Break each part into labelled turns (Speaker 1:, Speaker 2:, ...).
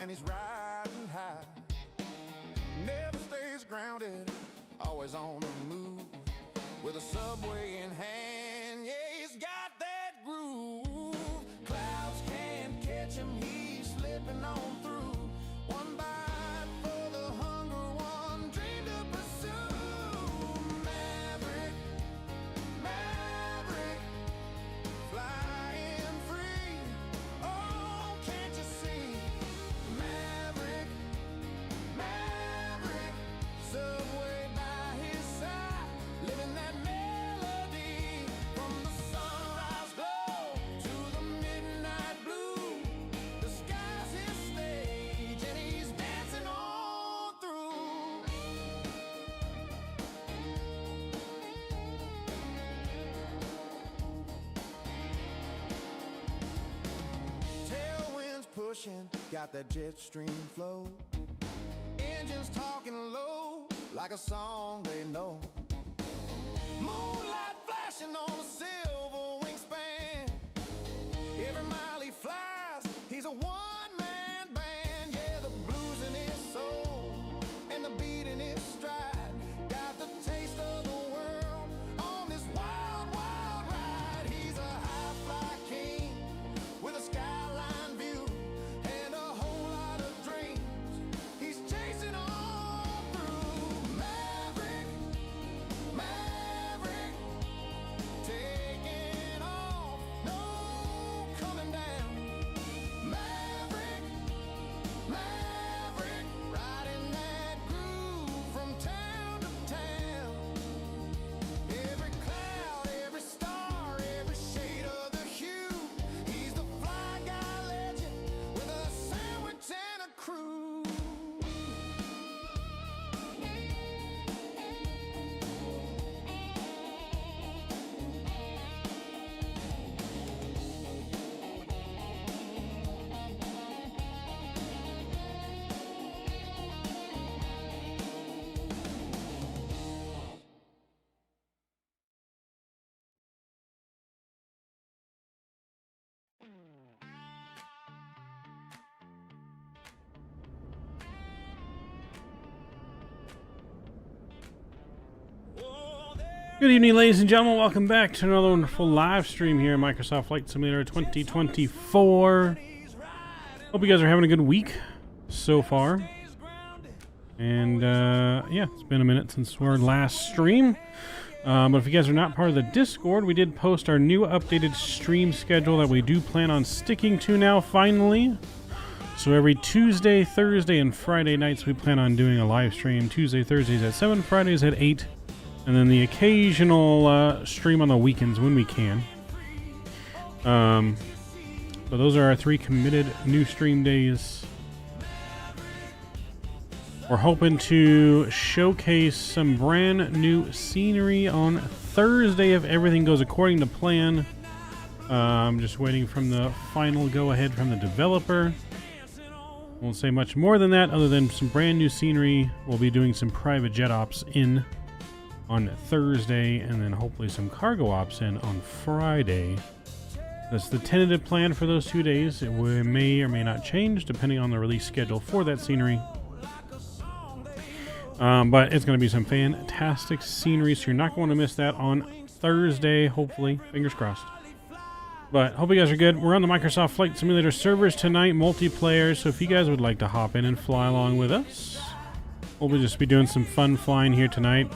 Speaker 1: and he's riding high. Never stays grounded, always on the move, with a subway in hand. Yeah, he's got that groove. Clouds can't catch him, he's slipping on through. One bite for the hunger, one dream to pursue. Maverick, Maverick, flying free. Oh, can't you see? Maverick, Maverick, subway by his side, living that melody from the sunrise glow to the midnight blue. The sky's his stage and he's dancing on through. Tailwinds pushing, got that jet stream flow. Engines talking low, like a song they know. Moonlight flashing on a silver wingspan. Every mile he flies, he's a one-man band. Yeah, the blues in his soul and the beat in his stride. Got the taste of the world on this wild, wild ride. He's a high-fly king with a skyline view and a whole lot of dreams. He's chasing on through. Maverick, Maverick, taking off, no coming down. Maverick, Maverick, riding that groove from town to town. Every cloud, every star, every shade of the hue. He's the fly guy legend with a sandwich and a crew.
Speaker 2: Good evening, ladies and gentlemen. Welcome back to another wonderful live stream here in Microsoft Flight Simulator 2024. Hope you guys are having a good week so far. And yeah, it's been a minute since our last stream. But if you guys are not part of the Discord, we did post our new updated stream schedule that we do plan on sticking to now, finally. So every Tuesday, Thursday, and Friday nights we plan on doing a live stream. Tuesday, Thursdays at 7, Fridays at 8. And then the occasional stream on the weekends when we can. But those are our 3 committed new stream days. We're hoping to showcase some brand new scenery on Thursday if everything goes according to plan. I'm just waiting from the final go-ahead from the developer. Won't say much more than that other than some brand new scenery. We'll be doing some private jet ops in on Thursday, and then hopefully some cargo ops in on Friday. That's the tentative plan for those 2 days. It may or may not change depending on the release schedule for that scenery. But it's going to be some fantastic scenery, so you're not going to miss that on Thursday, hopefully. Fingers crossed. But hope you guys are good. We're on the Microsoft Flight Simulator servers tonight, multiplayer, so if you guys would like to hop in and fly along with us, we'll just be doing some fun flying here tonight.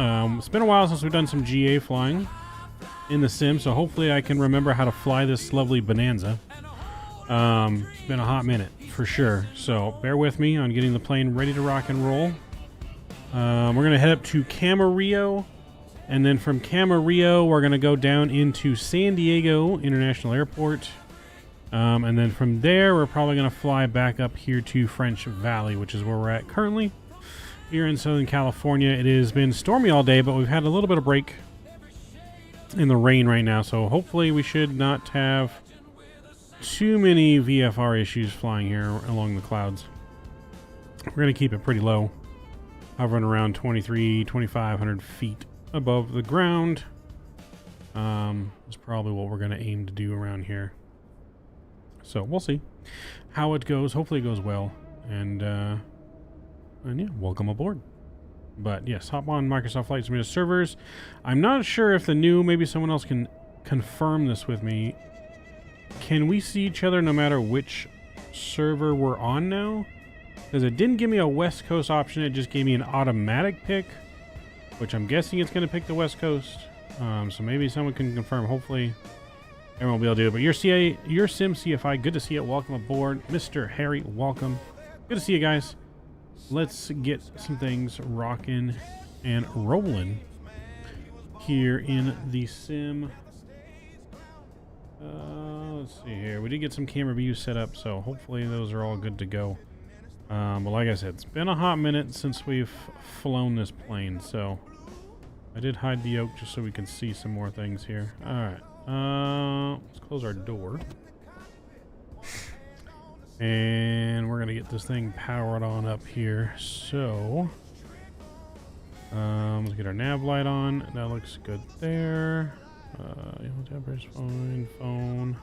Speaker 2: It's been a while since we've done some GA flying in the sim, so hopefully I can remember how to fly this lovely Bonanza. It's been a hot minute for sure, so bear with me on getting the plane ready to rock and roll. We're going to head up to Camarillo, and then from Camarillo we're going to go down into San Diego International Airport, and then from there we're probably going to fly back up here to French Valley, which is where we're at currently. Here in Southern California, it has been stormy all day, but we've had a little bit of break in the rain right now, so hopefully we should not have too many VFR issues flying here along the clouds. We're going to keep it pretty low, hovering around 2,500 feet above the ground. Is probably what we're going to aim to do around here. So we'll see how it goes. Hopefully it goes well. And yeah, welcome aboard. But yes, hop on Microsoft Flight Simulator servers. I'm not sure if the new, maybe someone else can confirm this with me. Can we see each other no matter which server we're on now? Because it didn't give me a West Coast option, it just gave me an automatic pick, which I'm guessing it's going to pick the West Coast. So maybe someone can confirm. Hopefully everyone will be able to do it. But your Sim CFI, good to see it. Welcome aboard. Mr. Harry, welcome. Good to see you guys. Let's get some things rocking and rolling here in the sim. Let's see here. We did get some camera views set up, so hopefully those are all good to go. But like I said, it's been a hot minute since we've flown this plane, so I did hide the yoke just so we can see some more things here. Alright, let's close our door. And we're going to get this thing powered on up here. So, let's get our nav light on. That looks good there. Temperature's fine. Phone.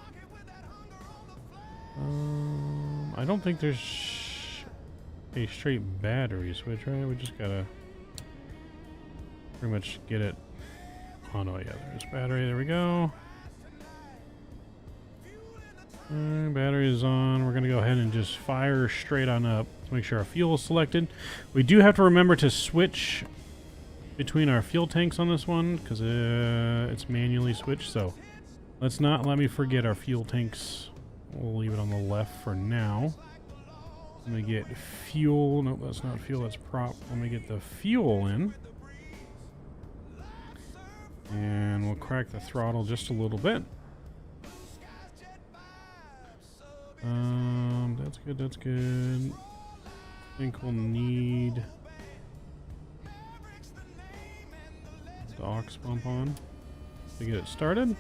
Speaker 2: I don't think there's a straight battery switch, right? We just gotta pretty much get it. Oh no, yeah, there's battery. There we go. Battery is on. We're gonna go ahead and just fire straight on up to make sure our fuel is selected. We do have to remember to switch between our fuel tanks on this one because it's manually switched. So let's not let me forget our fuel tanks. We'll leave it on the left for now. Let me get fuel. Nope, that's not fuel. That's prop. Let me get the fuel in. And we'll crack the throttle just a little bit. That's good, that's good. I think we'll need the aux bump on to get it started.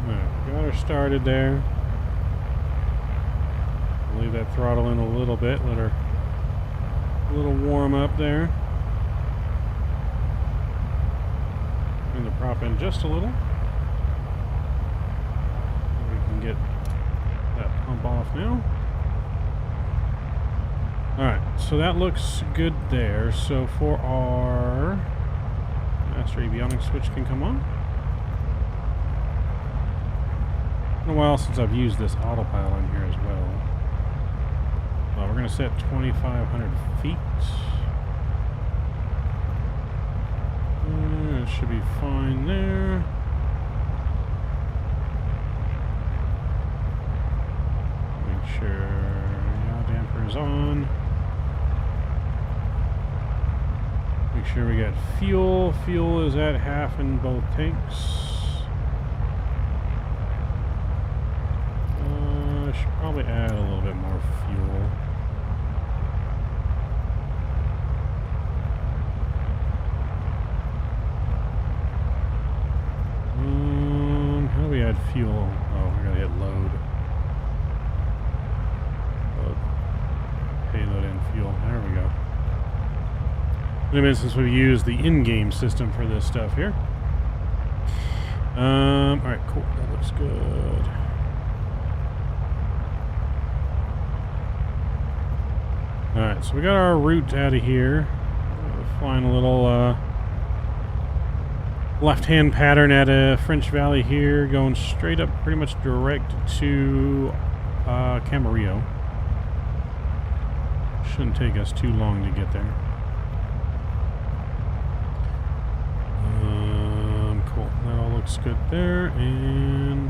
Speaker 2: Alright, got her started there. Leave that throttle in a little bit, let her a little warm up there. Bring the prop in just a little. We can get that pump off now. Alright, so that looks good there. So for our master avionics switch can come on. It's been a while since I've used this autopilot on here as well. We're going to set 2,500 feet. It should be fine there. Make sure yaw damper is on. Make sure we got fuel. Fuel is at half in both tanks. Should probably add a little bit more fuel. How do we add fuel? Oh, I gotta hit load. Load. Payload and fuel. There we go. In a minute since we've used the in-game system for this stuff here. Alright, cool. That looks good. Alright, so we got our route out of here. Flying a little left-hand pattern at a French Valley here, going straight up pretty much direct to Camarillo. Shouldn't take us too long to get there. Cool, that all looks good there, and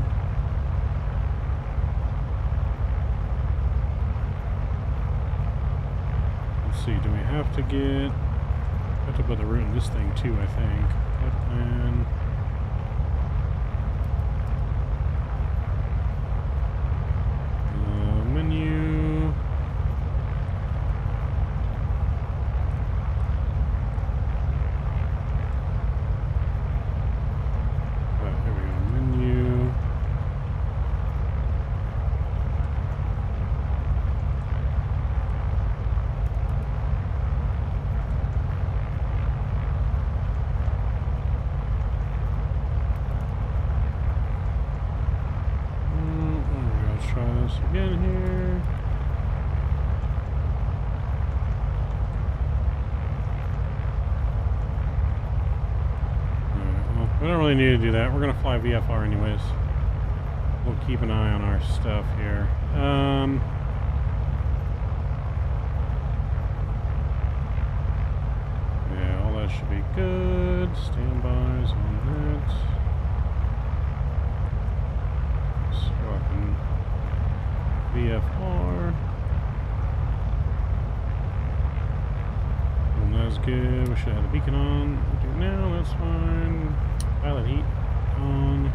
Speaker 2: let's see, do we have to get... I have to put the route in this thing too, I think. And menu. Right, here we go. Menu. this again here. Alright, well, we don't really need to do that. We're going to fly VFR anyways. We'll keep an eye on our stuff here. Yeah, all that should be good. Standbys on that. Swapping VFR. And that's good. We should have the beacon on. We do now, that's fine. Pilot heat on.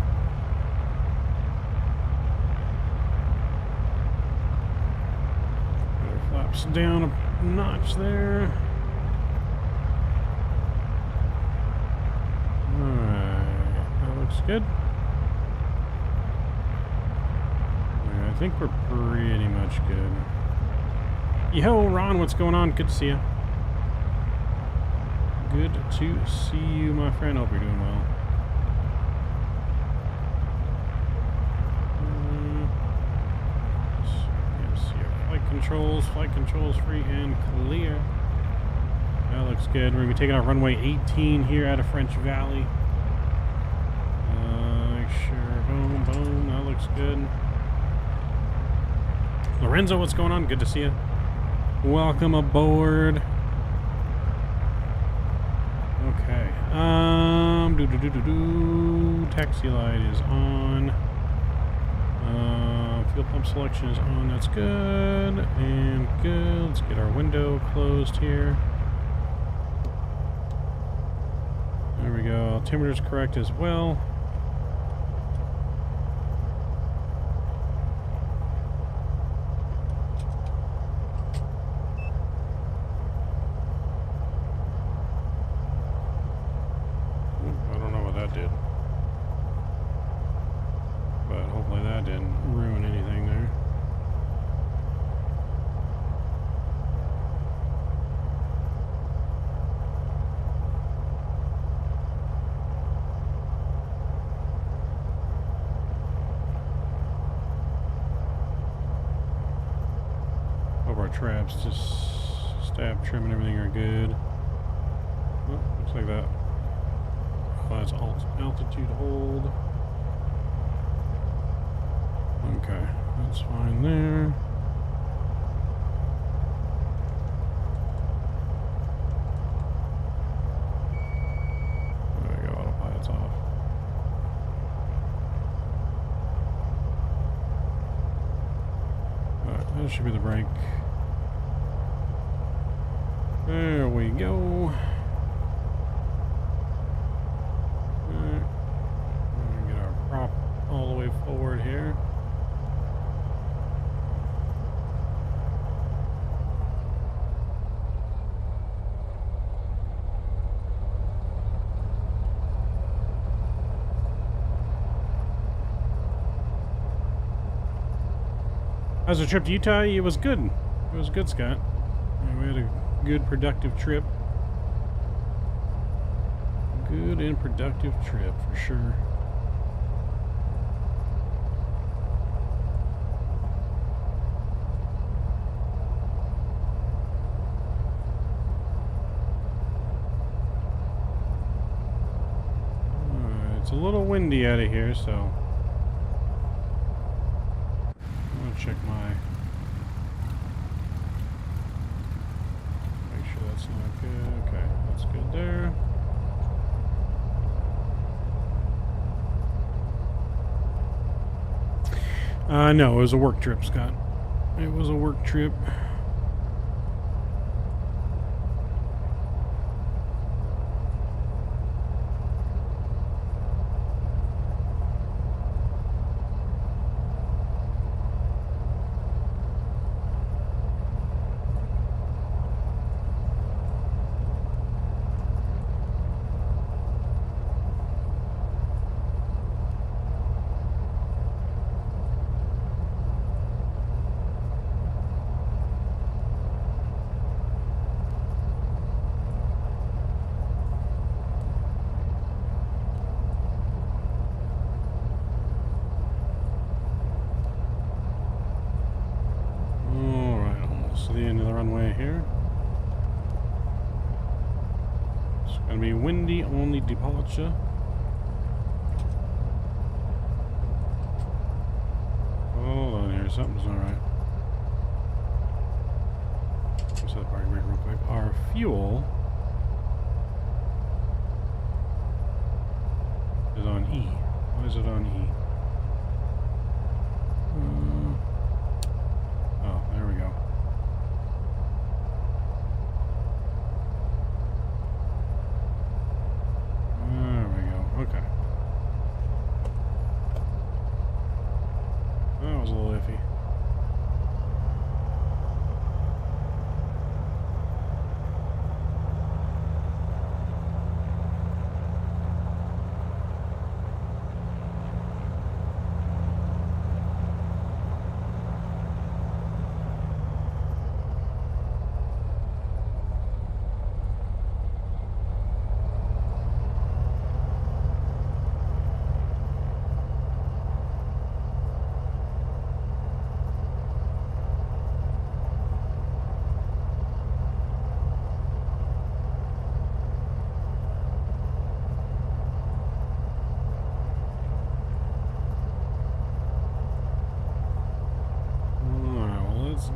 Speaker 2: Put our flaps down a notch there. Alright, that looks good. I think we're pretty much good. Yo, Ron, what's going on? Good to see you. Good to see you, my friend. Hope you're doing well. Yes, your flight controls free and clear. That looks good. We're going to be taking off runway 18 here out of French Valley. Make sure, boom, boom, that looks good. Lorenzo, what's going on? Good to see you. Welcome aboard. Okay. Taxi light is on. Fuel pump selection is on. That's good. And good. Let's get our window closed here. There we go. Altimeter's correct as well. I don't know what that did. But hopefully that didn't ruin anything there. Hope our traps, just stab, trim, and everything are good. Oh, looks like that. Oh, that's altitude hold. Okay, that's fine there. There we go, autopilot's off. Alright, that should be the brake. There we go. Get our prop all the way forward here. How's the trip to Utah? It was good. It was good, Scott. Yeah, we had a good, productive trip. Good and productive trip, for sure. It's a little windy out of here, so I'm gonna check my, make sure that's not good. Okay, that's good there. No, it was a work trip, Scott. It was a work trip. runway here. It's gonna be windy only departure. Hold on here, something's not right. Let's set the parking brake real quick. Our fuel is on E. Why is it on E? Oh, there we go. There we go. Okay. That was a little iffy.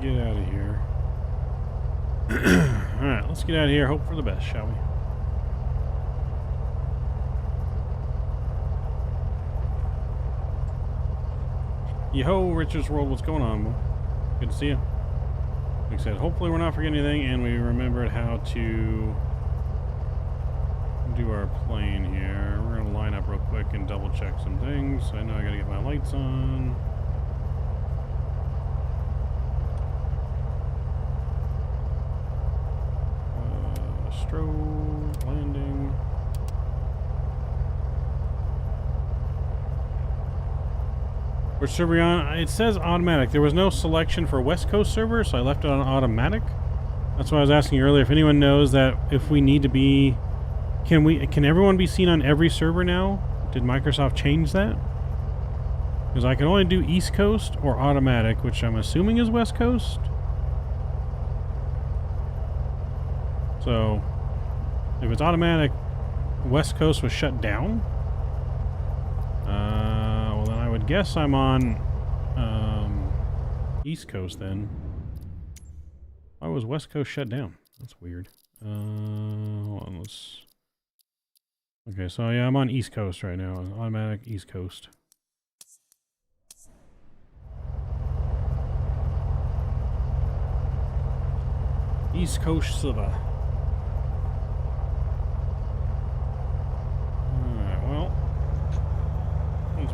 Speaker 2: Get out of here. Alright, let's get out of here. Hope for the best, shall we? Yo, Richard's World, what's going on, boy? Good to see you. Like I said, hopefully we're not forgetting anything and we remembered how to do our plane here. We're going to line up real quick and double check some things. I know I got to get my lights on. Strobe, landing. Which server you on? It says automatic. There was no selection for West Coast server, so I left it on automatic. That's why I was asking earlier if anyone knows that if we need to be, can everyone be seen on every server now? Did Microsoft change that? Because I can only do East Coast or automatic, which I'm assuming is West Coast. So if it's automatic, West Coast was shut down. Well, then I would guess I'm on East Coast then. Why was West Coast shut down? That's weird. Hold on, let's... Okay, so yeah, I'm on East Coast right now. Automatic East Coast. East Coast server.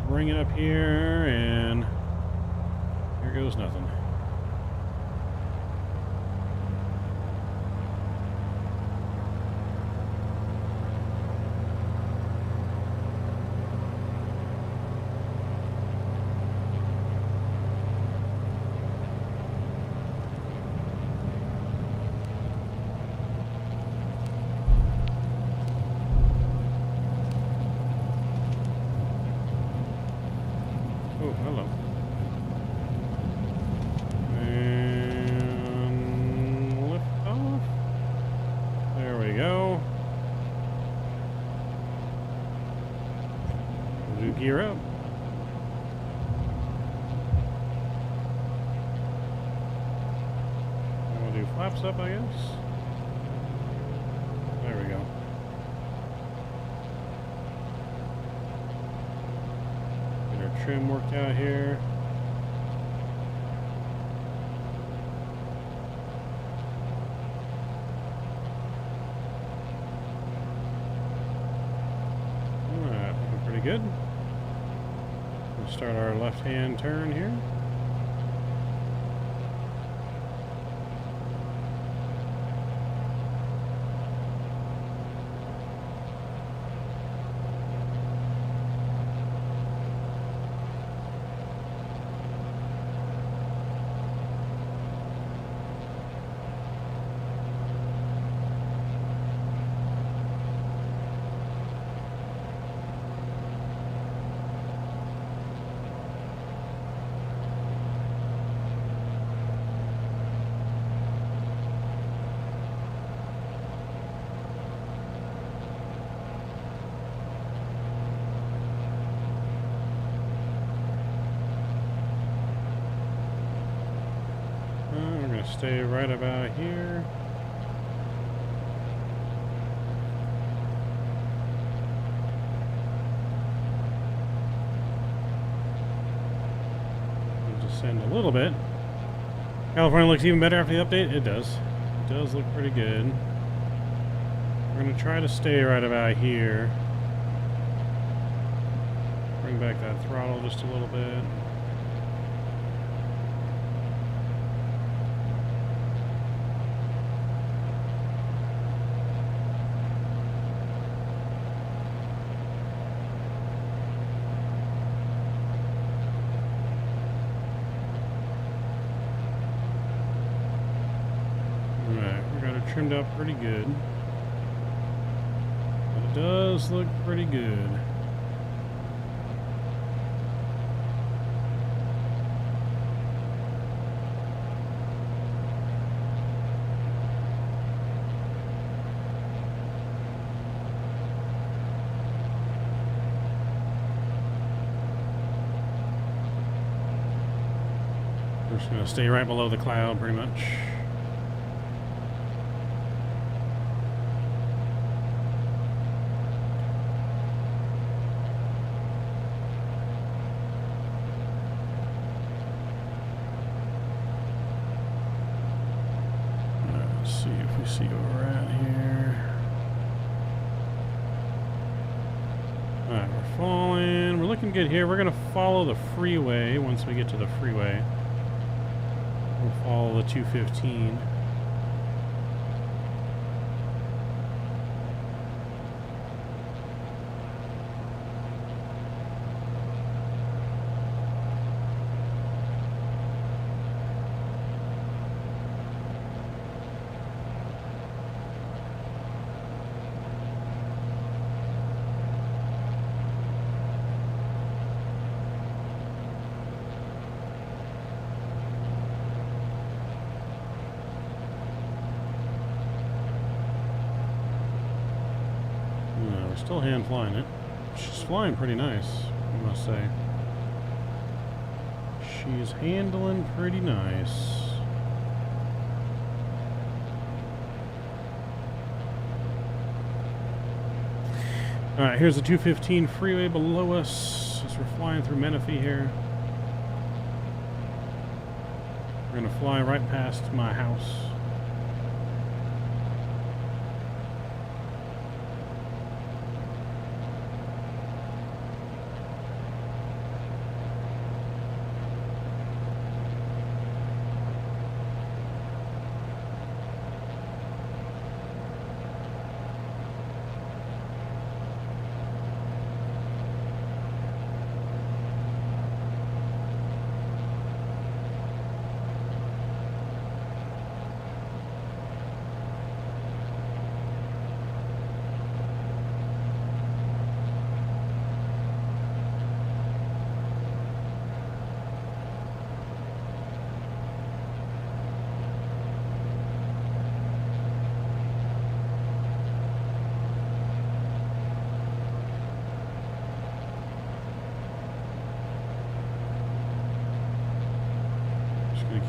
Speaker 2: Bring it up here, and here goes nothing. Oh, hello. And lift off. There we go. We'll do gear up. And we'll do flaps up, I guess. There we go. Trim worked out here. Alright, looking pretty good. We'll start our left-hand turn here. stay right about here. We'll descend a little bit. California looks even better after the update. It does. It does look pretty good. We're going to try to stay right about here. Bring back that throttle just a little bit. Alright, we got it trimmed up pretty good. But it does look pretty good. We're just going to stay right below the cloud pretty much. Let's see if we see where we're at here. Alright, we're falling. We're looking good here. We're going to follow the freeway once we get to the freeway. We'll follow the 215. Still hand flying it. She's flying pretty nice, I must say. She's handling pretty nice. Alright, here's the 215 freeway below us as we're flying through Menifee here. We're gonna fly right past my house.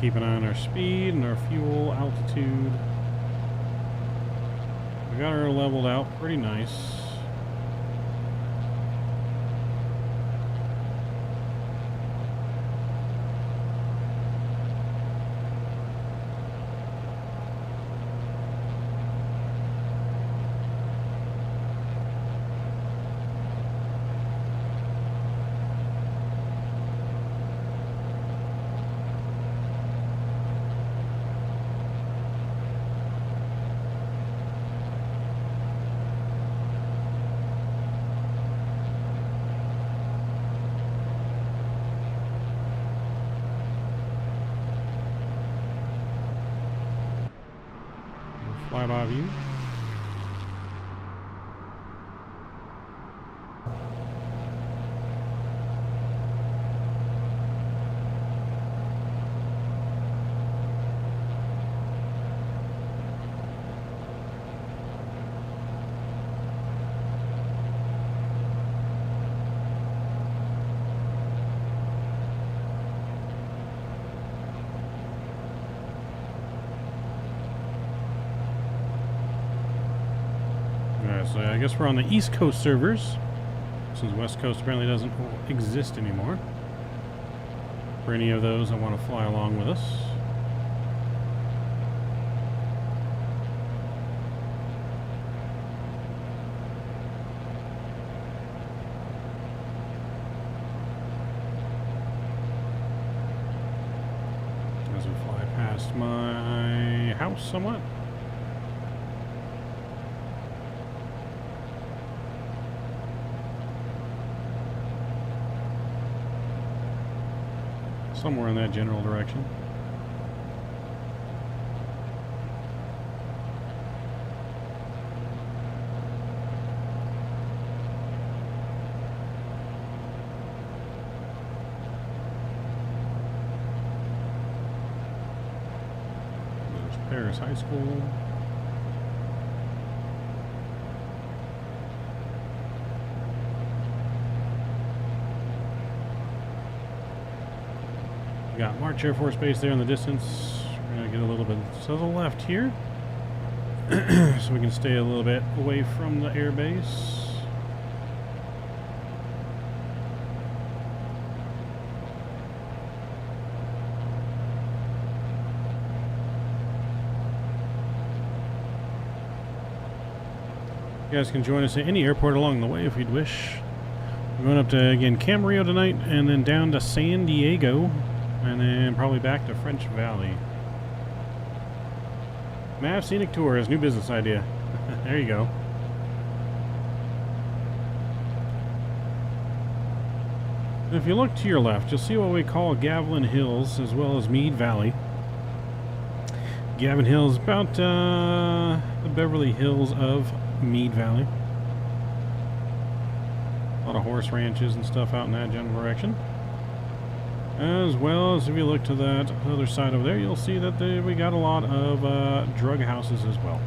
Speaker 2: Keep an eye on our speed and our fuel altitude. We got her leveled out pretty nice. Flyby view. Alright, so I guess we're on the East Coast servers, since West Coast apparently doesn't exist anymore. For any of those that want to fly along with us. As we fly past my house somewhat. Somewhere in that general direction. There's Paris High School. Got March Air Force Base there in the distance. We're going to get a little bit to the left here. So we can stay a little bit away from the air base. You guys can join us at any airport along the way if you'd wish. We're going up to, again, Camarillo tonight, and then down to San Diego. And then probably back to French Valley. MAV Scenic Tours, new business idea. There you go. If you look to your left, you'll see what we call Gavilan Hills, as well as Meade Valley. Gavin Hills, about the Beverly Hills of Meade Valley. A lot of horse ranches and stuff out in that general direction. As well as if you look to that other side over there, you'll see that we got a lot of drug houses as well.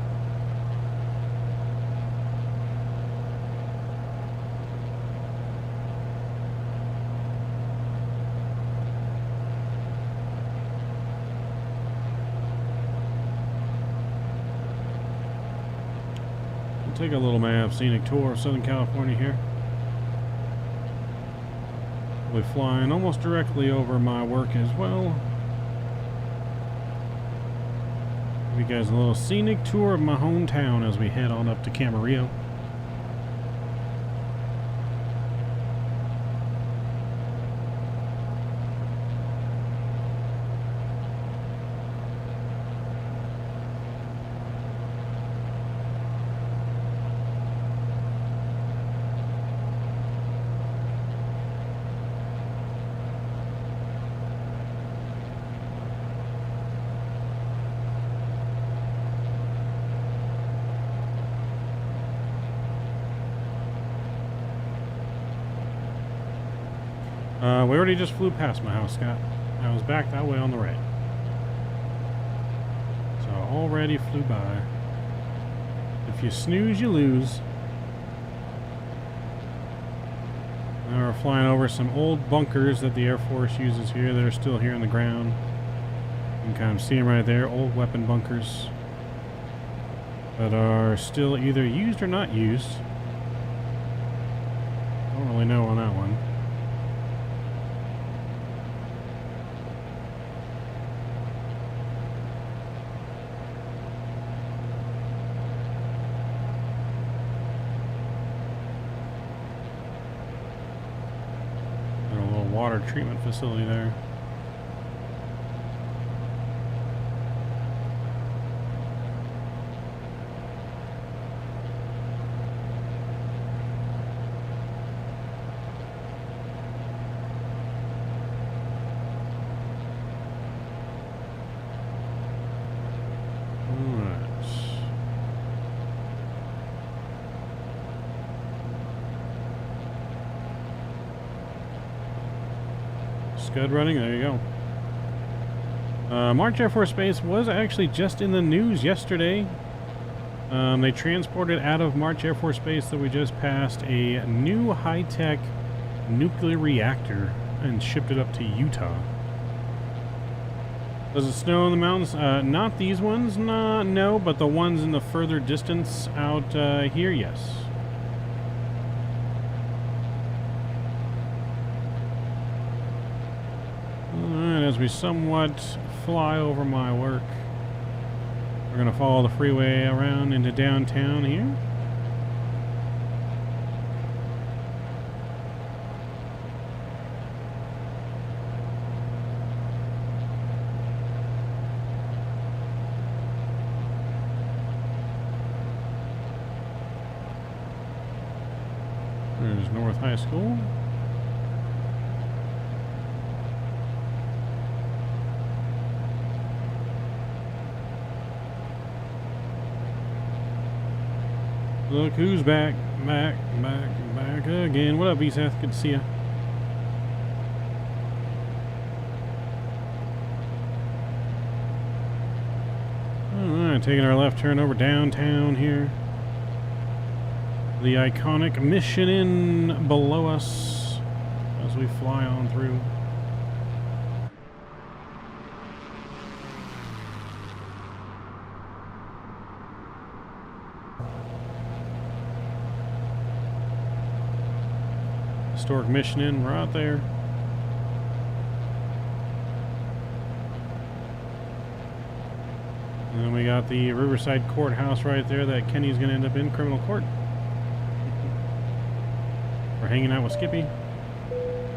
Speaker 2: We'll take a little MAV scenic tour of Southern California here. We're flying almost directly over my work as well. Give you guys a little scenic tour of my hometown as we head on up to Camarillo. We already just flew past my house, Scott. I was back that way on the right. So already flew by. If you snooze, you lose. Now we're flying over some old bunkers that the Air Force uses here that are still here in the ground. You can kind of see them right there, old weapon bunkers that are still either used or not used. Don't really know on that one. Water treatment facility there. Scud running, there you go. March Air Force Base was actually just in the news yesterday. They transported out of March Air Force Base that we just passed a new high-tech nuclear reactor and shipped it up to Utah. Does it snow in the mountains? Not these ones, no, but the ones in the further distance out here, yes. Alright, as we somewhat fly over my work, we're going to follow the freeway around into downtown here. There's North High School. Look who's back again. What up, Seth? Good to see ya. Alright, taking our left turn over downtown here. The iconic Mission Inn below us as we fly on through. Historic Mission Inn right there. And then we got the Riverside Courthouse right there that Kenny's going to end up in criminal court. We're hanging out with Skippy.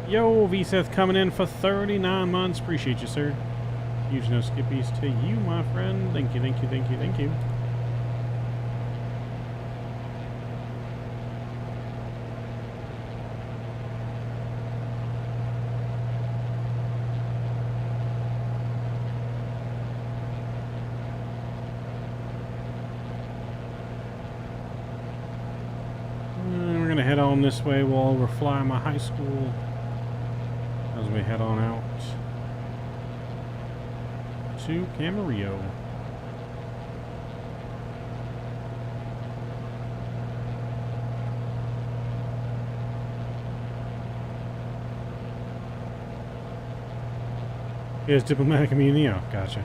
Speaker 2: Yo, VSeth coming in for 39 months. Appreciate you, sir. Huge no Skippies to you, my friend. Thank you, thank you, thank you, thank you. Head on this way while we're flying my high school as we head on out to Camarillo. Yes, diplomatic immunity. Oh, gotcha.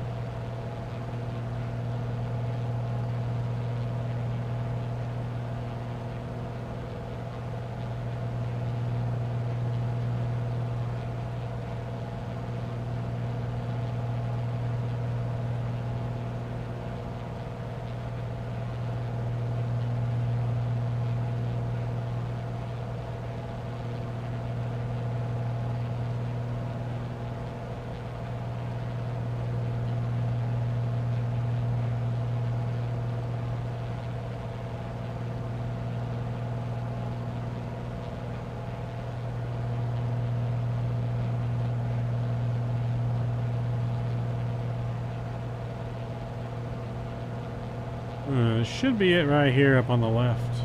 Speaker 2: Should be it right here up on the left.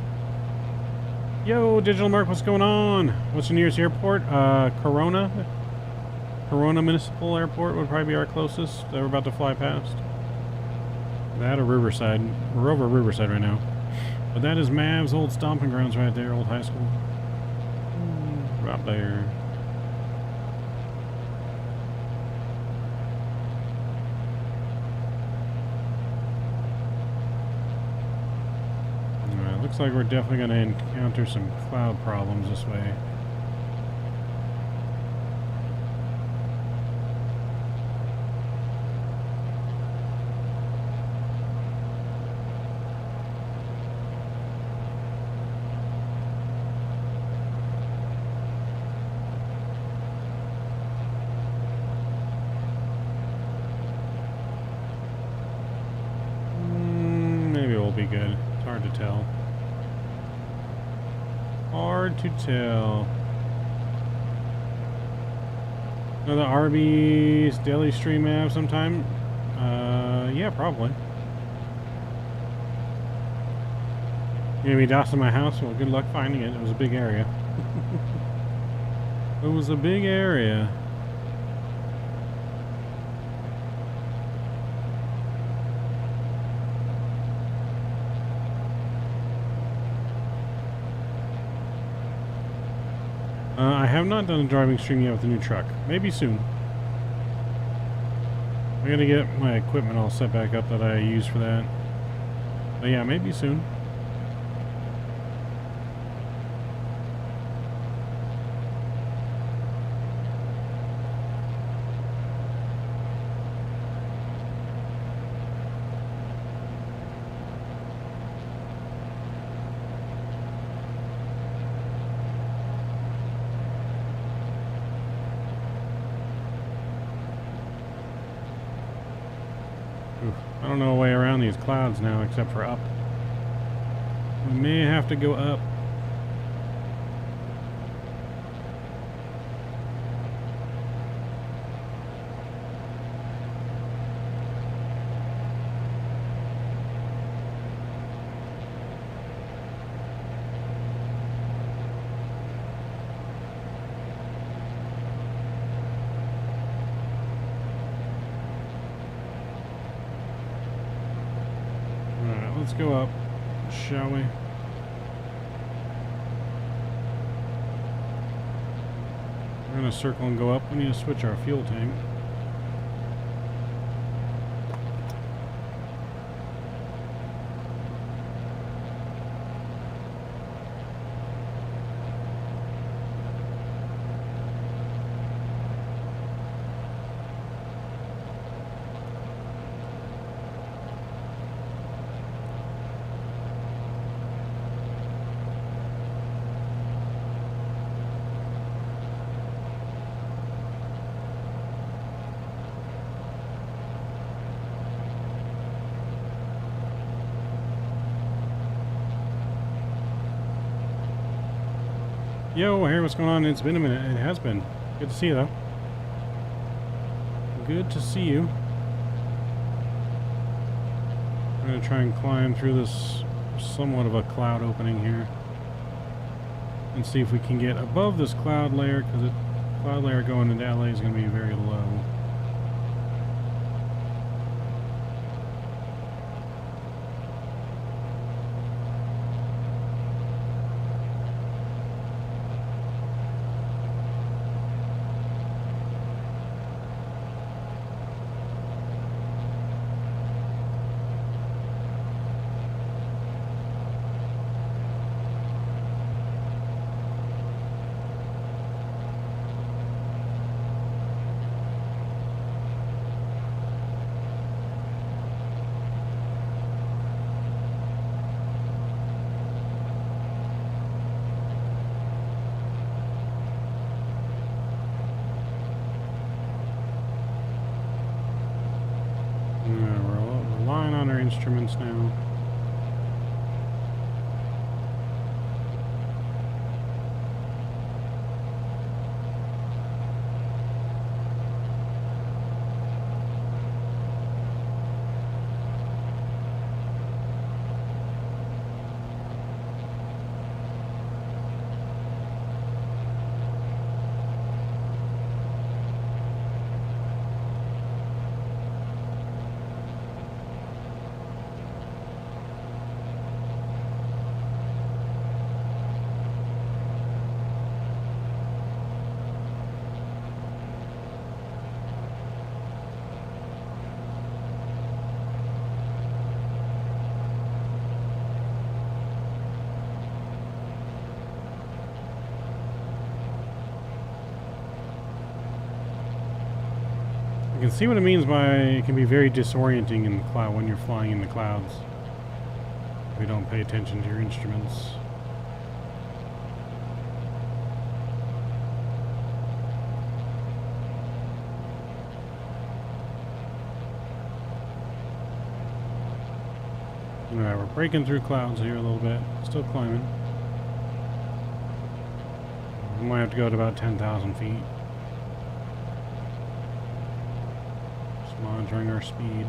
Speaker 2: Yo, Digital Merc, what's going on? What's the nearest airport? Corona Municipal Airport would probably be our closest that we're about to fly past. That or Riverside. We're over Riverside right now. But that is Mav's old stomping grounds right there, old high school. Right there. Looks like we're definitely going to encounter some cloud problems this way. Maybe we'll be good. It's hard to tell. Hard to tell. Another Arby's daily stream app sometime? Yeah, probably. You gonna be dosing my house? Well, good luck finding it. It was a big area. It was a big area. I have not done a driving stream yet with the new truck. Maybe soon. I gotta get my equipment all set back up that I use for that. But yeah, maybe soon. I don't know a way around these clouds now except for up. We may have to go up. Let's go up, shall we? We're gonna circle and go up. We need to switch our fuel tank. Yo, hey, what's going on? It's been a minute. It has been. Good to see you, though. Good to see you. I'm going to try and climb through this somewhat of a cloud opening here. And see if we can get above this cloud layer, because the cloud layer going into LA is going to be very low. We're relying on our instruments now. You can see what it means by it can be very disorienting in the cloud when you're flying in the clouds. If you don't pay attention to your instruments. Alright, we're breaking through clouds here a little bit. Still climbing. We might have to go to about 10,000 feet. Monitoring our speed.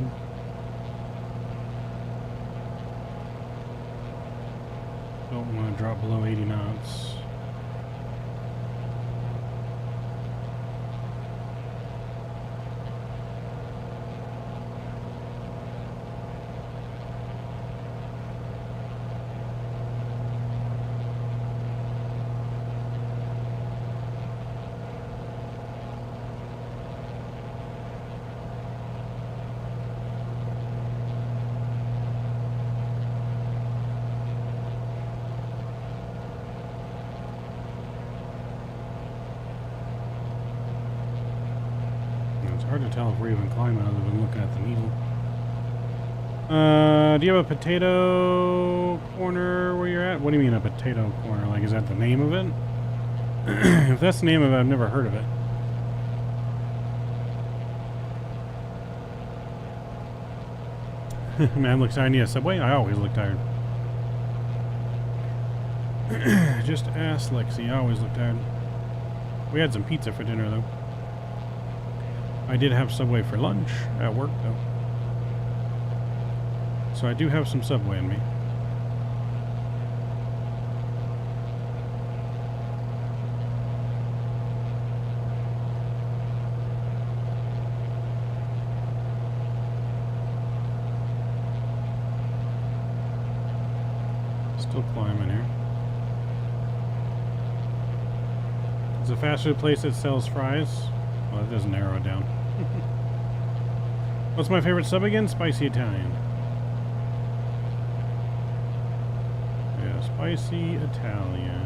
Speaker 2: Don't want to drop below 80 knots. hard to tell if we're even climbing other than looking at the needle. Do you have a potato corner where you're at? What do you mean a potato corner? Like, is that the name of it? If that's the name of it, I've never heard of it. Man looks tired. Yeah, Subway? I always look tired. Just ask Lexi. I always look tired. We had some pizza for dinner, though. I did have Subway for lunch at work, though. So I do have some Subway in me. Still climbing here. It's a fast food place that sells fries. Well, it doesn't narrow it down. What's my favorite sub again? Spicy Italian. Yeah, spicy Italian.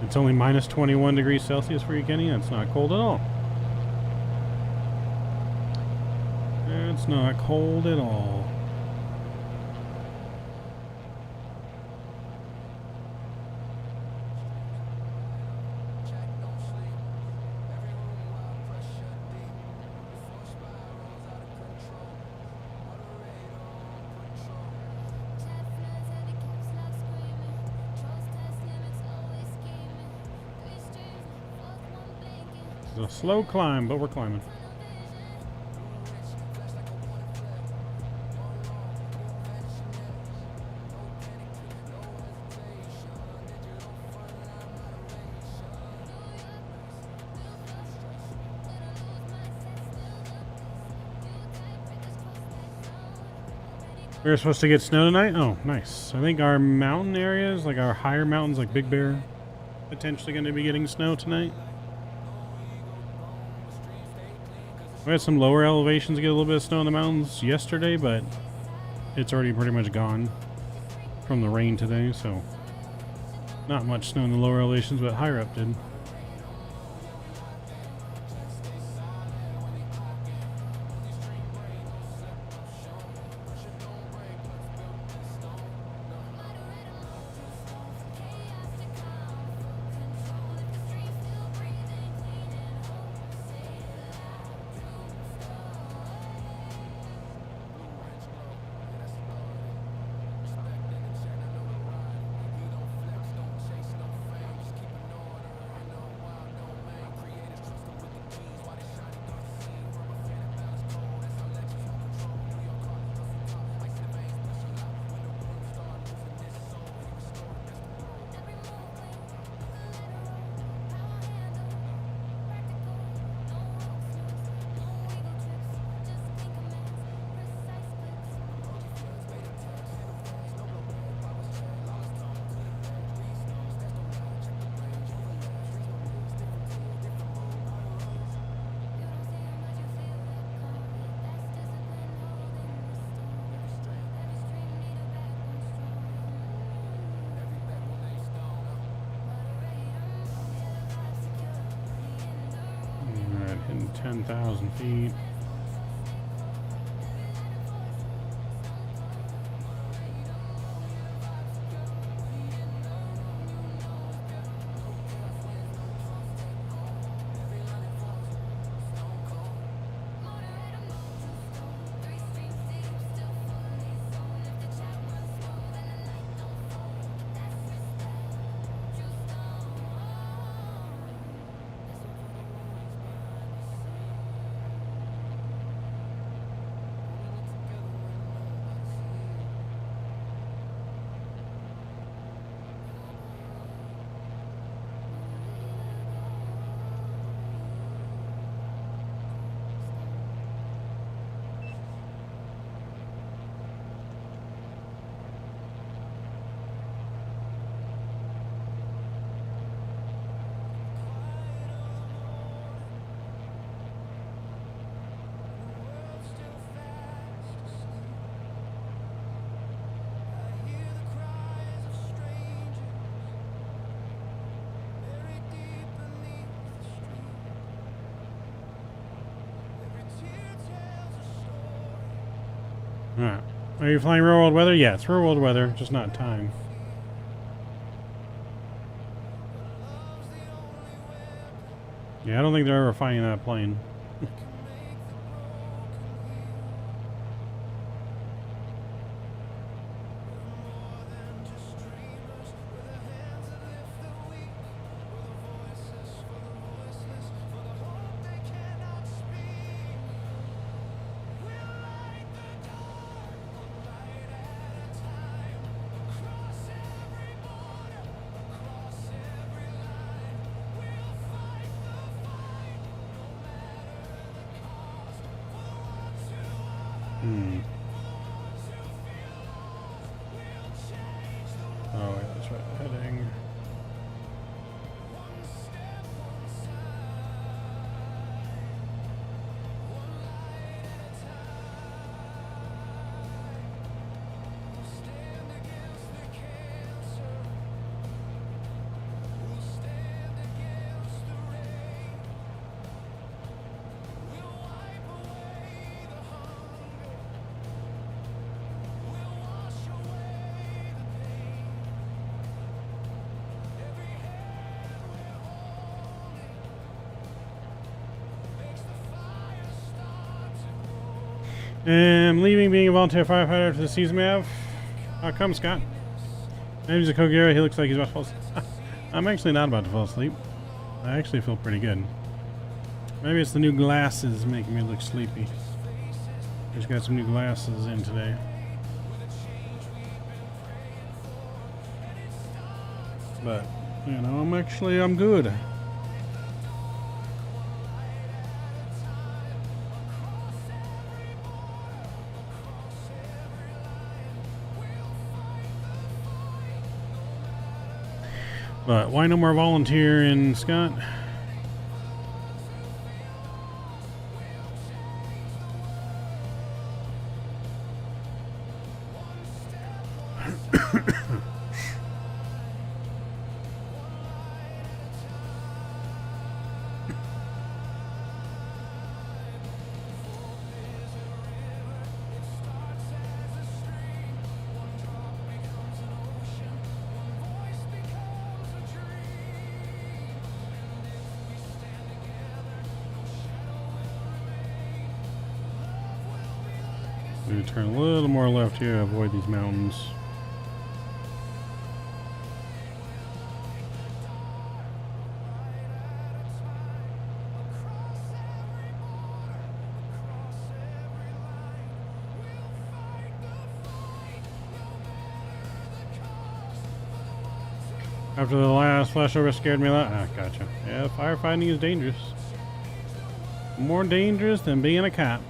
Speaker 2: It's only minus 21 degrees Celsius for you, Kenny. That's not cold at all. It's not cold at all. It's a slow climb, but we're climbing. We were supposed to get snow tonight? Oh, nice. I think our mountain areas, like our higher mountains, like Big Bear, potentially going to be getting snow tonight. We had some lower elevations get a little bit of snow in the mountains yesterday, but it's already pretty much gone from the rain today, so not much snow in the lower elevations, but higher up did. Hitting 10,000 feet. Alright. Are you flying real world weather? Yeah, it's real world weather, just not time. Yeah, I don't think they're ever flying that plane. Oh, yeah, that's right. Heading. I'm leaving being a volunteer firefighter after the season we have. How come, Scott? My name's Kogera. He looks like he's about to fall asleep. I'm actually not about to fall asleep. I actually feel pretty good. Maybe it's the new glasses making me look sleepy. Just got some new glasses in today. But, you know, I'm good. But why no more volunteering, Scott? I'm going to turn a little more left here, avoid these mountains. After the last flashover scared me a lot. Ah, gotcha. Yeah, firefighting is dangerous. More dangerous than being a cop.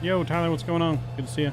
Speaker 2: Yo, Tyler, what's going on? Good to see you.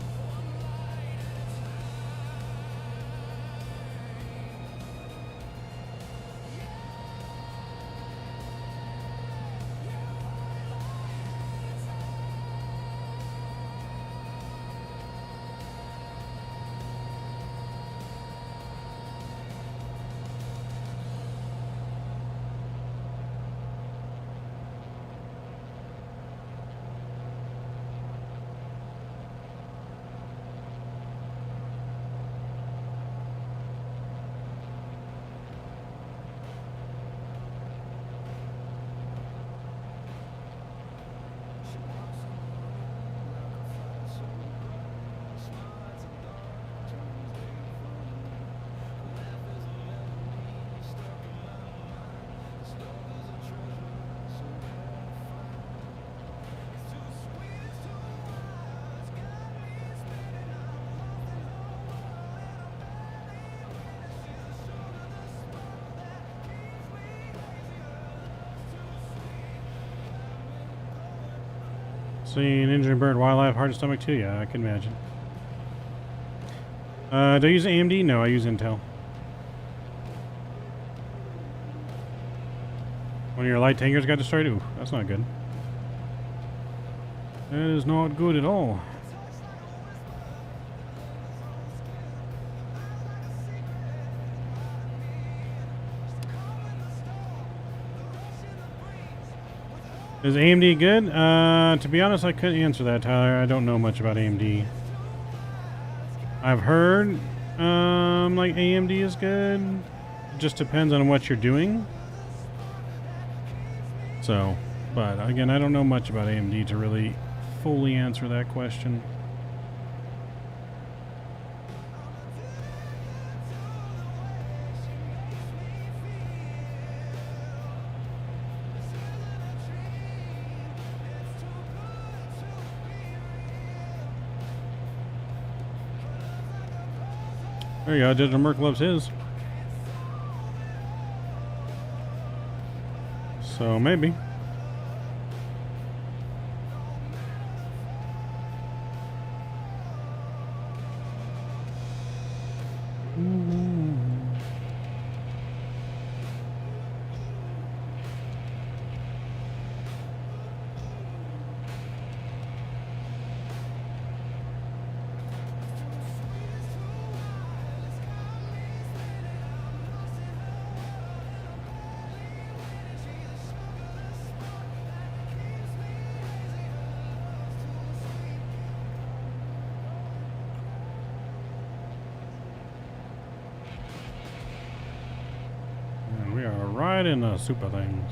Speaker 2: Seeing injured bird, wildlife, hard to stomach too. Yeah, I can imagine. Do I use AMD? No, I use Intel. One of your light tankers got destroyed? Ooh, that's not good. That is not good at all. Is AMD good? To be honest, I couldn't answer that, Tyler. I don't know much about AMD. I've heard, like AMD is good. It just depends on what you're doing. So, but again, I don't know much about AMD to really fully answer that question. There you go, Digital Merc loves his. So maybe. We are right in the super things.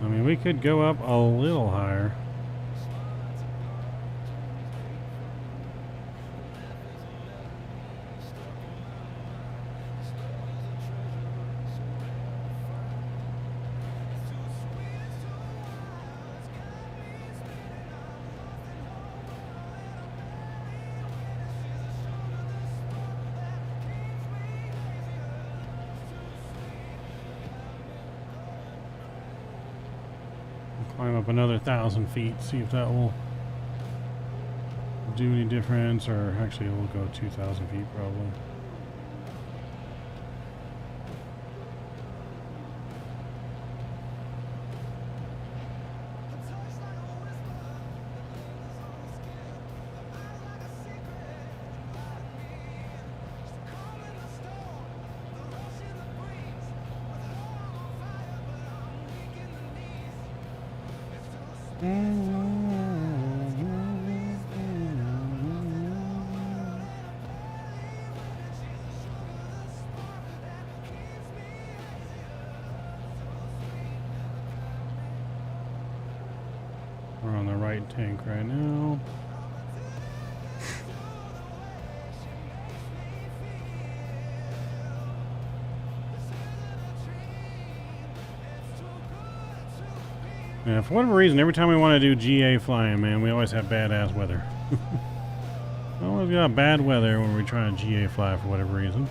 Speaker 2: I mean, we could go up a little higher. Climb up another 1,000 feet, see if that will do any difference, or actually we'll go 2,000 feet probably. We're on the right tank right now. Yeah, for whatever reason, every time we want to do GA flying, man, we always have badass weather. Always got bad weather when we try to GA fly for whatever reason.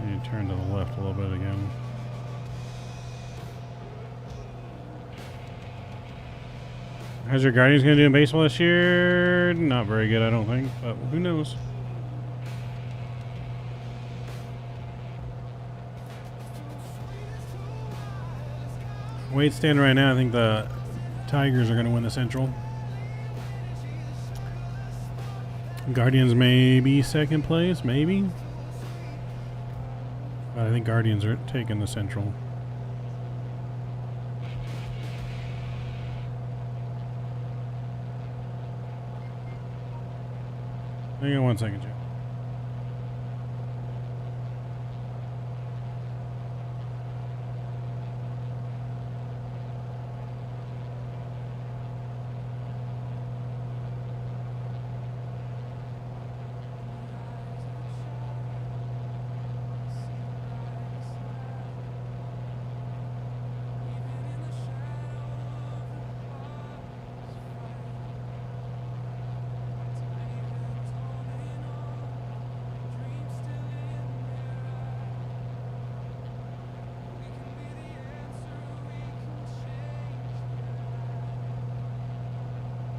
Speaker 2: You turn to the left a little bit again. How's your Guardians going to do in baseball this year? Not very good, I don't think, but who knows? Weight stand right now, I think the Tigers are going to win the Central. Guardians maybe second place, maybe. But I think Guardians are taking the Central. Hang on 1 second, Joe.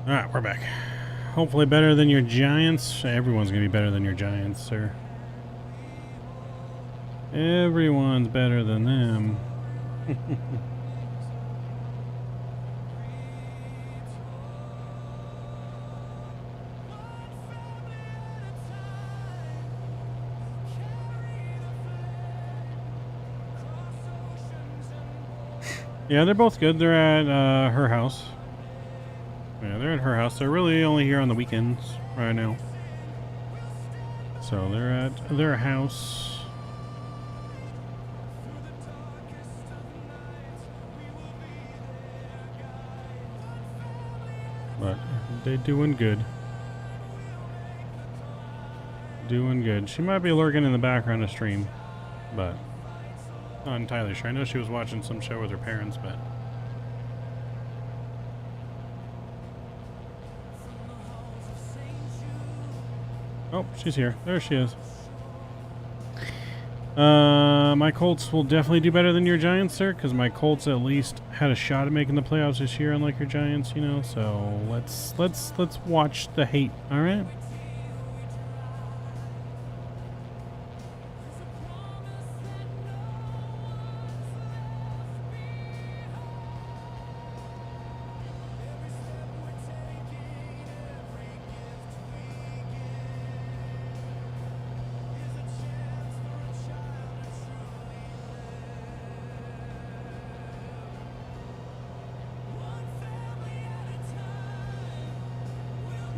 Speaker 2: Alright, we're back. Hopefully better than your Giants. Everyone's going to be better than your Giants, sir. Everyone's better than them. Yeah, they're both good. They're at her house. Yeah, they're at her house. They're really only here on the weekends right now. So they're at their house. But they doing good. Doing good. She might be lurking in the background of stream, but not entirely sure. I know she was watching some show with her parents, but oh, she's here. There she is. My Colts will definitely do better than your Giants, sir, because my Colts at least had a shot at making the playoffs this year, unlike your Giants, you know. So let's watch the hate. All right.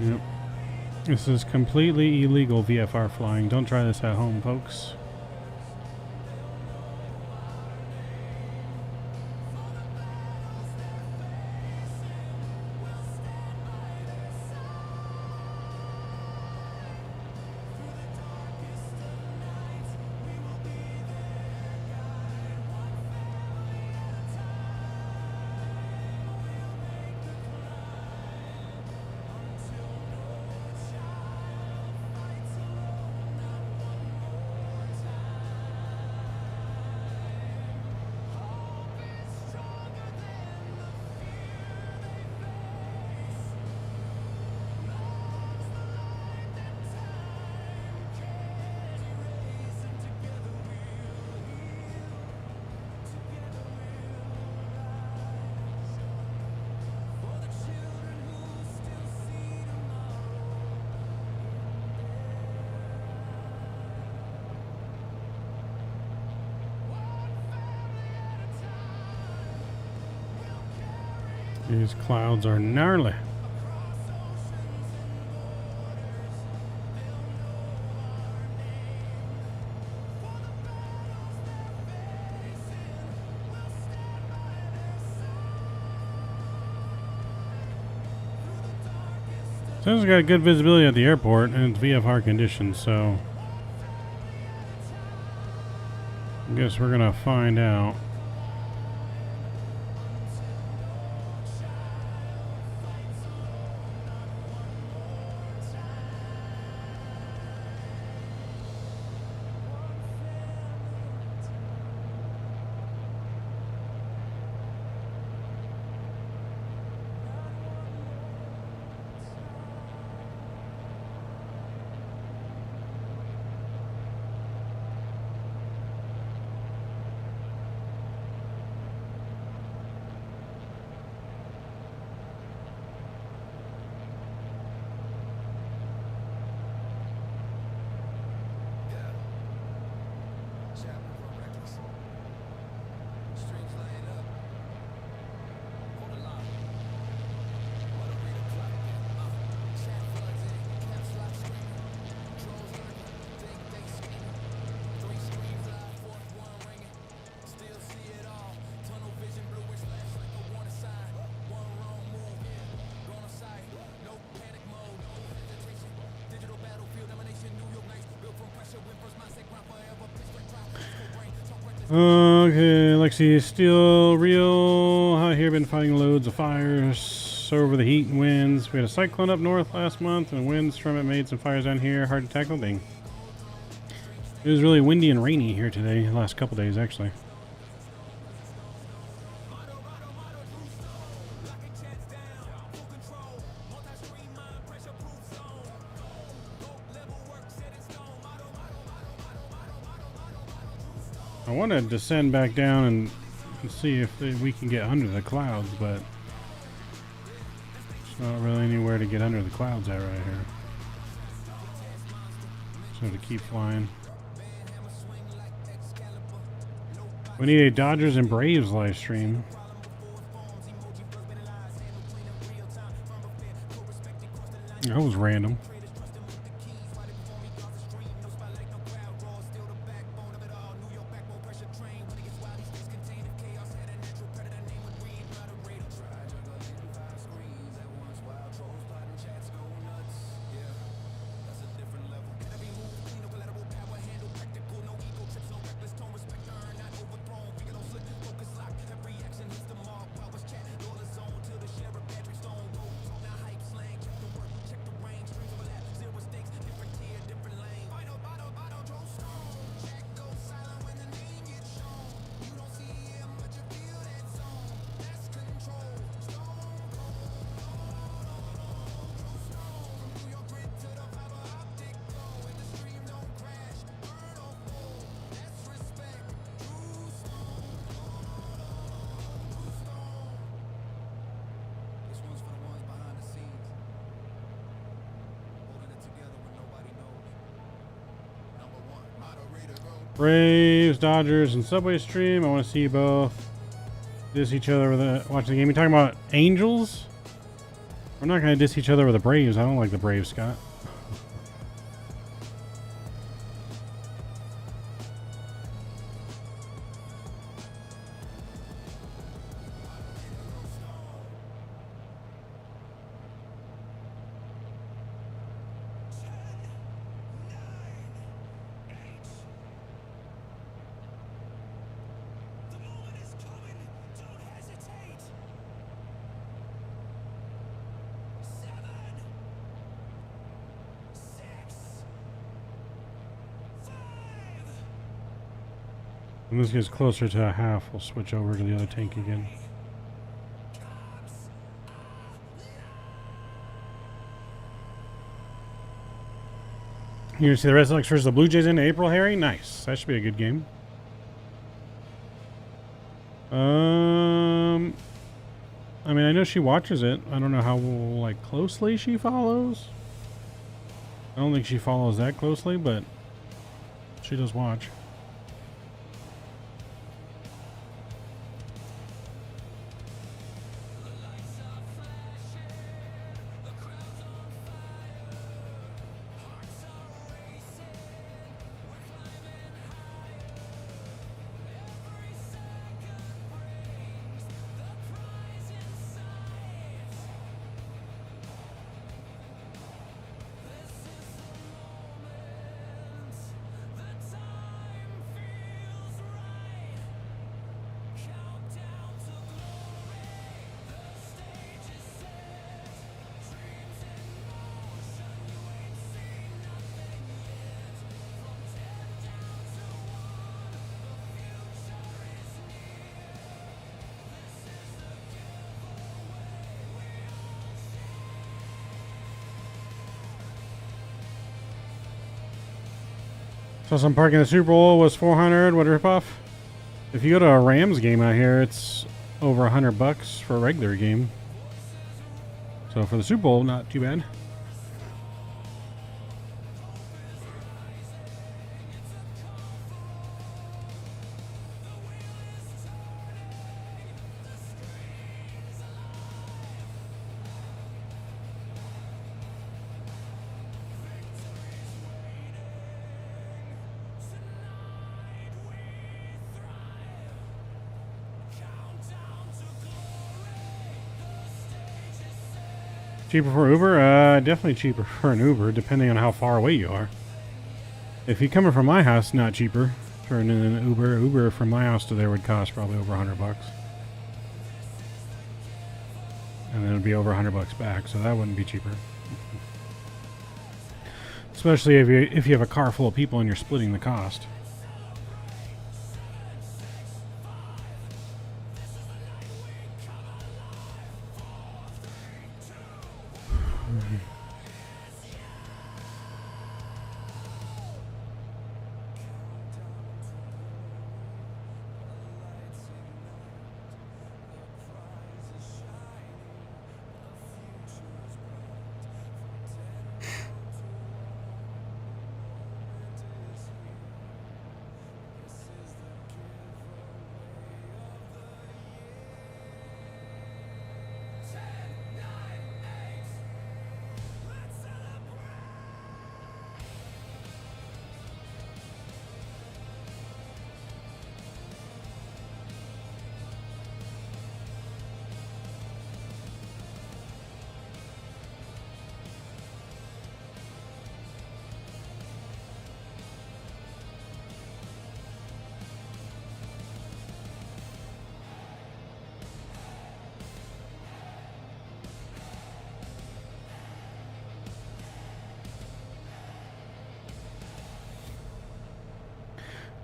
Speaker 2: Yep. This is completely illegal VFR flying. Don't try this at home, folks. These clouds are gnarly. Says it's got good visibility at the airport and it's VFR conditions, so I guess we're gonna find out. Okay, Lexi, still real out here. Been fighting loads of fires over the heat and winds. We had a cyclone up north last month, and winds from it made some fires down here. Hard to tackle. Dang. It was really windy and rainy here today, the last couple days, actually. I want to descend back down and see if we can get under the clouds, but there's not really anywhere to get under the clouds at right here. So to keep flying. We need a Dodgers and Braves live stream. That was random. Braves, Dodgers, and Subway stream. I want to see you both diss each other with watching the game. You talking about Angels? We're not going to diss each other with the Braves. I don't like the Braves, Scott. When this gets closer to a half, we'll switch over to the other tank again. You see the Red Sox versus the Blue Jays in April, Harry? Nice. That should be a good game. I mean, I know she watches it. I don't know how like closely she follows. I don't think she follows that closely, but she does watch. So some parking in the Super Bowl was $400. What a ripoff! If you go to a Rams game out here, it's over $100 for a regular game. So for the Super Bowl, not too bad. Cheaper for Uber? Definitely cheaper for an Uber, depending on how far away you are. If you're coming from my house, not cheaper for an Uber. Uber from my house to there would cost probably over $100. And then it'd be over $100 back, so that wouldn't be cheaper. Especially if you have a car full of people and you're splitting the cost.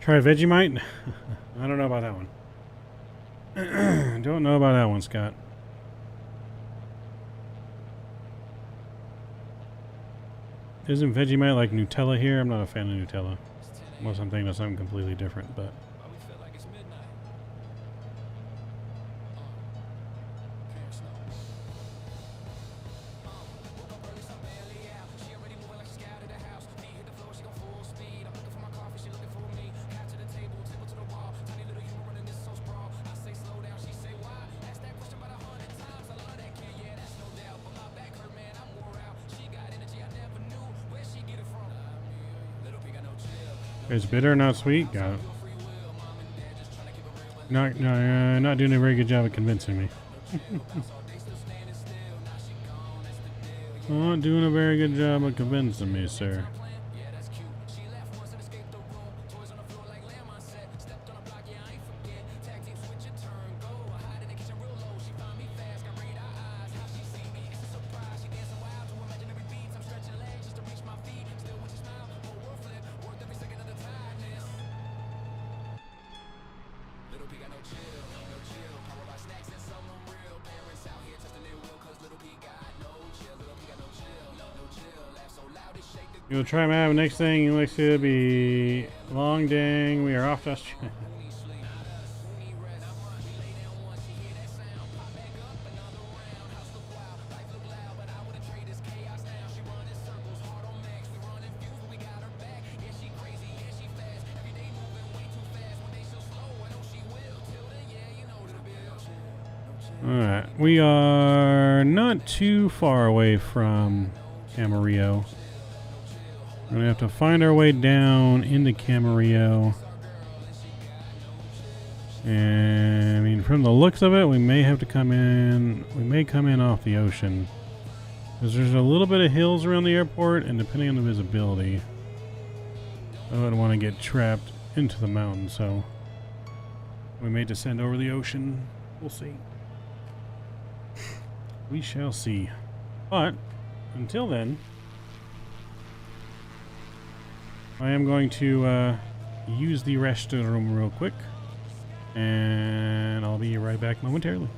Speaker 2: Try Vegemite? I don't know about that one. Don't know about that one, Scott. Isn't Vegemite like Nutella here? I'm not a fan of Nutella. Unless I'm thinking of something completely different, but... It's bitter, not sweet. Got it. Not doing a very good job of convincing me. Not doing a very good job of convincing me, sir. You'll try Mav. Next thing looks to be long dang. We are off to Australia. Alright, we are not too far away from Camarillo. We're going to have to find our way down into Camarillo. And I mean, from the looks of it, we may have to come in. We may come in off the ocean. Because there's a little bit of hills around the airport, and depending on the visibility, I wouldn't want to get trapped into the mountain, so we may descend over the ocean. We'll see. We shall see. But until then, I am going to use the restroom real quick, and I'll be right back momentarily.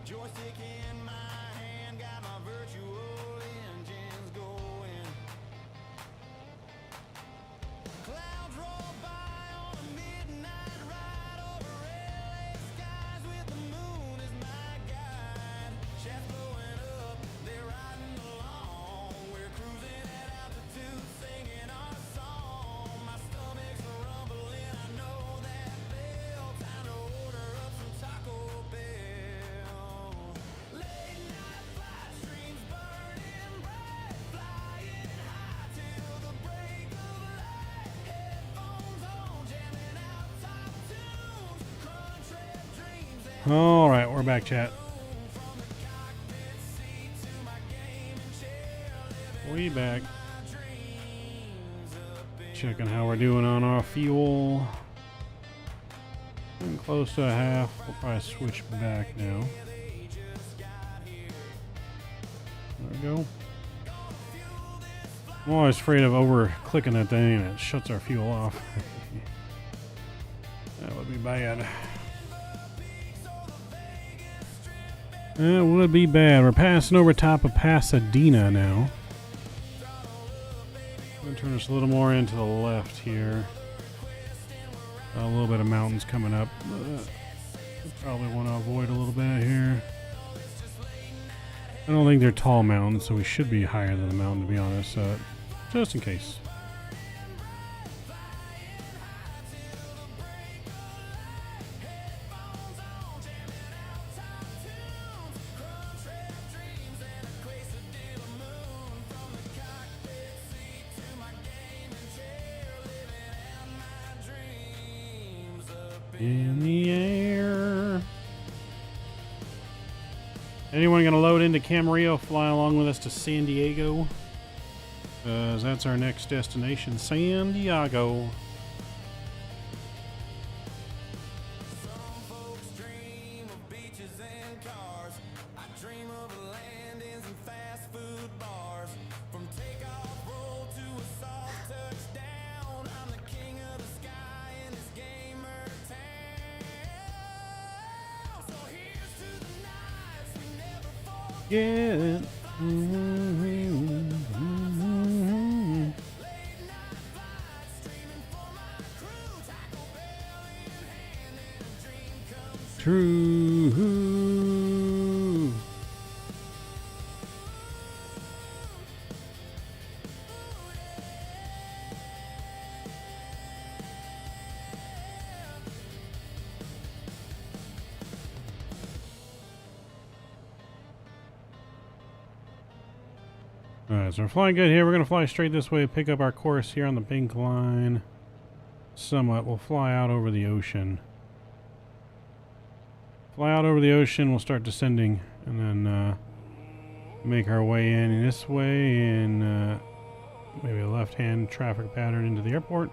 Speaker 1: Joystick in my hand, got my virtual engines going. Clouds roll by on a midnight ride over LA skies with the moon as my guide. Shafts blowing up, they're riding along. We're cruising at altitude, singing our song. My stomach's rumbling, I know that bell. Time to order up some Taco Bell. Late night flight streams burning bright, flying high till the break of light. Headphones on, jamming out top tunes, crunch red dreams and
Speaker 2: All right, we're back, chat.
Speaker 1: from the cockpit seat to my gaming chair,
Speaker 2: We back.
Speaker 1: dreams up in
Speaker 2: Checking how we're doing on our fuel. Getting close to a half. We'll probably switch back now. There we go. I'm always afraid of over clicking that thing and it shuts our fuel off. That would be bad. That would be bad. We're passing over top of Pasadena now. I'm going to turn us a little more into the left here. A little bit of mountains coming up. Probably want to avoid a little bit here. I don't think they're tall mountains, so we should be higher than the mountain, to be honest. Just in case. In the air. Anyone gonna load into Camarillo, fly along with us to San Diego? That's our next destination, San Diego.
Speaker 1: Some folks dream of beaches and cars. I dream of landings and fast food bars. From takeoff roll to a soft touchdown, I'm the king of the sky in this gamer town. So here's to the nights we never forget.
Speaker 2: Yeah.
Speaker 1: Late night flights streaming for my crew. Taco Bell in hand and a dream comes true.
Speaker 2: True. Alright, so we're flying good here. We're going to fly straight this way, pick up our course here on the pink line. Somewhat. We'll fly out over the ocean. Fly out over the ocean, we'll start descending, and then make our way in this way, and maybe a left-hand traffic pattern into the airport.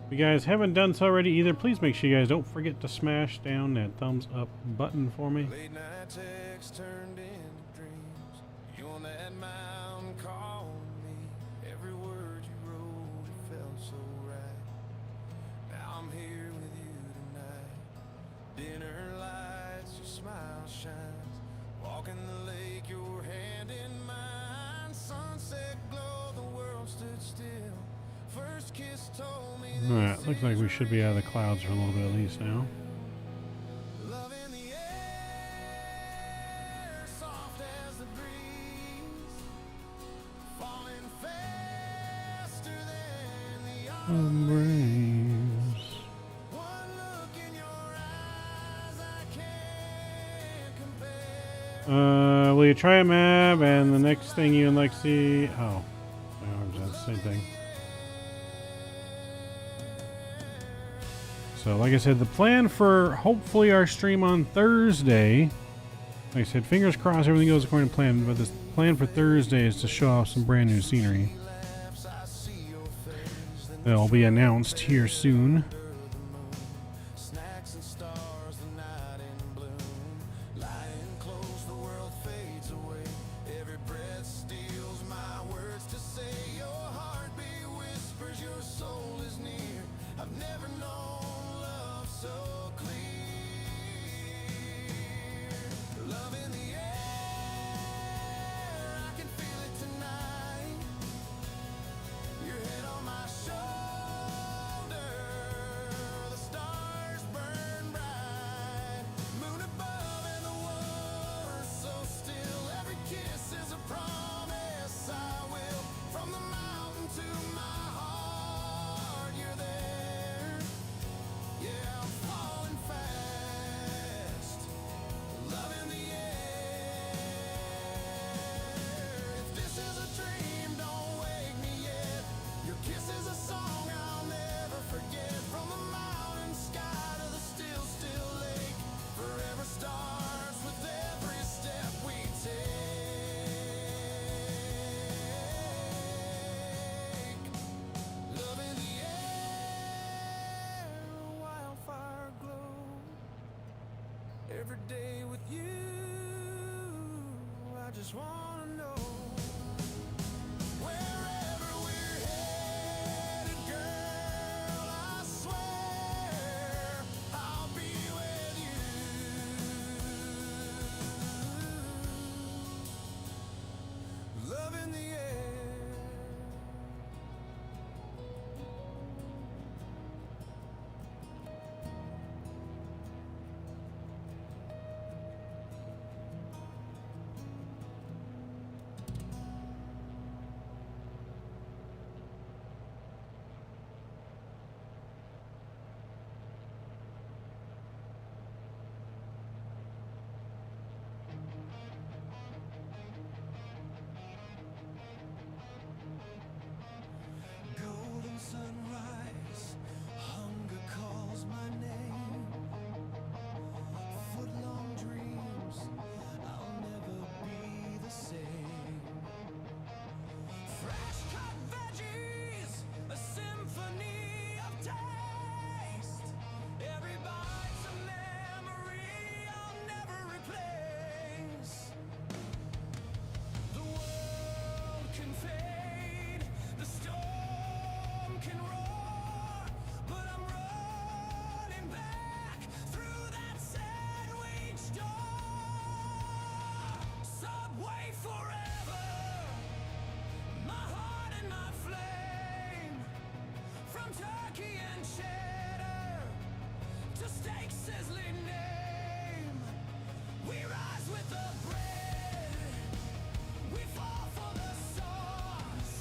Speaker 2: If you guys haven't done so already either, please make sure you guys don't forget to smash down that thumbs up button for me.
Speaker 1: Late night texts turned into dreams. You on that mountain calling me. Every word you wrote, it felt so right. Now I'm here with you tonight. Dinner lights, your smile shines. Walking the lake, your hand in mine. Sunset glow, the world stood still. First kiss told me that
Speaker 2: Alright, looks like we should be out of the clouds for a little bit at least now.
Speaker 1: love in the air, soft as the breeze, falling faster than the
Speaker 2: Breeze.
Speaker 1: one look in your eyes I can't compare.
Speaker 2: Will you try a map and the next thing you and Lexi... Oh, my arms, that's the same thing. So, like I said, the plan for hopefully our stream on Thursday, Like I said, fingers crossed everything goes according to plan, but the plan for Thursday is to show off some brand new scenery. They'll be announced here soon.
Speaker 1: Snacks and stars, the night in bloom. Lying close, the world fades away. Every breath steals my words to say. Your heartbeat whispers your soul is near. I've never known love so clear. Love in the air, I can feel it tonight. Your head on my shoulder. Every day with you, I just wanna know. Wherever we're headed, girl, I swear I'll be with you. Love in the air. Golden sunrise, hunger calls my name. Foot-long dreams, I'll never be the same. Fresh cut veggies, a symphony of taste. Every bite's a memory I'll never replace. The world can fade, the storm can roar, but I'm running back through that sandwich door. Subway forever, my heart and my flame. From turkey and cheddar to steak sizzling name. We rise with the bread, we fall for the sauce.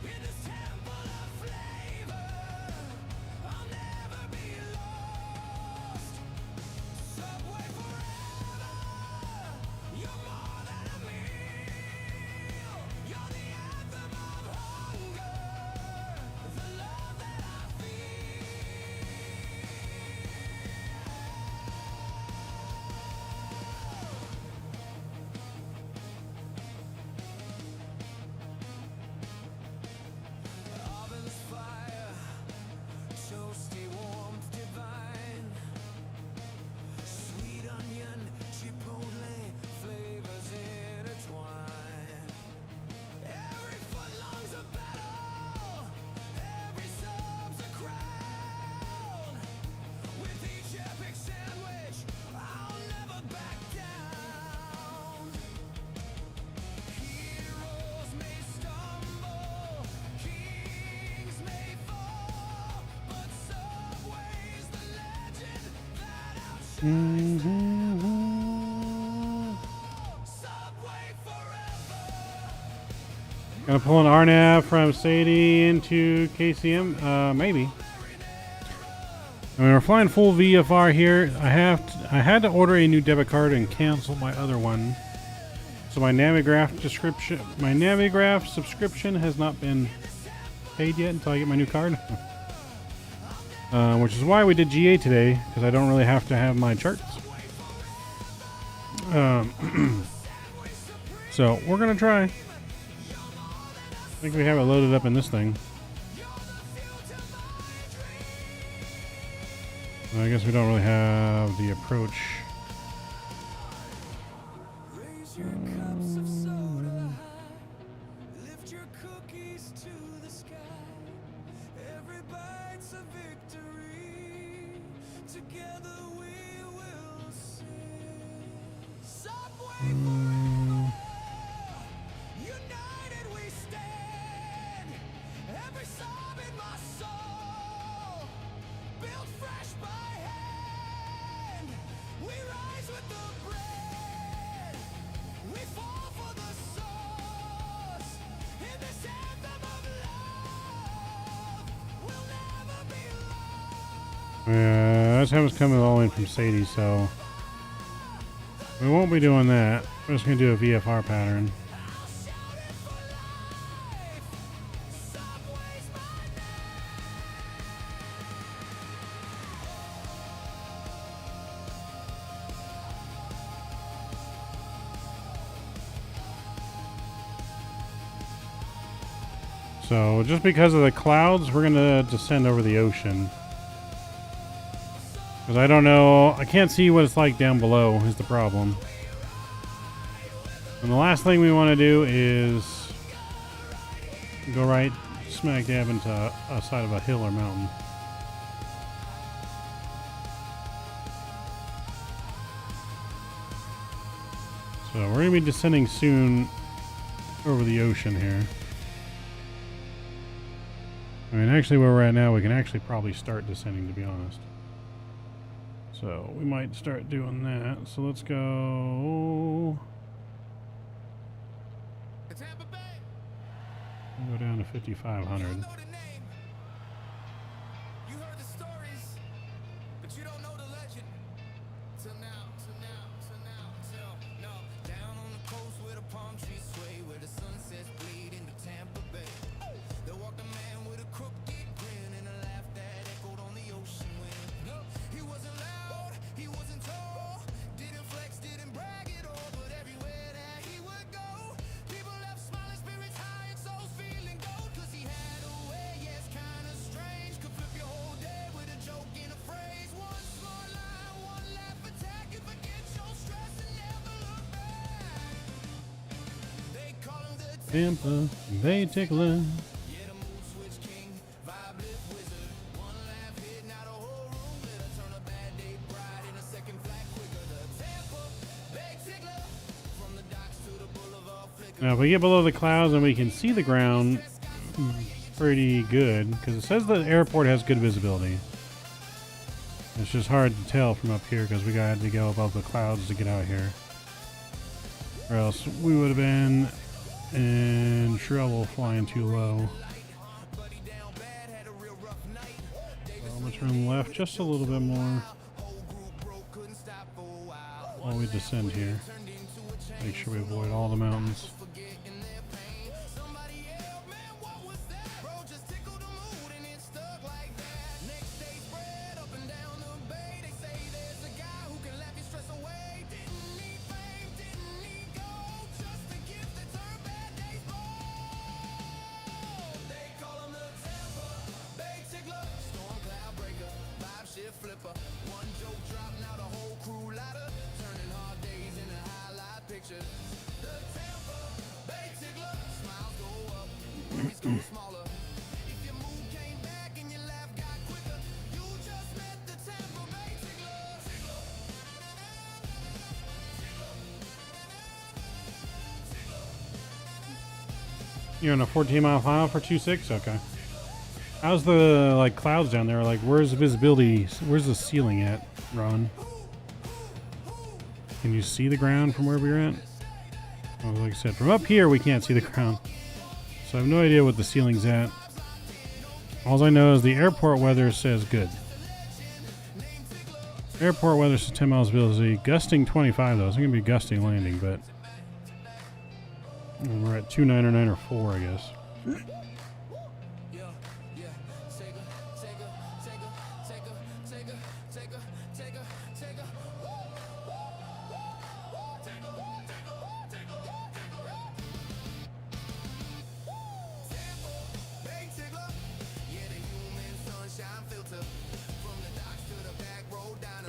Speaker 1: In this temple of flavor, I'll never be lost. Subway forever, you're more than a meal. You're the anthem of hunger, the love that I feel. Oven's fire, toasty warmth divine. Sweet onion, chipotle, flavors intertwine. Every footlong's a battle, every sub's a crown. With each epic sandwich, I'll never back down. Heroes may stumble, kings may fall, but Subway's the legend that outshines them. Subway forever.
Speaker 2: Gonna pull an RNAV from Sadie into KCM? Maybe. I mean, we're flying full VFR here. I had to order a new debit card and cancel my other one. So my Navigraph subscription has not been paid yet until I get my new card. Which is why we did GA today, because I don't really have to have my charts. So we're gonna try. I think we have it loaded up in this thing. I guess we don't really have the approach. That's how it's coming all in from Sadie, so we won't be doing that. We're just going to do a VFR pattern. So just because of the clouds, we're going to descend over the ocean. Because I don't know, I can't see what it's like down below is the problem. And the last thing we want to do is go right smack dab into a side of a hill or mountain. So we're going to be descending soon over the ocean here. I mean, actually where we're at now, we can actually probably start descending, to be honest. So we might start doing that. So let's go. We'll go down to 5,500. Tampa Bay Tickler. Now, if we get below the clouds and we can see the ground pretty good, because it says the airport has good visibility. It's just hard to tell from up here because we got to go above the clouds to get out here. Or else we would have been in trouble flying too low. So I'm going to turn left just a little bit more while we descend here. Make sure we avoid all the mountains. You're on a 14-mile final for 2.6? Okay. How's the like clouds down there? Like, where's the visibility? Where's the ceiling at, Ron? Can you see the ground from where we're at? Well, like I said, from up here we can't see the ground. So I have no idea what the ceiling's at. All I know is the airport weather says good. Airport weather says 10 miles visibility. Gusting 25 though. It's going to be gusting landing, but we're at 2.9 or 9 or 4, I guess.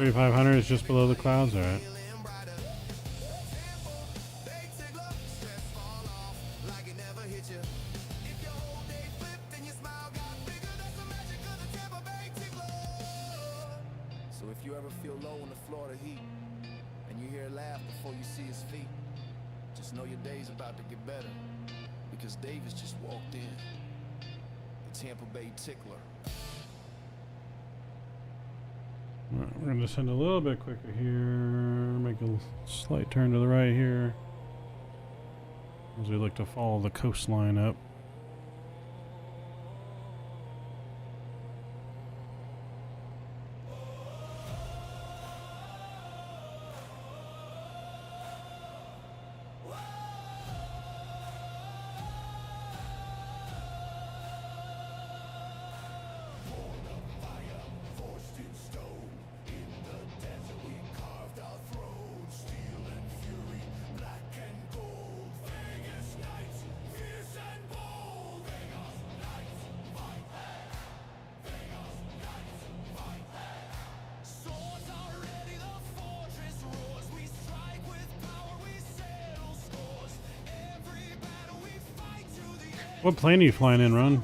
Speaker 2: 3,500 is just below the clouds. All right.
Speaker 1: So if you ever feel low in the Florida heat and you hear a laugh before you see his feet, just know your day's about to get better because Davis just walked in. The Tampa Bay Tickler.
Speaker 2: All right, we're going to descend a little bit quicker here. Make a slight turn to the right here as we look to follow the coastline up. What plane are you flying in, Ron?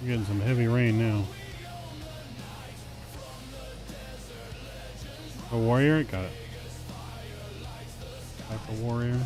Speaker 2: We're getting some heavy rain now. A warrior? Got it. Like a warrior.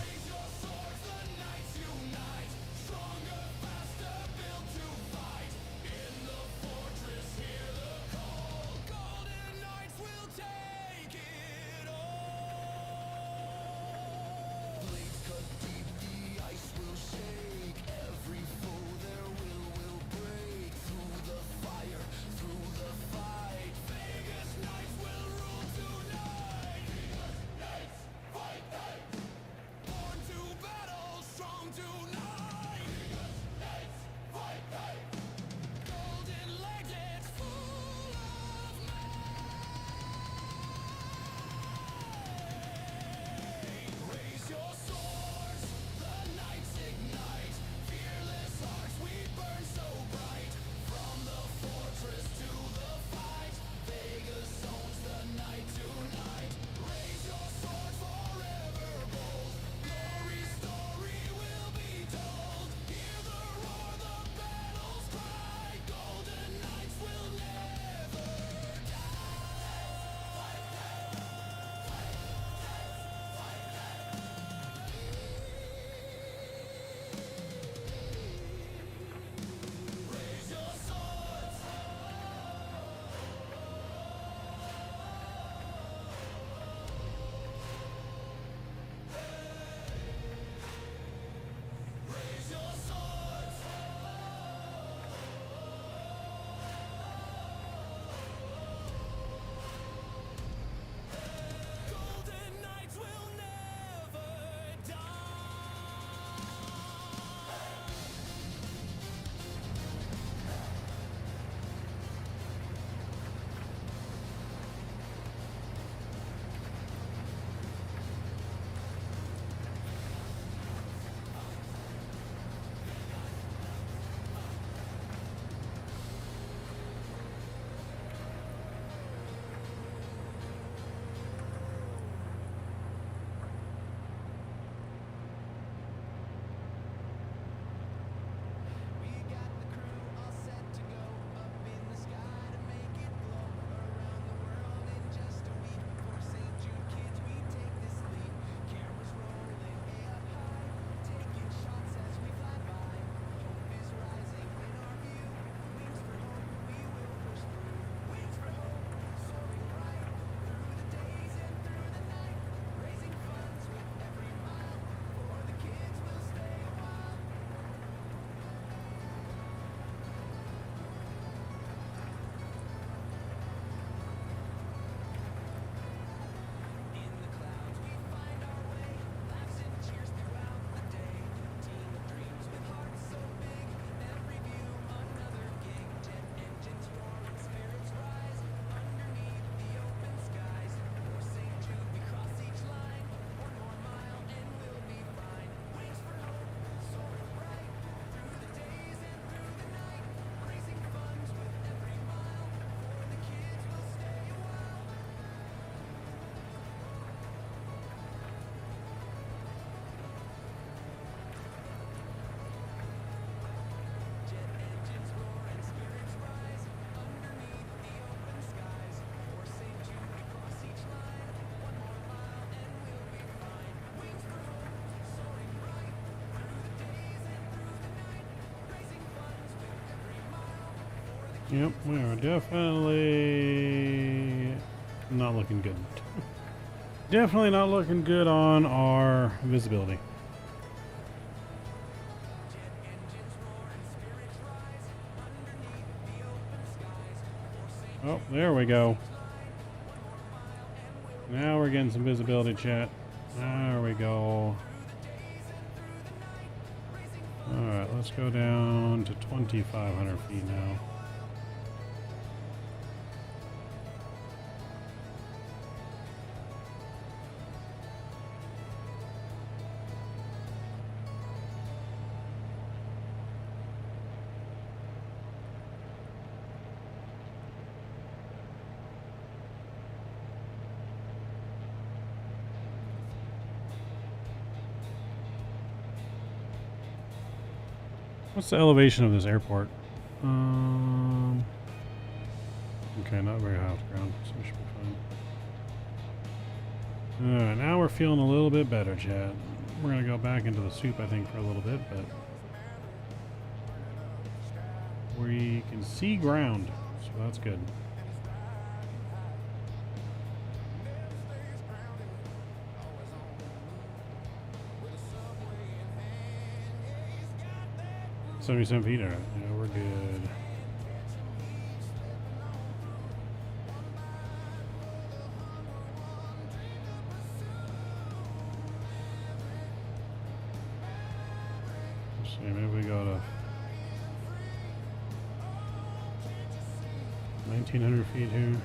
Speaker 2: Yep, we are definitely not looking good. Definitely not looking good on our visibility. Oh, there we go. Now we're getting some visibility, chat. There we go. Alright, let's go down to 2,500 feet now. What's the elevation of this airport? Okay, not very high off the ground, so we should be fine. Alright, now we're feeling a little bit better, Chad. We're gonna go back into the soup, I think, for a little bit, but we can see ground, so that's good. $77 feet, alright. Yeah, we're good. Let's see, maybe we go to 1,900 feet here.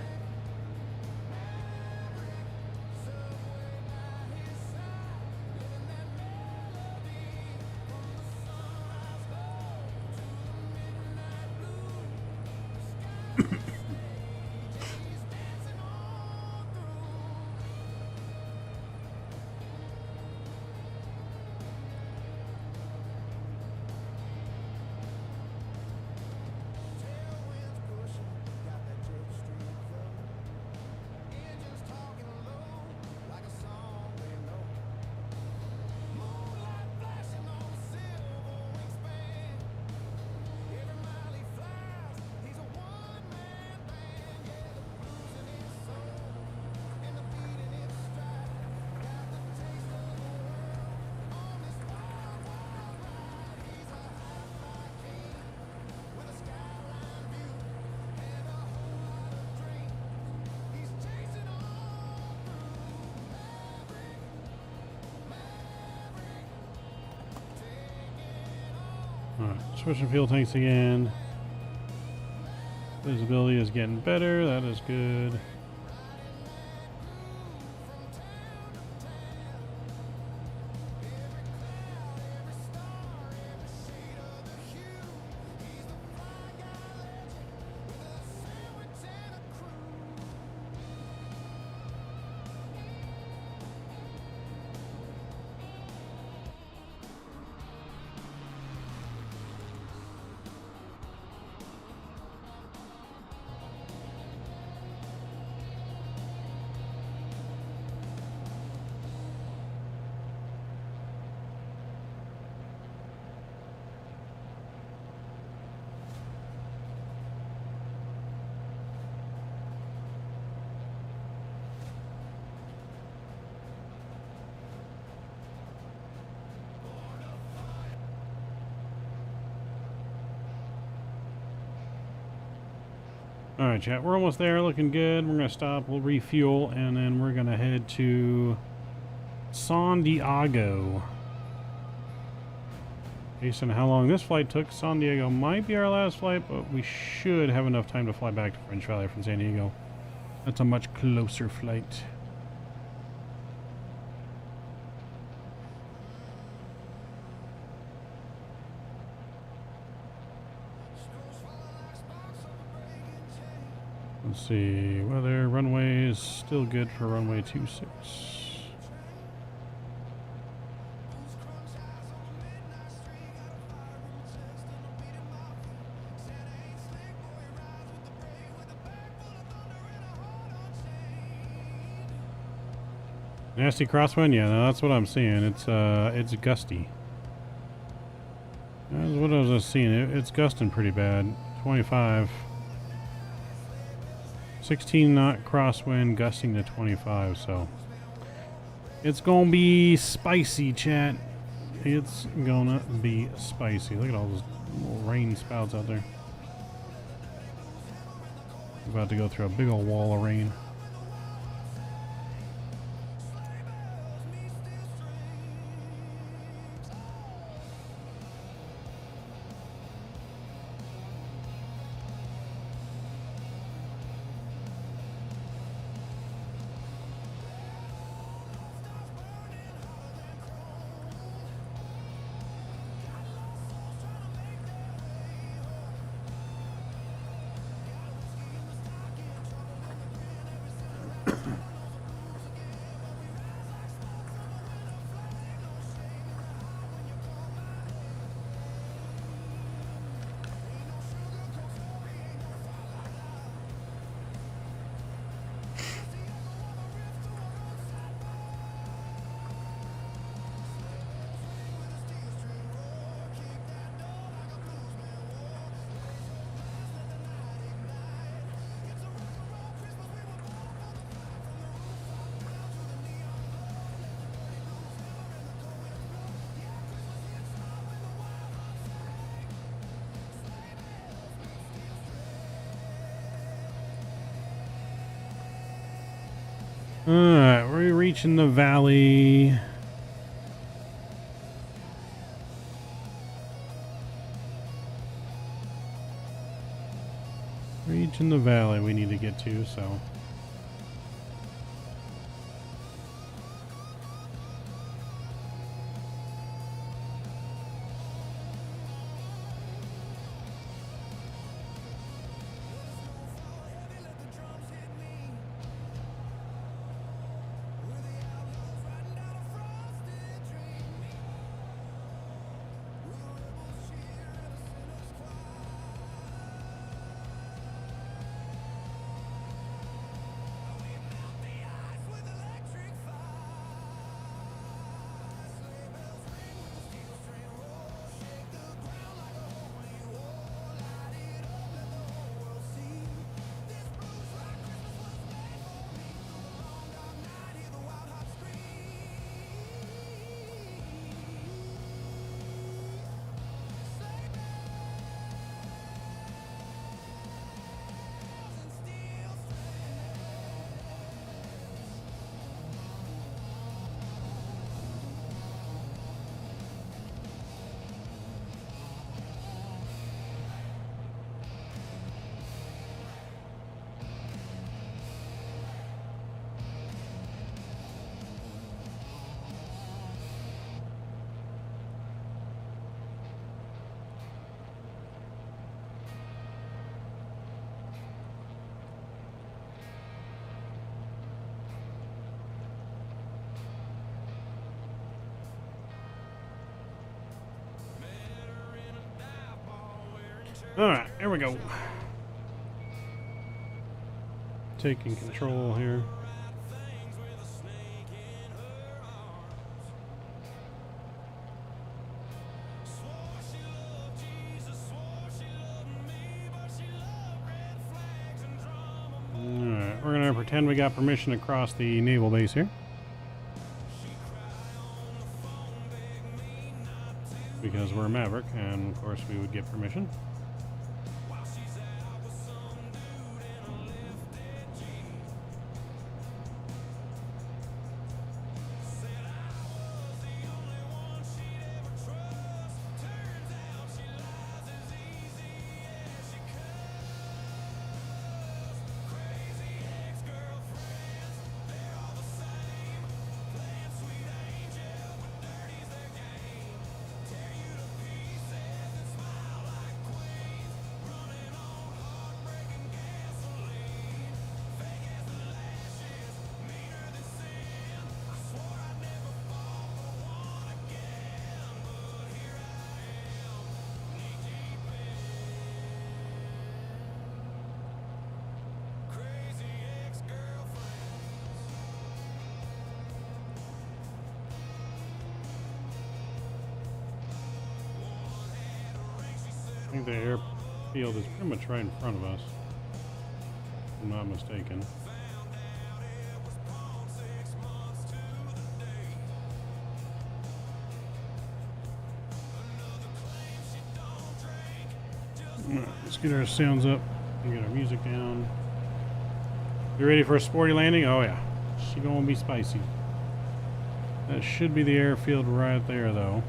Speaker 2: Alright, switching fuel tanks again. Visibility is getting better, that is good. Alright, chat, we're almost there, looking good. We're going to stop, we'll refuel, and then we're going to head to San Diego. Based on how long this flight took, San Diego might be our last flight, but we should have enough time to fly back to French Valley from San Diego. That's a much closer flight. Let's see, weather, runway is still good for runway 26. Nasty crosswind? Yeah, no, that's what I'm seeing. It's gusty. That's what I was seeing. It's gusting pretty bad. 25. 16 knot crosswind, gusting to 25, so it's gonna be spicy, chat. It's gonna be spicy. Look at all those little rain spouts out there. About to go through a big old wall of rain. Alright, we're reaching the valley. Reaching the valley we need to get to, so. Alright, here we go. Taking control here. Alright, we're gonna pretend we got permission to cross the naval base here. Because we're a Maverick, and of course we would get permission. I think the airfield is pretty much right in front of us. I'm not mistaken. Alright, let's get our sounds up and get our music down. You ready for a sporty landing? Oh yeah. She gonna be spicy. That should be the airfield right there though.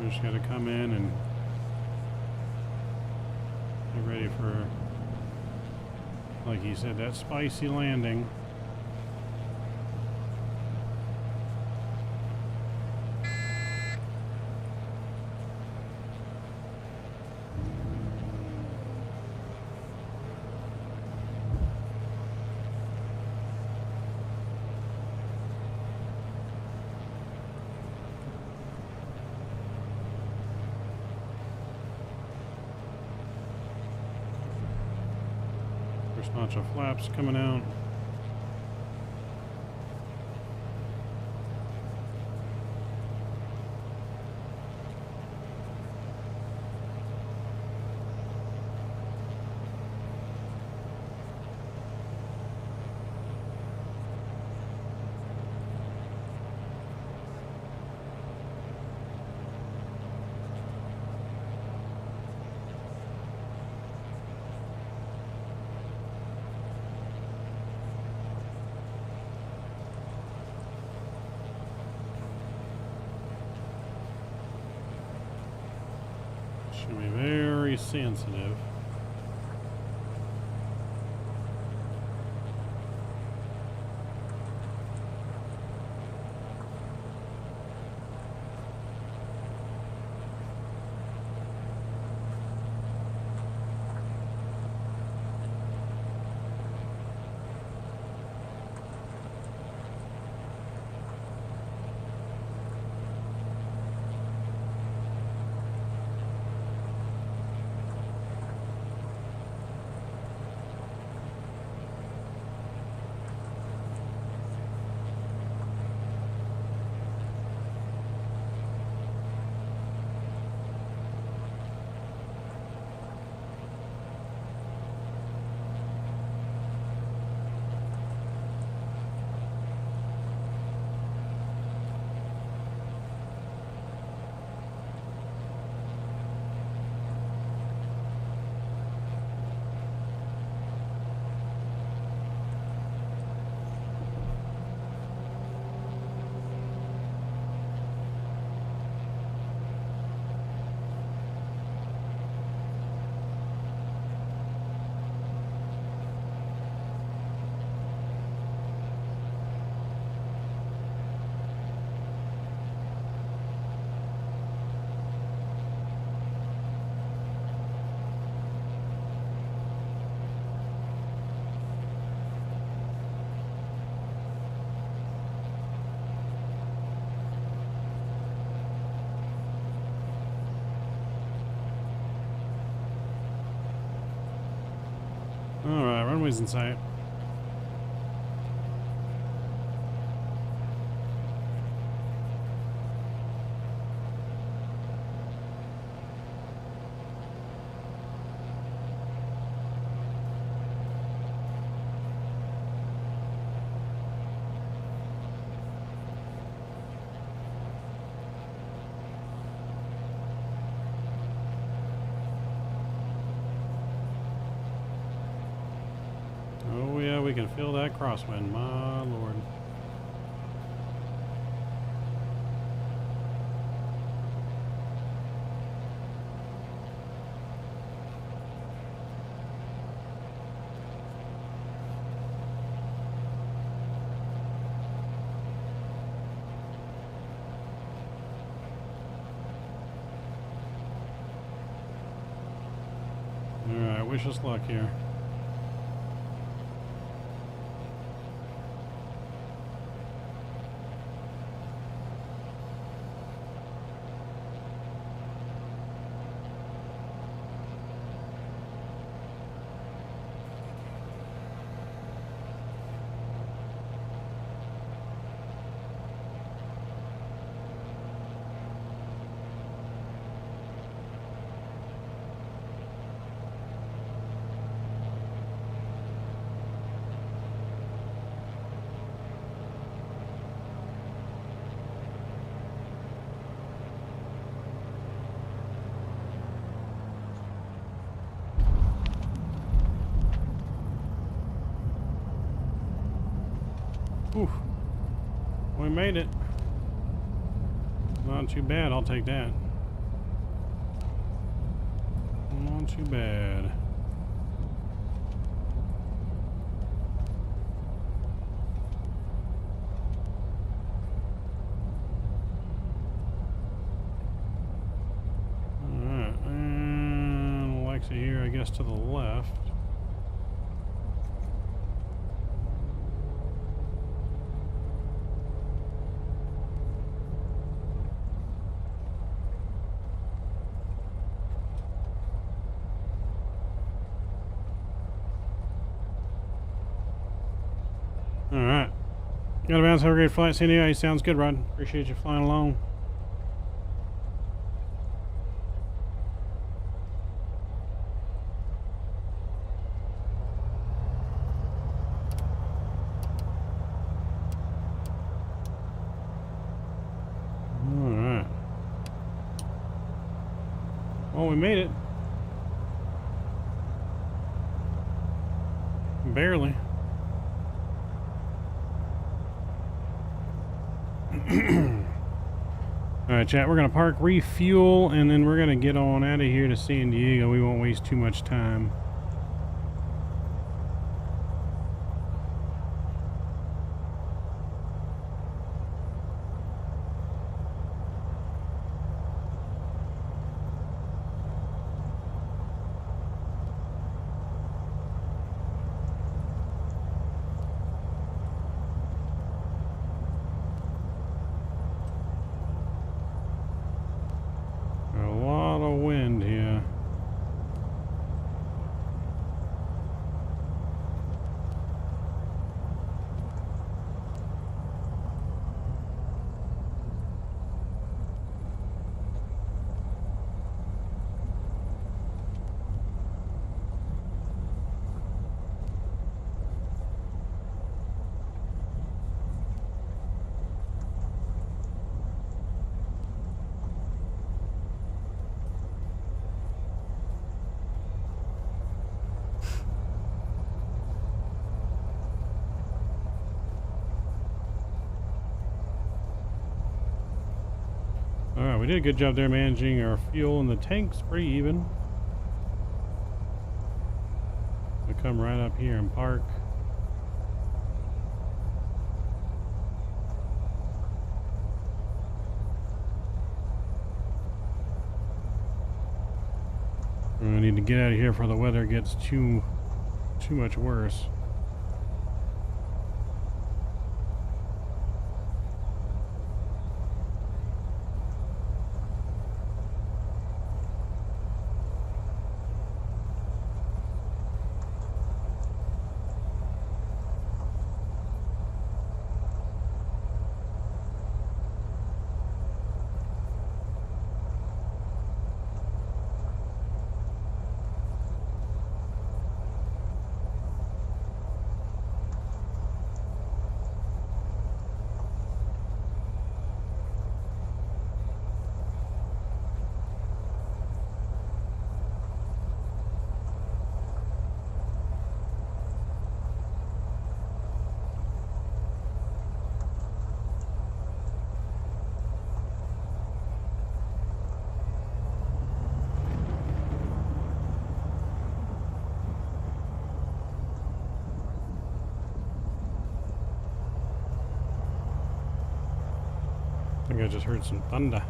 Speaker 2: We just gotta come in and get ready for, like he said, that spicy landing. First notch of flaps coming out. Should be very sensitive. Alright, runway's in sight. Oh yeah, we can feel that crosswind, my lord. Alright, wish us luck here. Whew. We made it. Not too bad, I'll take that. Not too bad. Alright, and Alexa here, I guess, to the left. Alright. Gotta bounce. Have a great flight, San Diego. Sounds good, Rod. Appreciate you flying along. Alright. Well, we made it. Barely. Alright, chat, we're going to park, refuel, and then we're going to get on out of here to San Diego. We won't waste too much time. Alright, we did a good job there managing our fuel, and the tank's pretty even. We come right up here and park. We need to get out of here before the weather gets too much worse. I think I just heard some thunder.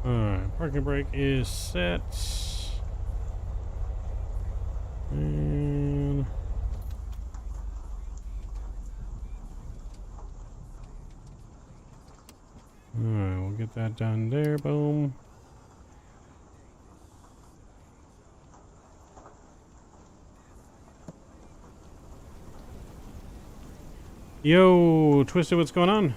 Speaker 2: Alright, parking brake is set. And alright, we'll get that done there. Boom. Yo, Twisted, what's going on?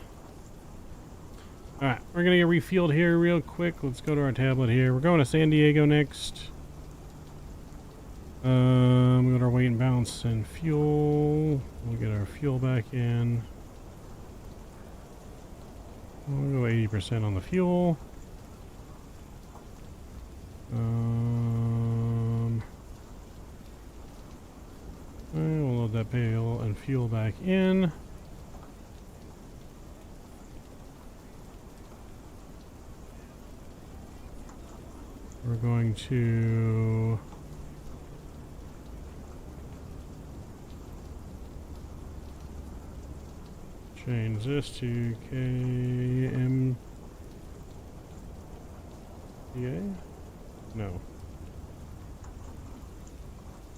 Speaker 2: Alright, we're gonna get refueled here real quick. Let's go to our tablet here. We're going to San Diego next. We got our weight and balance and fuel. We'll get our fuel back in. We'll go 80% on the fuel. pail and fuel back in. We're going to change this to KMDA? No.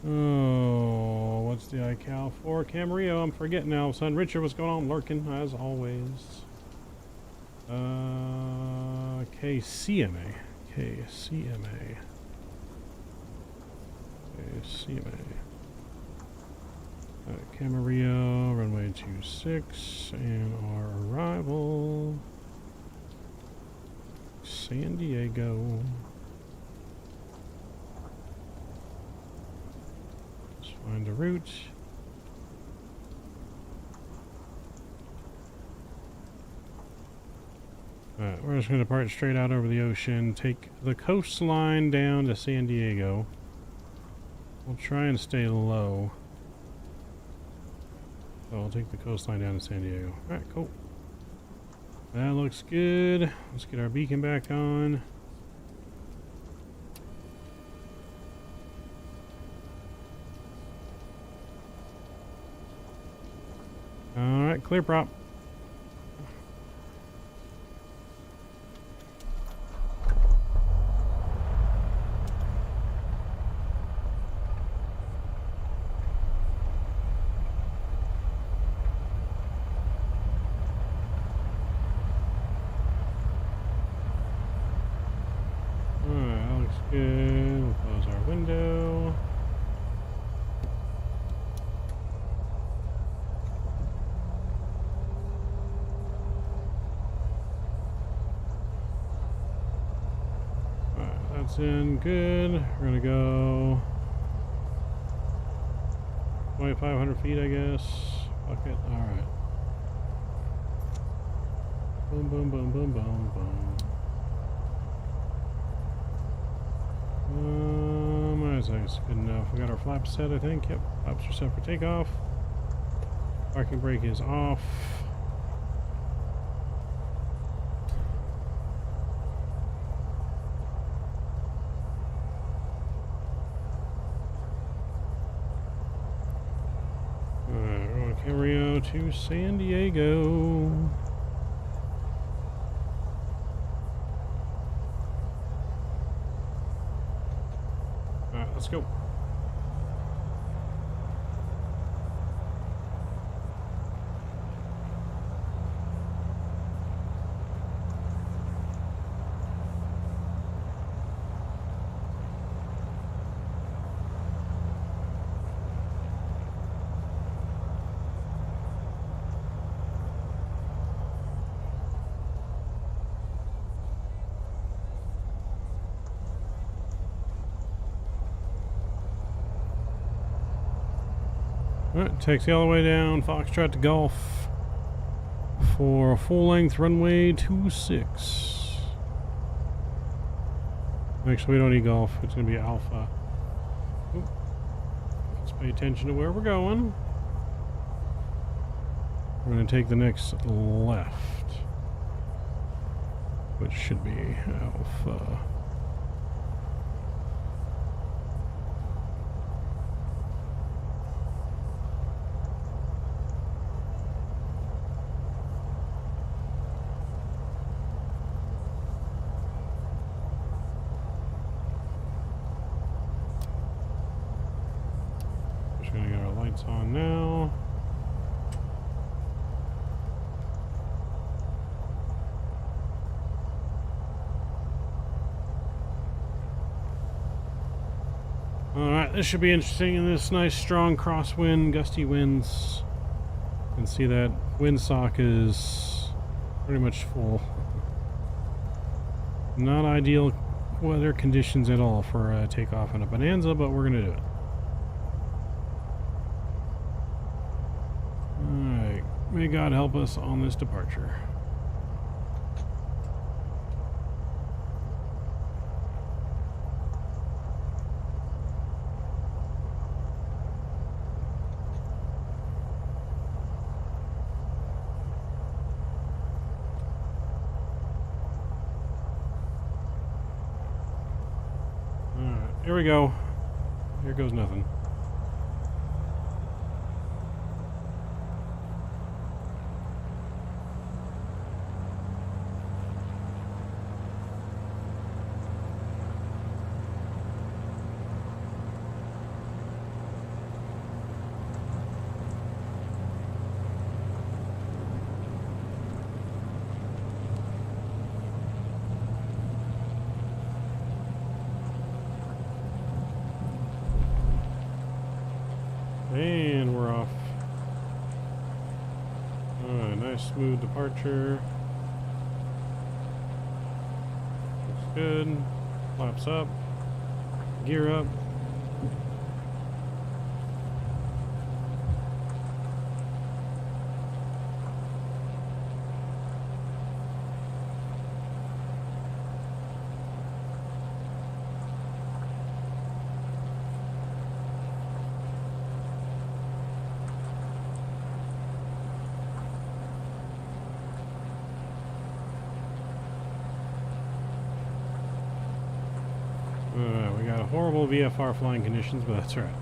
Speaker 2: Oh, what's the iCal for? Camarillo, I'm forgetting now. Son Richard, what's going on? Lurking, as always. KCMA. KCMA. KCMA. Camarillo, runway 26, and our arrival, San Diego. Let's find the route. Alright, we're just going to depart straight out over the ocean, take the coastline down to San Diego. We'll try and stay low. So I'll take the coastline down to San Diego. Alright, cool. That looks good. Let's get our beacon back on. Alright, clear prop. Good. We'll close our window. Alright, that's in. Good. We're gonna go 2,500 feet, I guess. Fuck it. Alright. Boom, boom, boom, boom, boom, boom. That's good enough. We got our flaps set, I think. Yep, flaps are set for takeoff. Parking brake is off. Alright, we're on Camarillo to San Diego. Let's go. Alright, taxi all the way down, Foxtrot to Golf for a full-length runway 26. Actually, we don't need Golf, it's going to be Alpha. Ooh. Let's pay attention to where we're going. We're going to take the next left, which should be Alpha. On now. Alright, this should be interesting in this nice strong crosswind, gusty winds. You can see that windsock is pretty much full. Not ideal weather conditions at all for a takeoff in a Bonanza, but we're going to do it. May God help us on this departure. Here we go. Here goes nothing. And we're off. Alright, nice smooth departure. Looks good. Flaps up. Gear up. We got horrible VFR flying conditions, but that's right.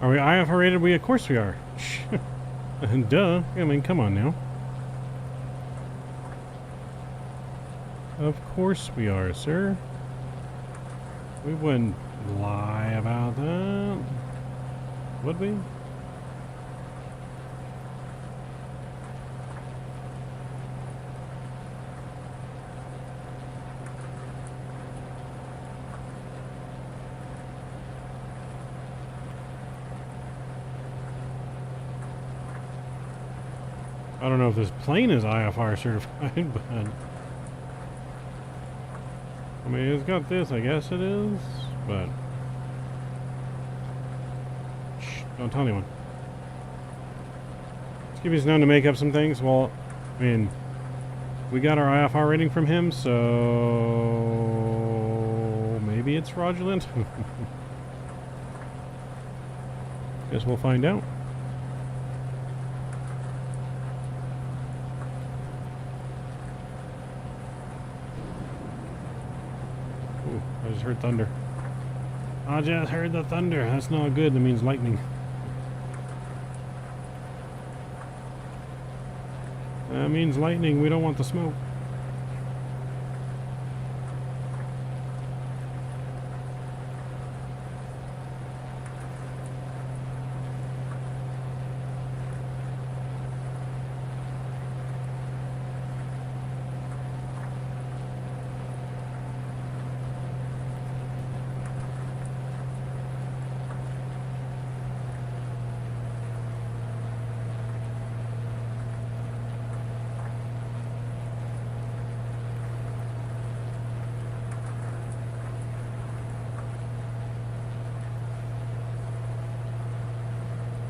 Speaker 2: Are we IFR rated? Of course we are. Duh. I mean, come on now. Of course we are, sir. We wouldn't lie about that. Would we? I don't know if this plane is IFR certified, but I mean, it's got this, I guess it is, but shh, don't tell anyone. Let's give you some time to make up some things. Well, I mean, we got our IFR rating from him, so maybe it's fraudulent. Guess we'll find out. I just heard thunder. I just heard the thunder. That's not good. That means lightning. That means lightning. We don't want the smoke.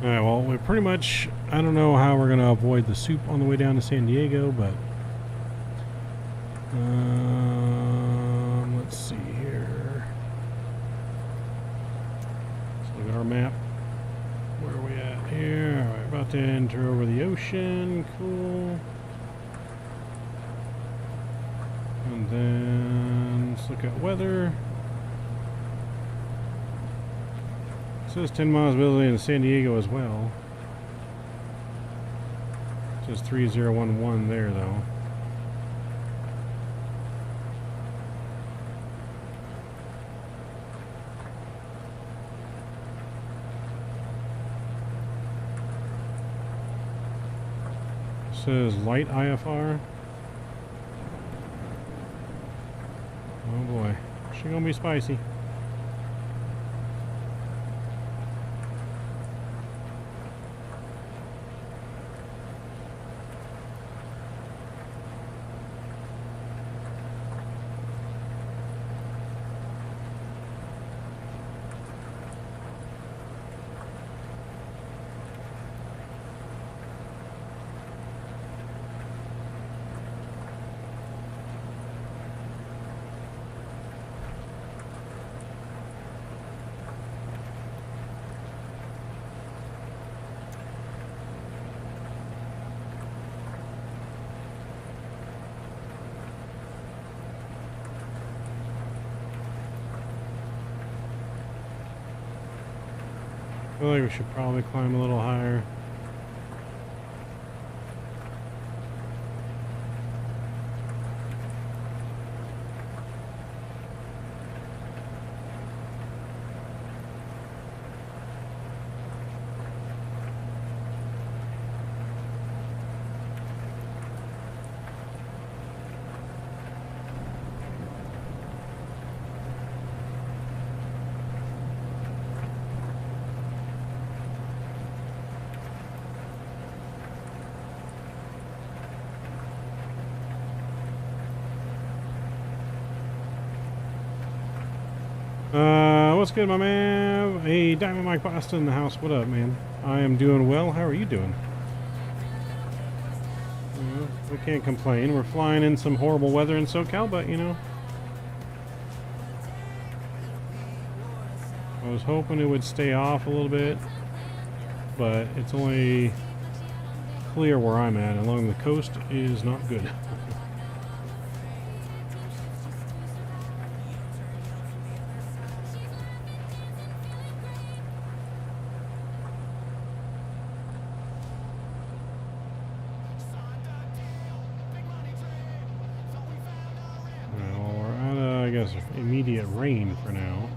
Speaker 2: Alright, well, we pretty much, I don't know how we're going to avoid the soup on the way down to San Diego, but let's see here. Let's look at our map. Where are we at here? Alright, about to enter over the ocean. Cool. And then let's look at weather. It says 10 miles visibility in San Diego as well. It says 3011 there though. It says light IFR. Oh boy, she gonna be spicy. feel like we should probably climb a little higher. What's good, my man? Hey, Diamond Mike Boston in the house. What up, man? I am doing well. How are you doing? We can't complain. We're flying in some horrible weather in SoCal, but you know, I was hoping it would stay off a little bit, but it's only clear where I'm at. Along the coast is not good. Immediate rain for now.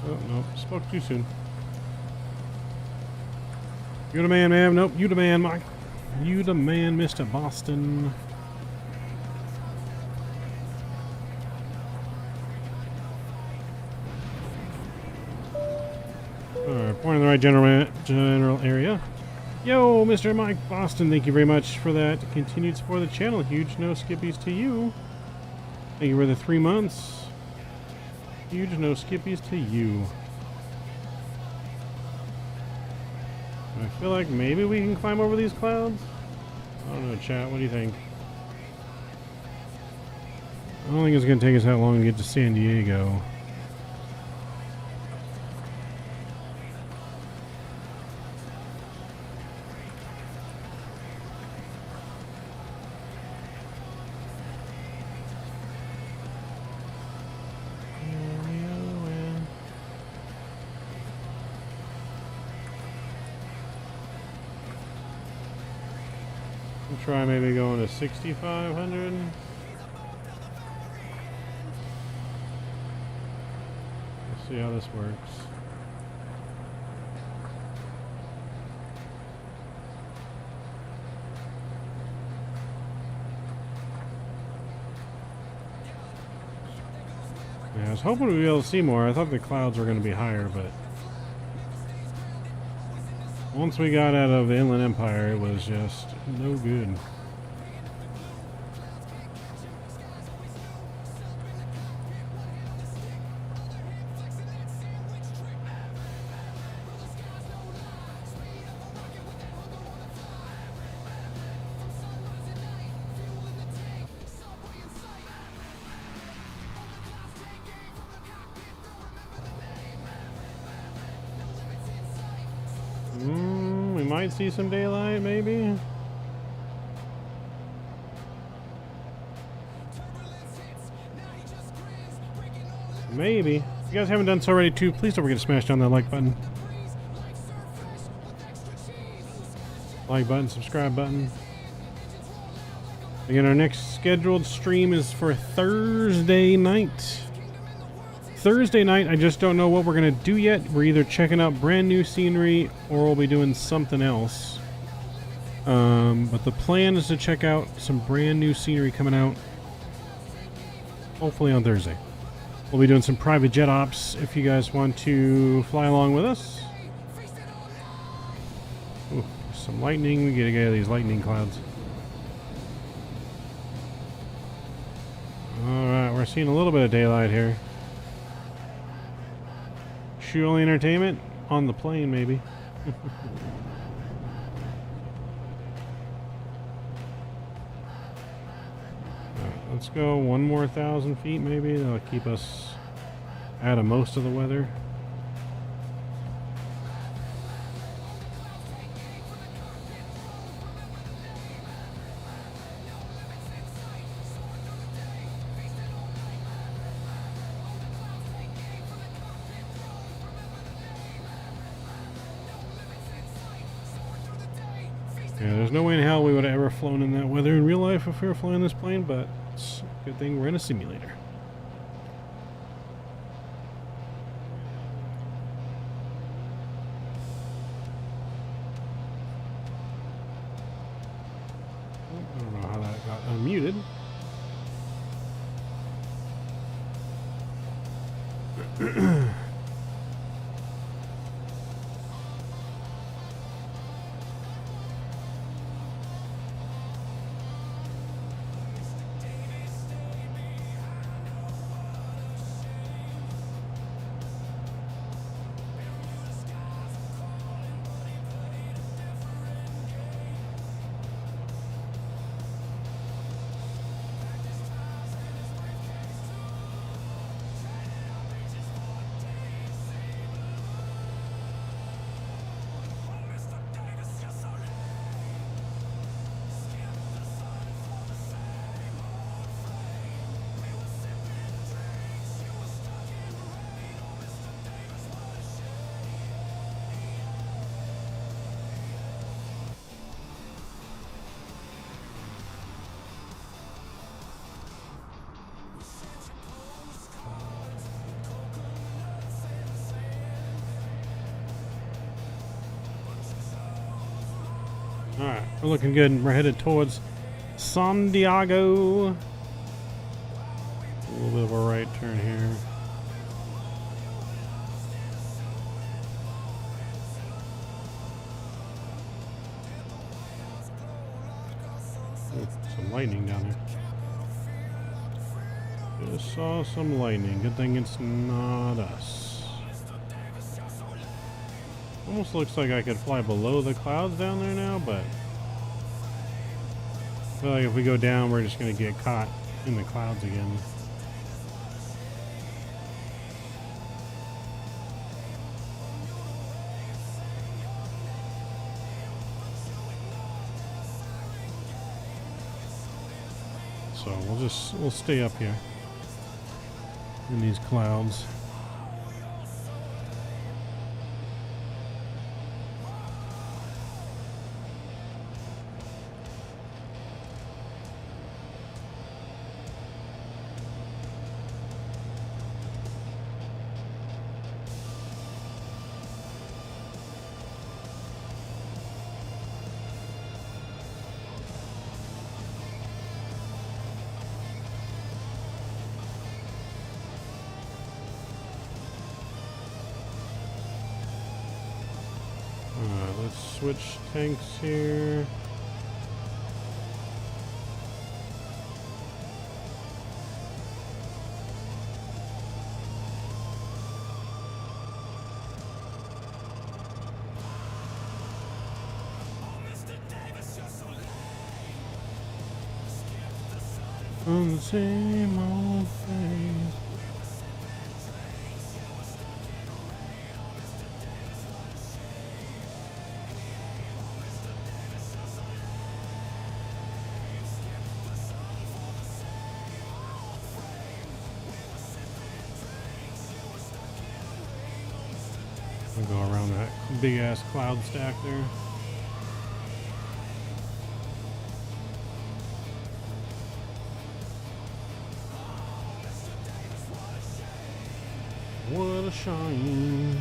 Speaker 2: Oh no, spoke too soon. You the man, man. Nope, you the man, Mike. You the man, Mr. Boston. Alright, point in the right general area. Yo, Mr. Mike Boston, thank you very much for that continued support of the channel. Huge no skippies to you. Thank you for the 3 months. Huge no skippies to you. I feel like maybe we can climb over these clouds. I don't know, chat. What do you think? I don't think it's going to take us that long to get to San Diego. Try maybe going to 6,500. Let's see how this works. Yeah, I was hoping we'd be able to see more. I thought the clouds were going to be higher, but once we got out of the Inland Empire, it was just no good. We might see some daylight, maybe. Maybe. If you guys haven't done so already too, please don't forget to smash down that like button. Like button, subscribe button. Again, our next scheduled stream is for Thursday night. Thursday night, I just don't know what we're going to do yet. We're either checking out brand new scenery or we'll be doing something else. But the plan is to check out some brand new scenery coming out hopefully on Thursday. We'll be doing some private jet ops if you guys want to fly along with us. Ooh, some lightning. We gotta get out of these lightning clouds. Alright, we're seeing a little bit of daylight here. Surely entertainment on the plane, maybe. let's go one more 1,000 feet maybe. That'll keep us out of most of the weather. Yeah, there's no way in hell we would have ever flown in that weather in real life if we were flying this plane, but it's a good thing we're in a simulator. I don't know how that got unmuted. Alright, we're looking good. We're headed towards San Diego. A little bit of a right turn here. Oh, some lightning down there. Just saw some lightning. Good thing it's not us. Almost looks like I could fly below the clouds down there now, but I feel like if we go down, we're just going to get caught in the clouds again. So we'll stay up here in these clouds. Let's switch tanks here. On the same old thing. We'll go around that big ass cloud stack there. What a shine.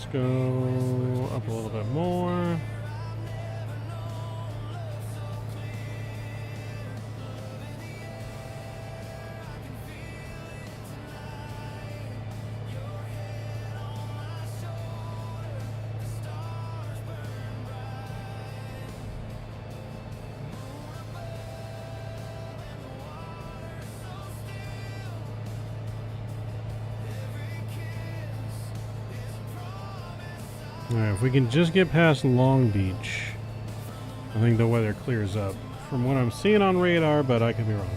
Speaker 2: Let's go up a little bit more. Alright, if we can just get past Long Beach, I think the weather clears up. From what I'm seeing on radar, but I could be wrong.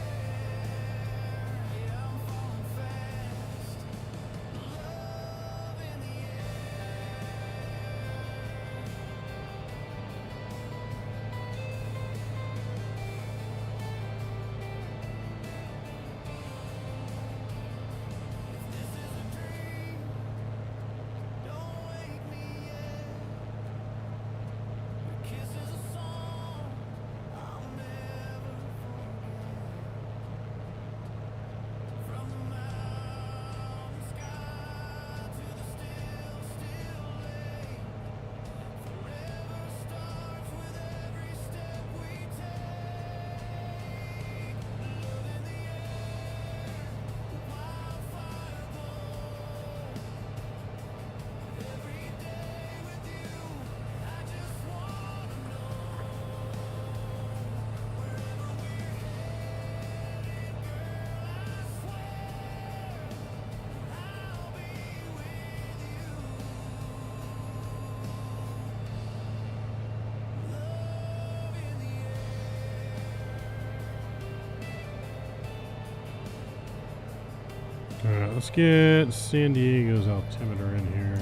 Speaker 2: Alright, let's get San Diego's altimeter in here.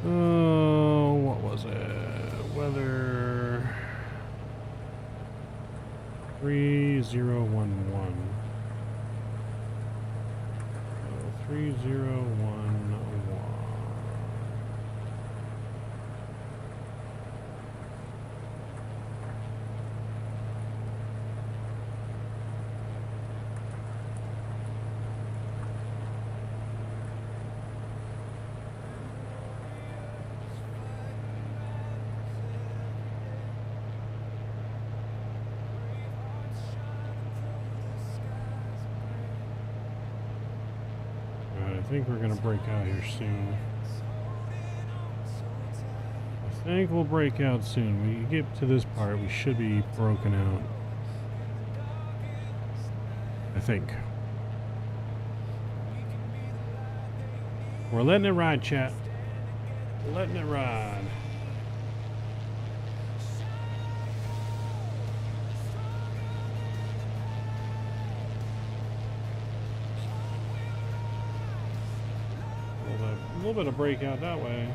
Speaker 2: Oh, what was it? Weather 3011. 3011. I think we're gonna break out here soon. I think we'll break out soon. When you get to this part, we should be broken out. I think. We're letting it ride, chat. We're letting it ride. A little bit of breakout that way.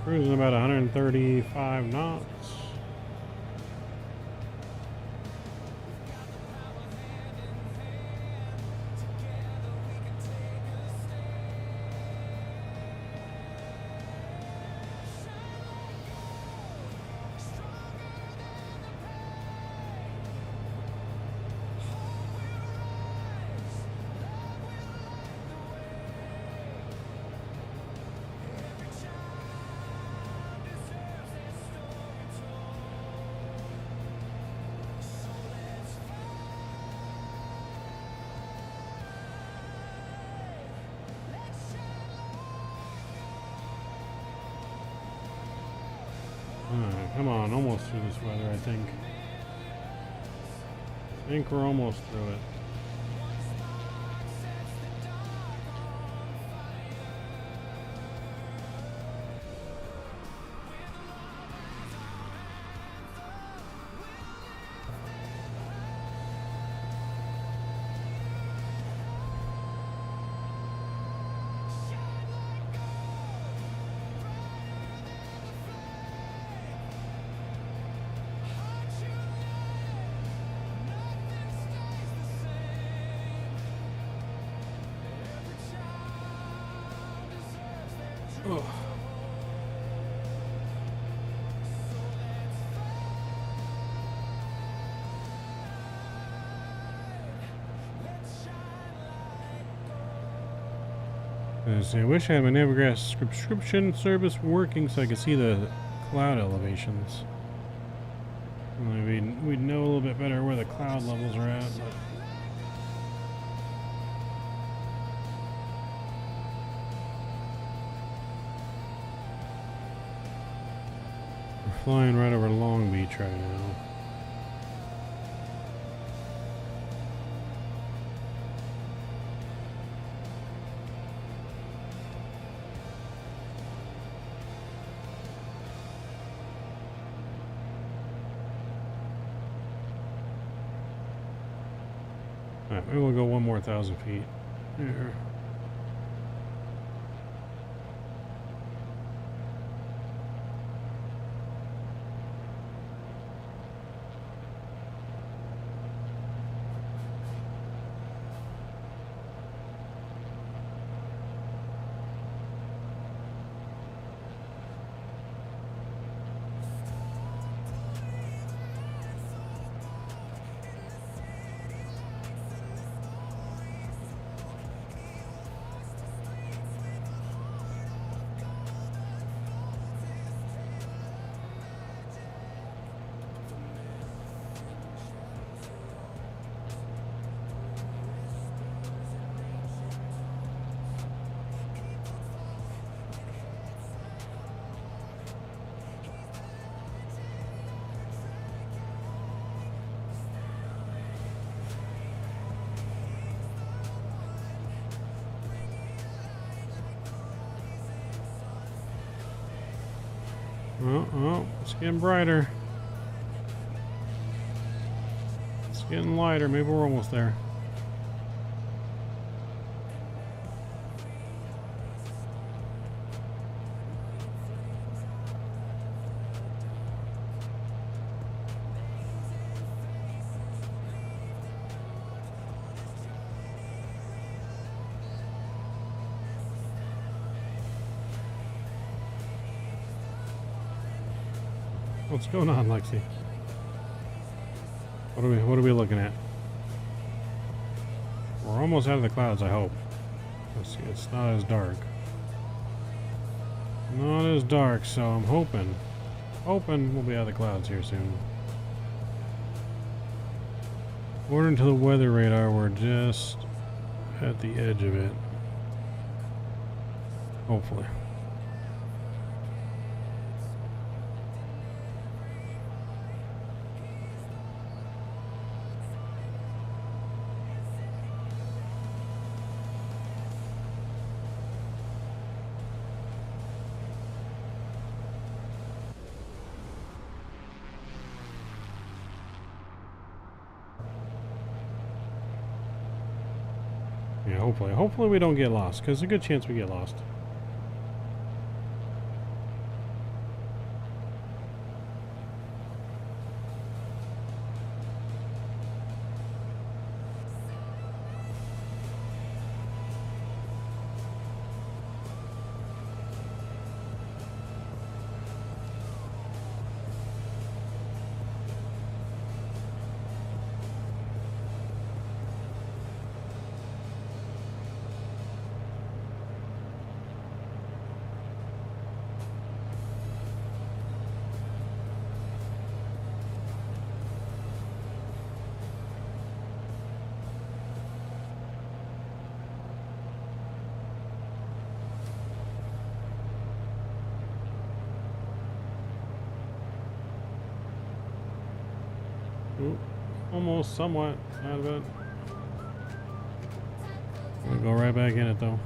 Speaker 2: Cruising about 135 knots. Alright, come on, almost through this weather, I think. I think we're almost through it. Ugh. I wish I had my Navigraph subscription service working so I could see the cloud elevations. We'd know a little bit better where the cloud levels are at. But we're flying right over Long Beach right now. Alright, maybe we'll go one more 1,000 feet. Here. Oh, it's getting brighter. It's getting lighter. Maybe we're almost there. What's going on, Lexi? What are we looking at? We're almost out of the clouds, I hope. Let's see, it's not as dark. Not as dark, so I'm hoping we'll be out of the clouds here soon. According to the weather radar, we're just at the edge of it. Hopefully. Yeah, hopefully we don't get lost, because there's a good chance we get lost. Ooh, almost, somewhat, out of it. We'll go right back in it though.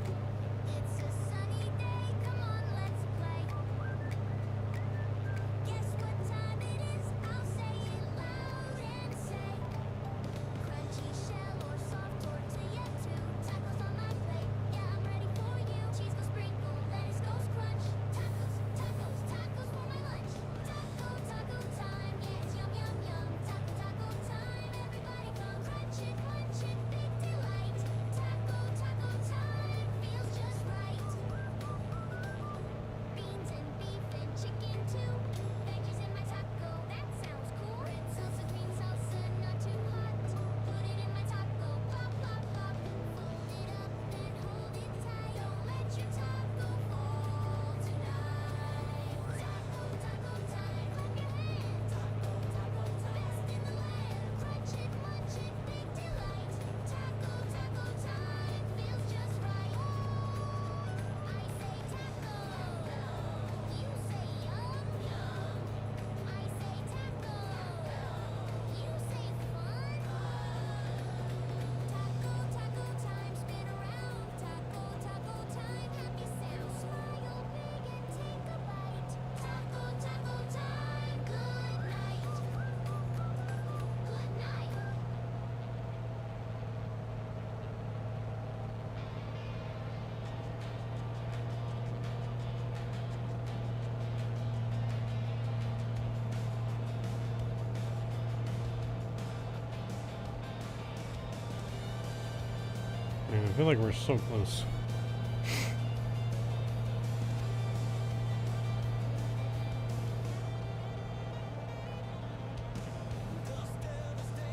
Speaker 2: Man, I feel like we're so close.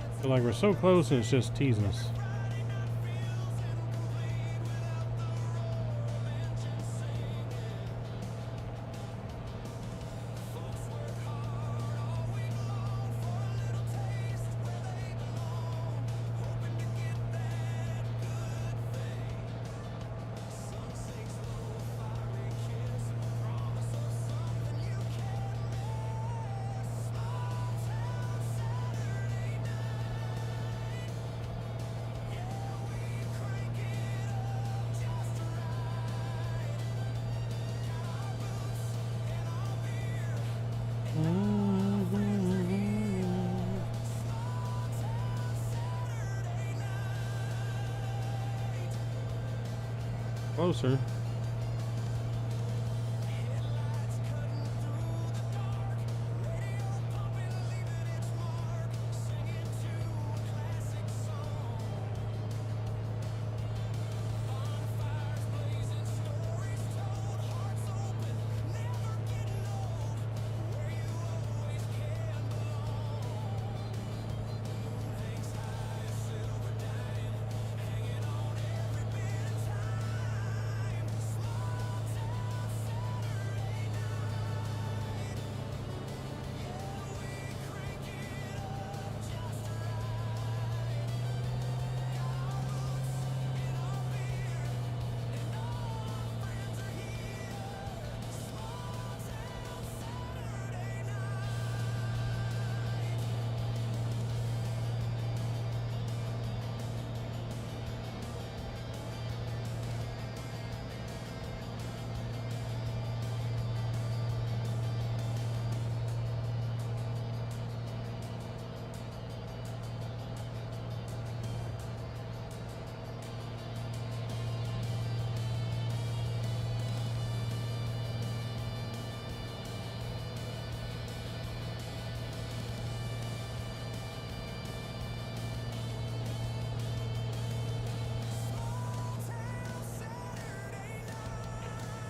Speaker 2: I feel like we're so close and it's just teasing us. Closer.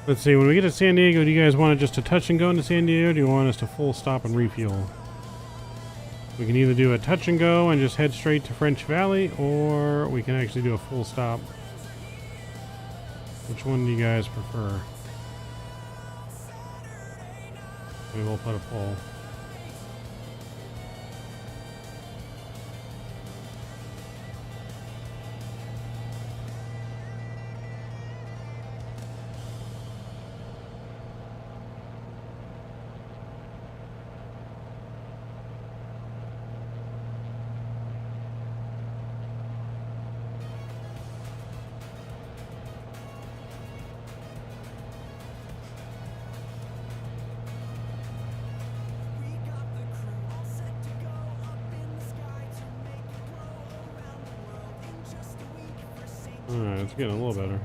Speaker 2: Let's see, when we get to San Diego, do you guys want it just to touch and go into San Diego, or do you want us to full stop and refuel? We can either do a touch and go and just head straight to French Valley, or we can actually do a full stop. Which one do you guys prefer? We will put a poll. Alright, it's getting a little better.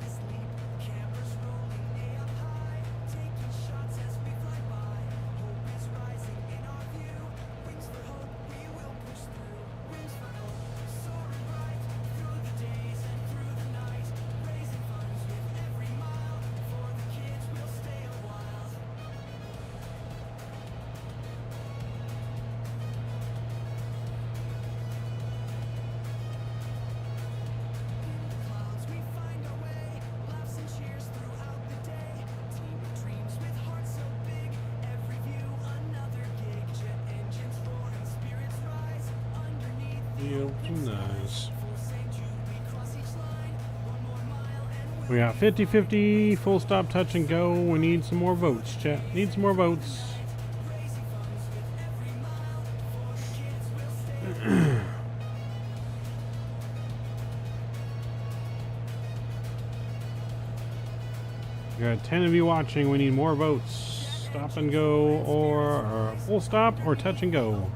Speaker 2: Nice. We got 50-50, full stop, touch and go. We need some more votes, chat. Need some more votes. We got 10 of you watching. We need more votes. Stop and go, or full stop, or touch and go.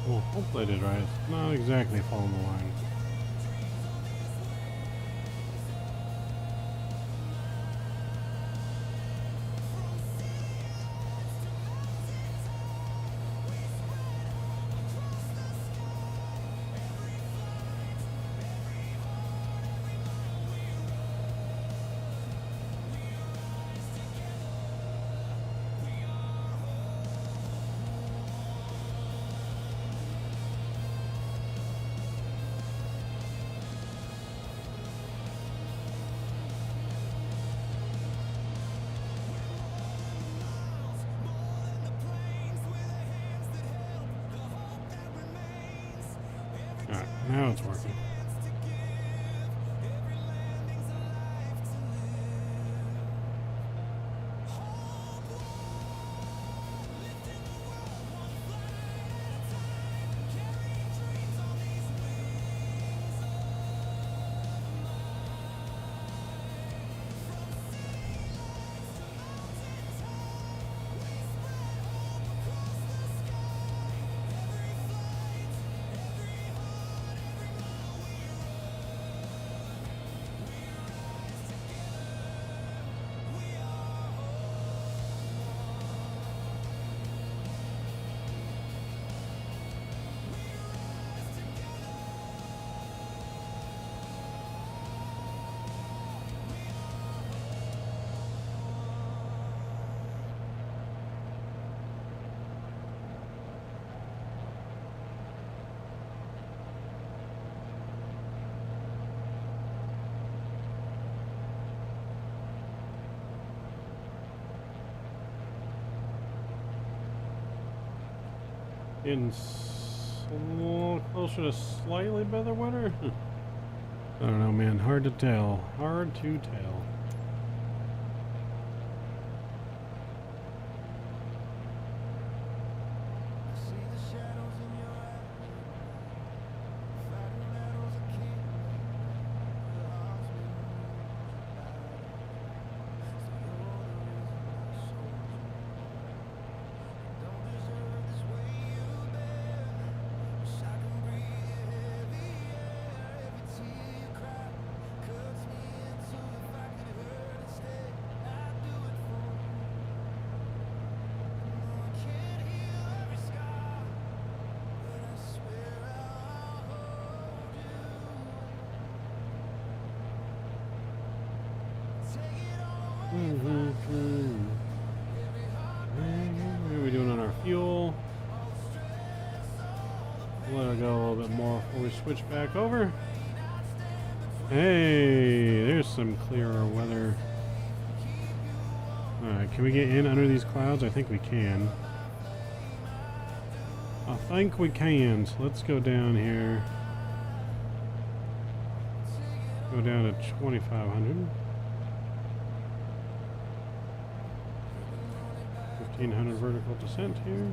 Speaker 2: Well, hopefully I did right. It's not exactly following the line. Alright, now it's working. Getting closer to slightly better weather? I don't know, man. Hard to tell. Hard to tell. What are we doing on our fuel? Let it go a little bit more before we switch back over. Hey, there's some clearer weather. Alright, can we get in under these clouds? I think we can. I think we can. So let's go down here. Go down to 2,500. 1,500 vertical descent here.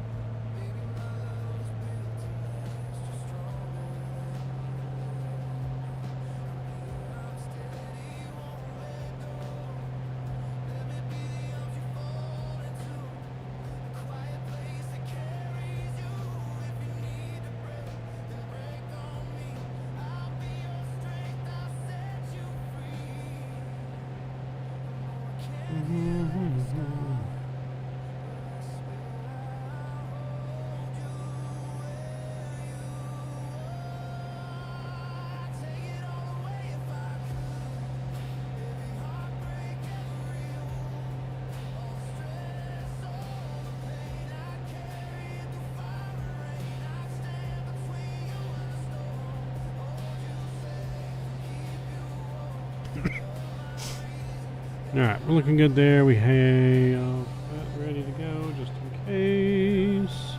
Speaker 2: Alright, we're looking good there. We have that ready to go just in case.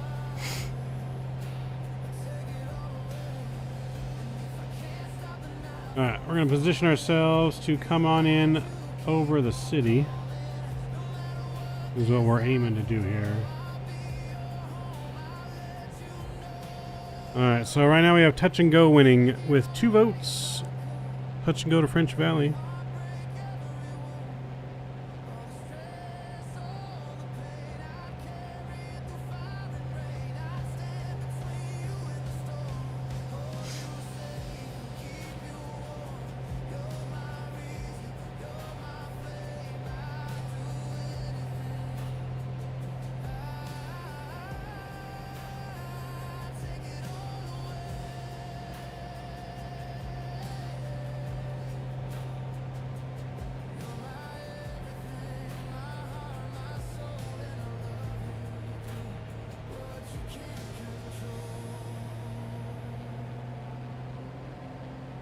Speaker 2: Alright, we're going to position ourselves to come on in over the city. This is what we're aiming to do here. Alright, so right now we have Touch and Go winning with 2 votes. Touch and Go to French Valley.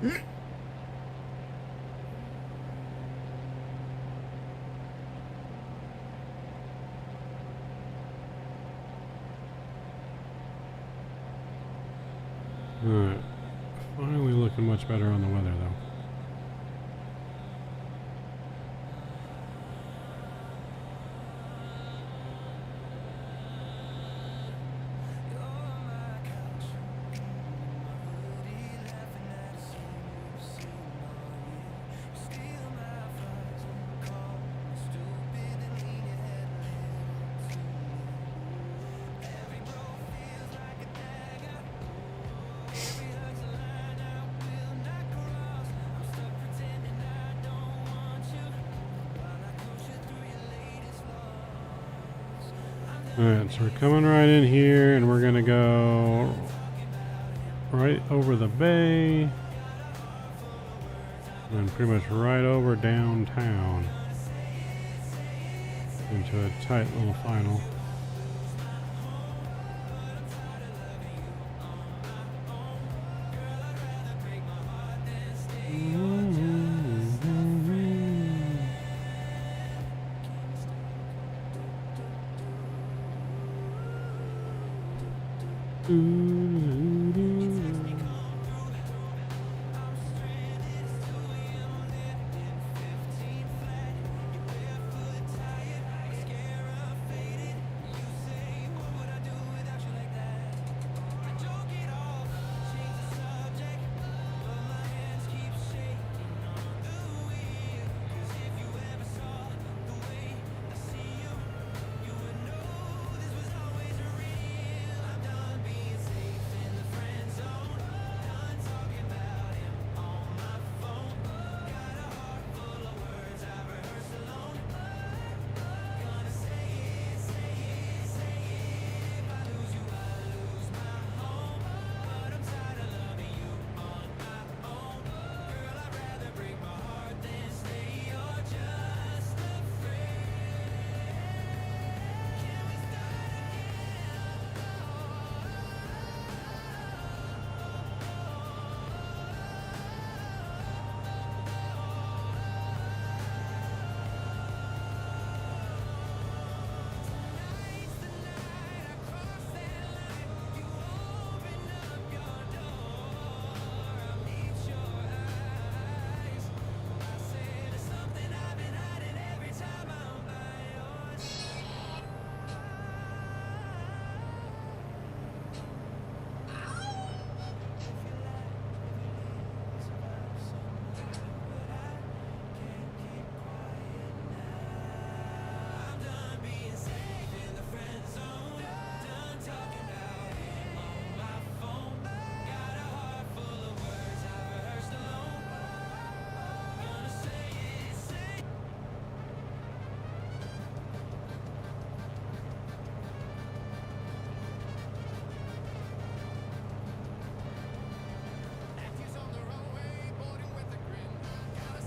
Speaker 2: Alright. Finally looking much better on the weather, though. Alright, so we're coming right in here and we're gonna go right over the bay and pretty much right over downtown into a tight little final.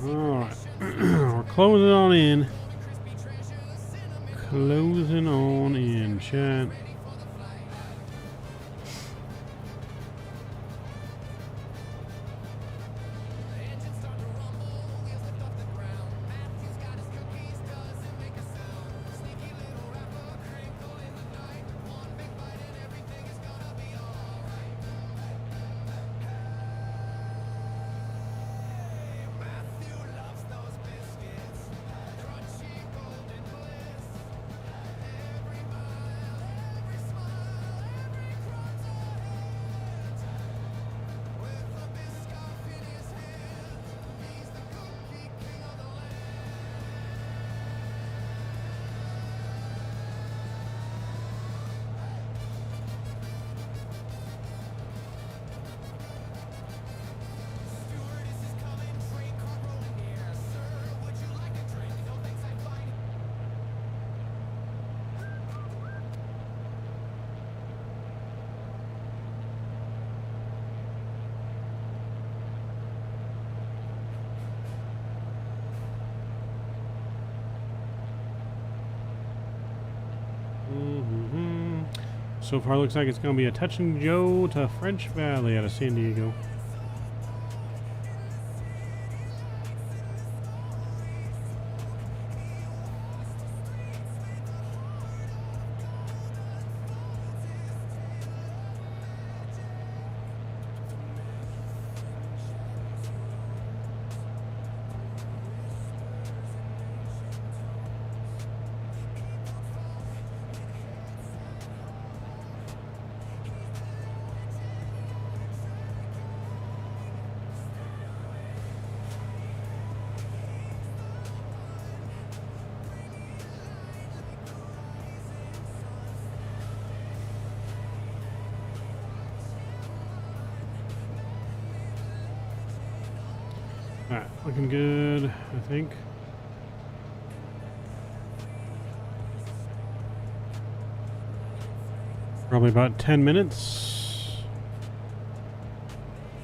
Speaker 2: Alright, we're closing on in. Closing on in, chat. So far, looks like it's going to be a touch and go to French Valley out of San Diego. Alright, looking good, I think. Probably about 10 minutes.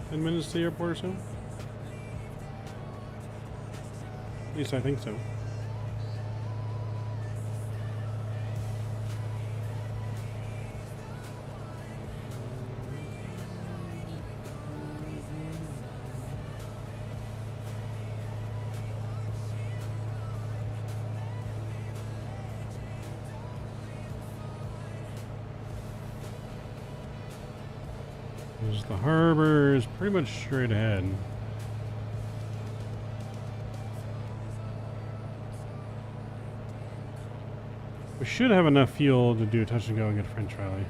Speaker 2: 10 minutes to the airport or so? At least I think so. The harbor is pretty much straight ahead. We should have enough fuel to do a touch and go and get a French rally.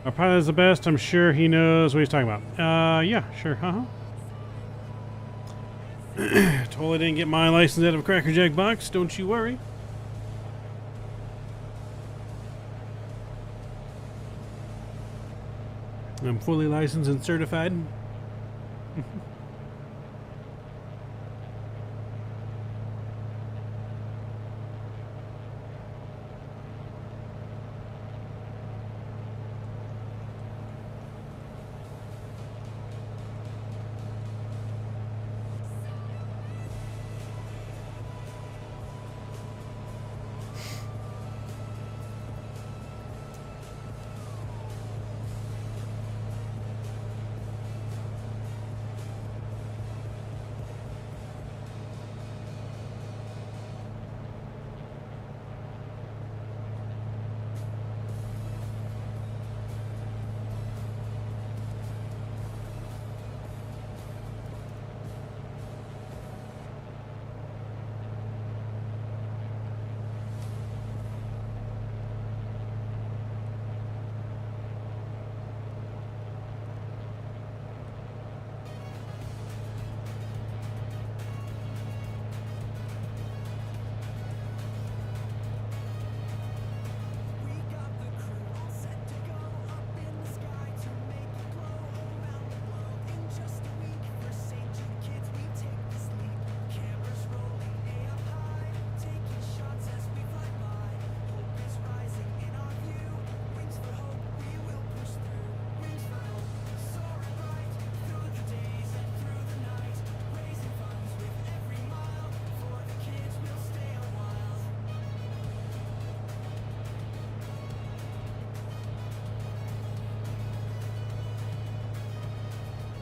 Speaker 2: Our pilot is the best. I'm sure he knows what he's talking about. Yeah, sure. Totally didn't get my license out of a Cracker Jack box. Don't you worry. I'm fully licensed and certified.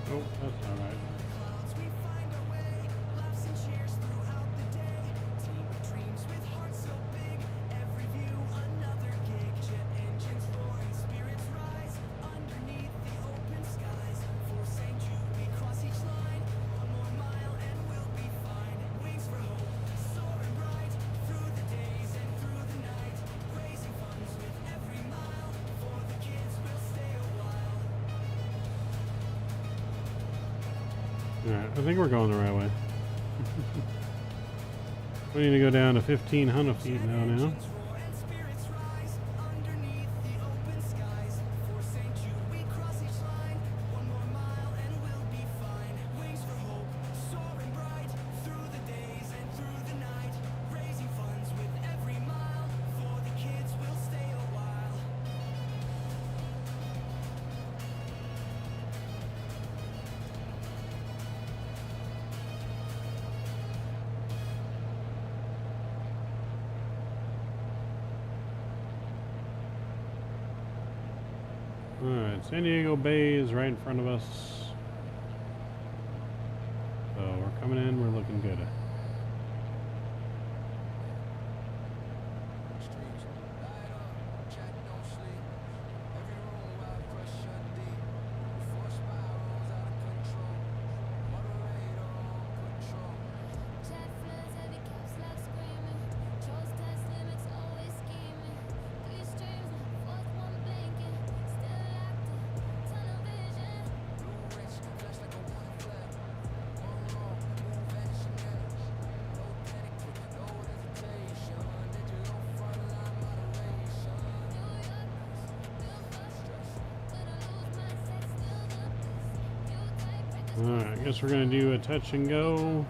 Speaker 2: Oh, that's all right. Alright, I think we're going the right way. We need to go down to 1,500 feet now. Alright, San Diego Bay is right in front of us. So we're coming in, we're looking good. Alright, I guess we're gonna do a touch and go.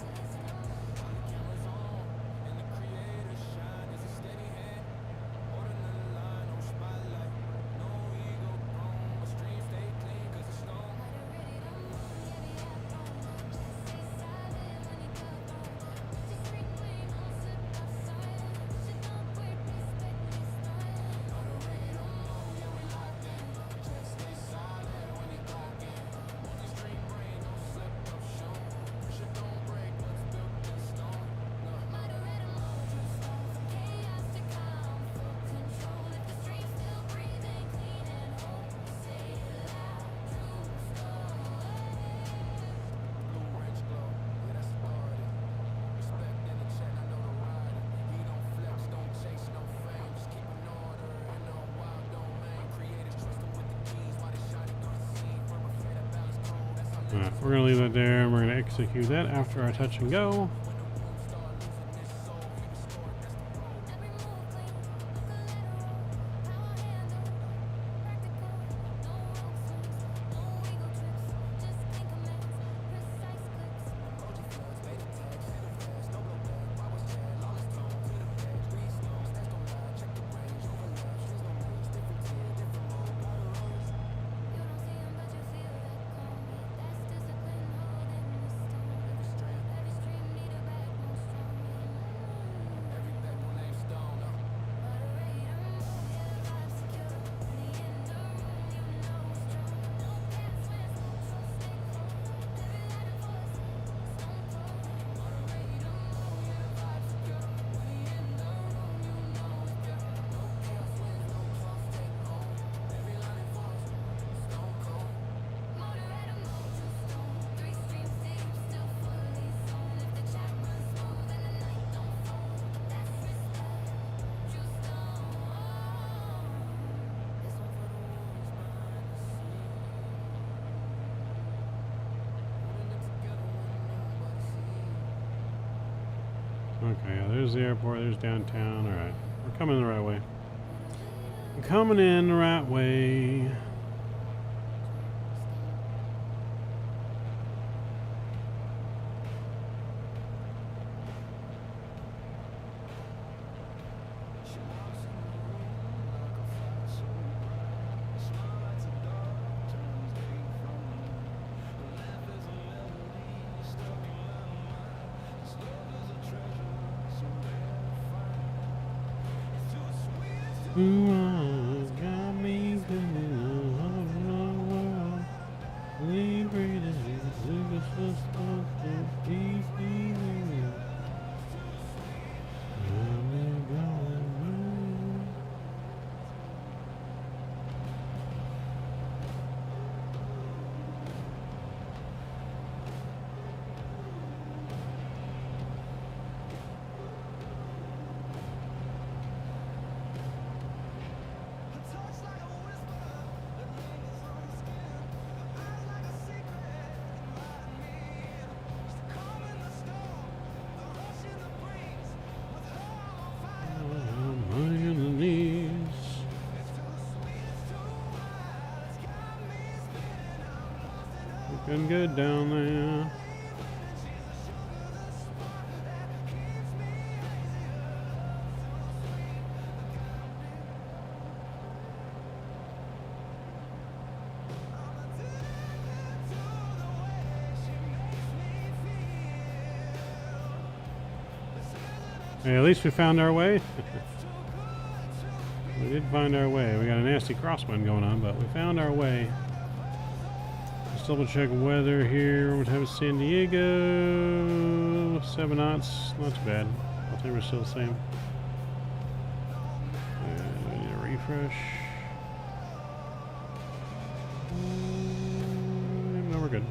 Speaker 2: Alright, we're going to leave that there, and we're going to execute that after our touch and go. Okay, yeah, there's the airport, there's downtown. Alright, we're coming the right way. We're coming in the right way. Ooh, got me looking good down there. Hey, at least we found our way. We did find our way. We got a nasty crosswind going on, but we found our way. Let's double check weather here. What time is San Diego? 7 knots. Not too bad. I think we're still the same. We need a refresh. No, we're good.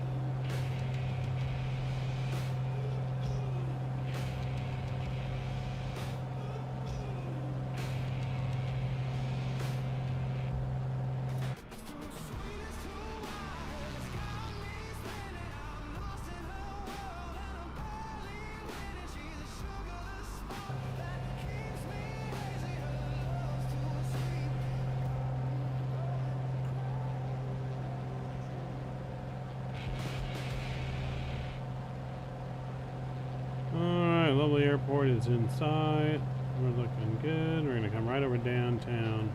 Speaker 2: is in sight. We're looking good. We're gonna come right over downtown.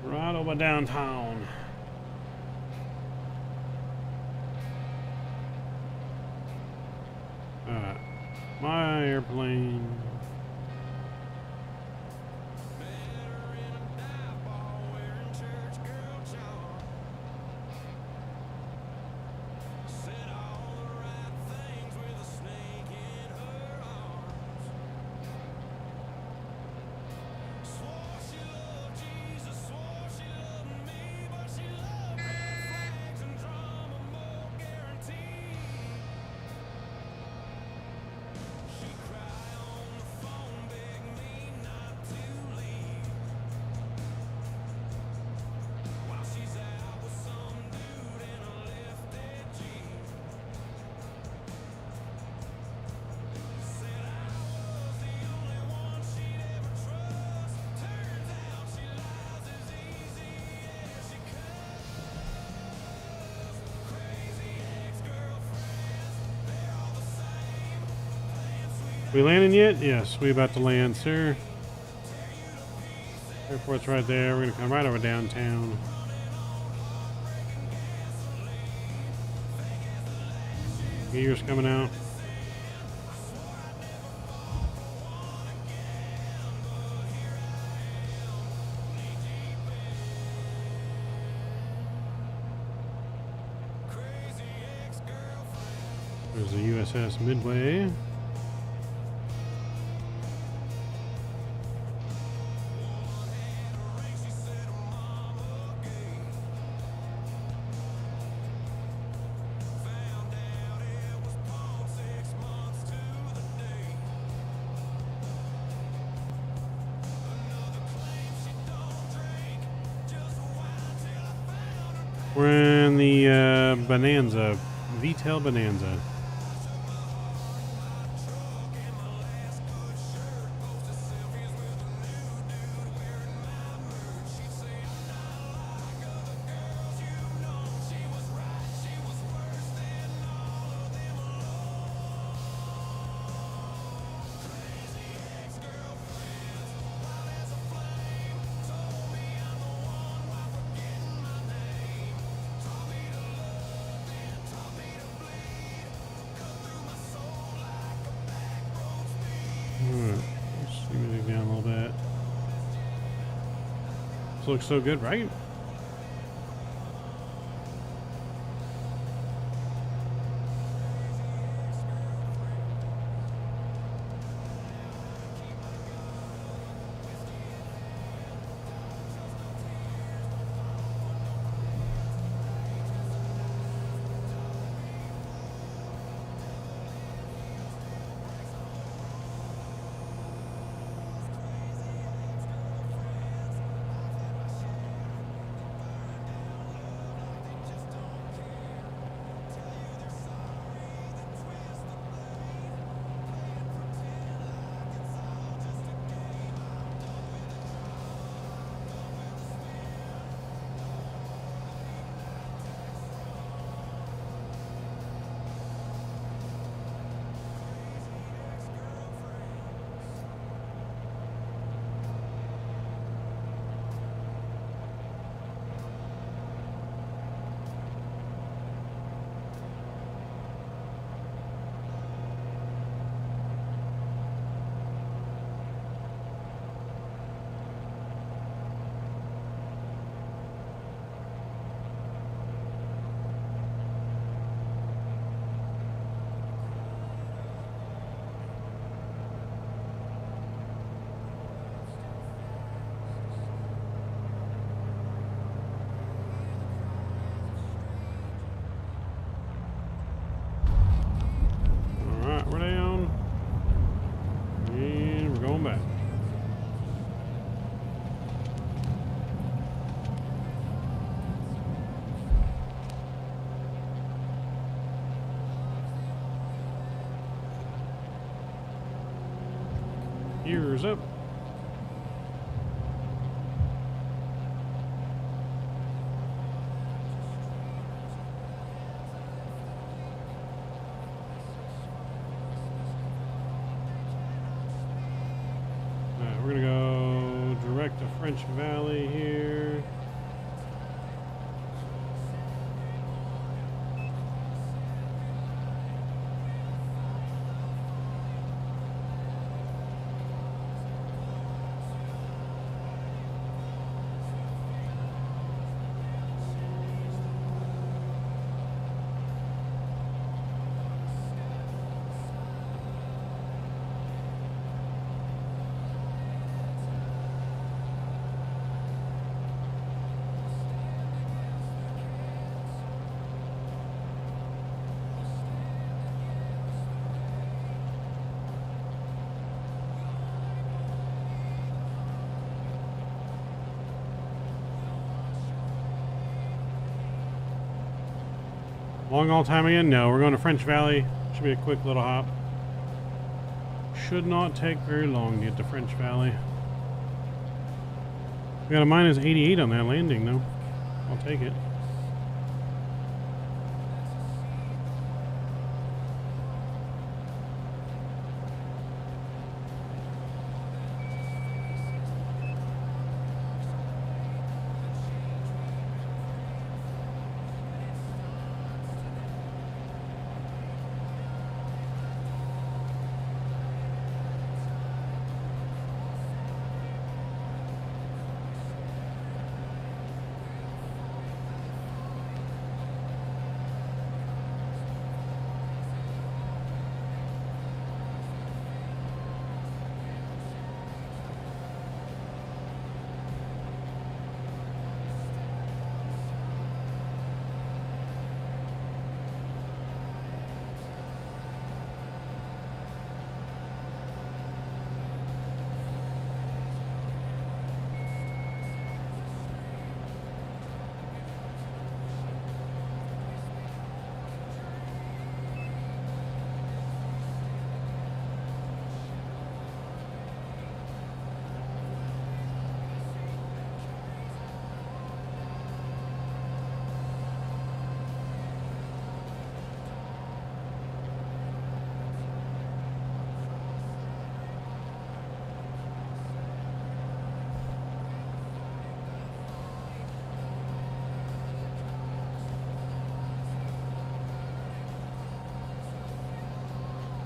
Speaker 2: Right over downtown. Alright. My airplane. We landing yet? Yes, we about to land, sir. Airport's right there. We're gonna come right over downtown. Gears coming out. There's the USS Midway. We're in the Bonanza, VTEL Bonanza. Down a little bit. This looks so good, right? We're down. And we're going back. Gears up. French Valley here. Long haul time again? No, we're going to French Valley. Should be a quick little hop. Should not take very long to get to French Valley. We got a minus 88 on that landing though. I'll take it.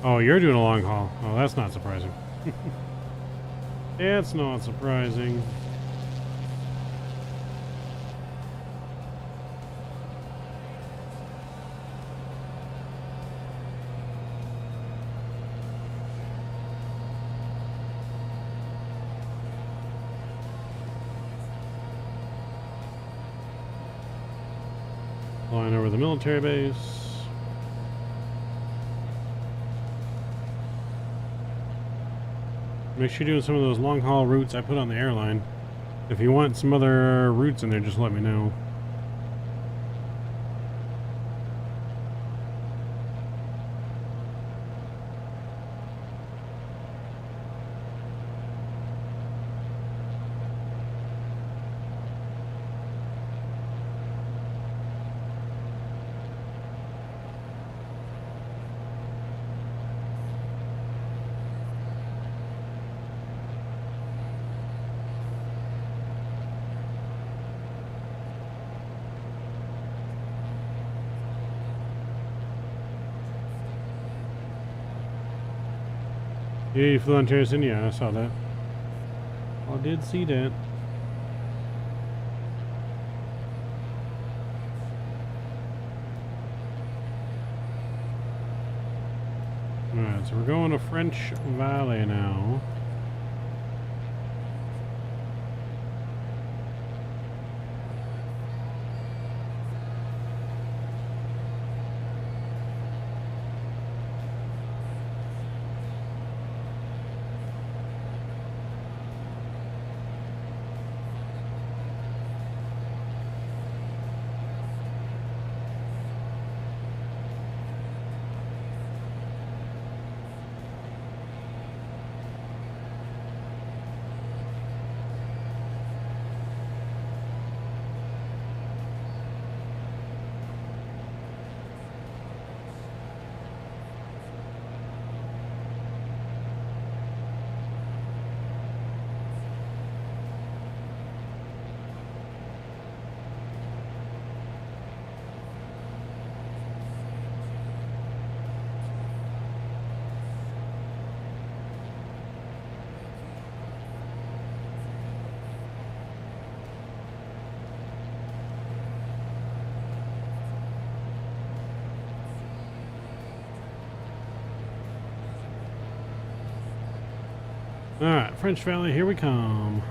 Speaker 2: Oh, you're doing a long haul. Oh, that's not surprising. It's not surprising. Flying over the military base. Make sure you're doing some of those long haul routes I put on the airline. If you want some other routes in there, just let me know. Yeah, you flew on Terracin? Yeah, I saw that. I did see that. Alright, so we're going to French Valley now. Alright, French Valley, here we come.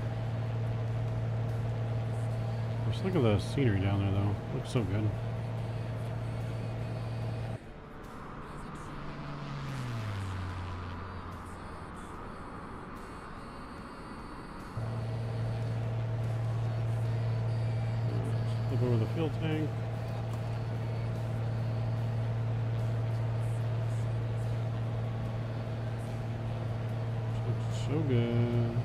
Speaker 2: Just look at the scenery down there, though. Looks so good. Flip over the fuel tank. Looks so good.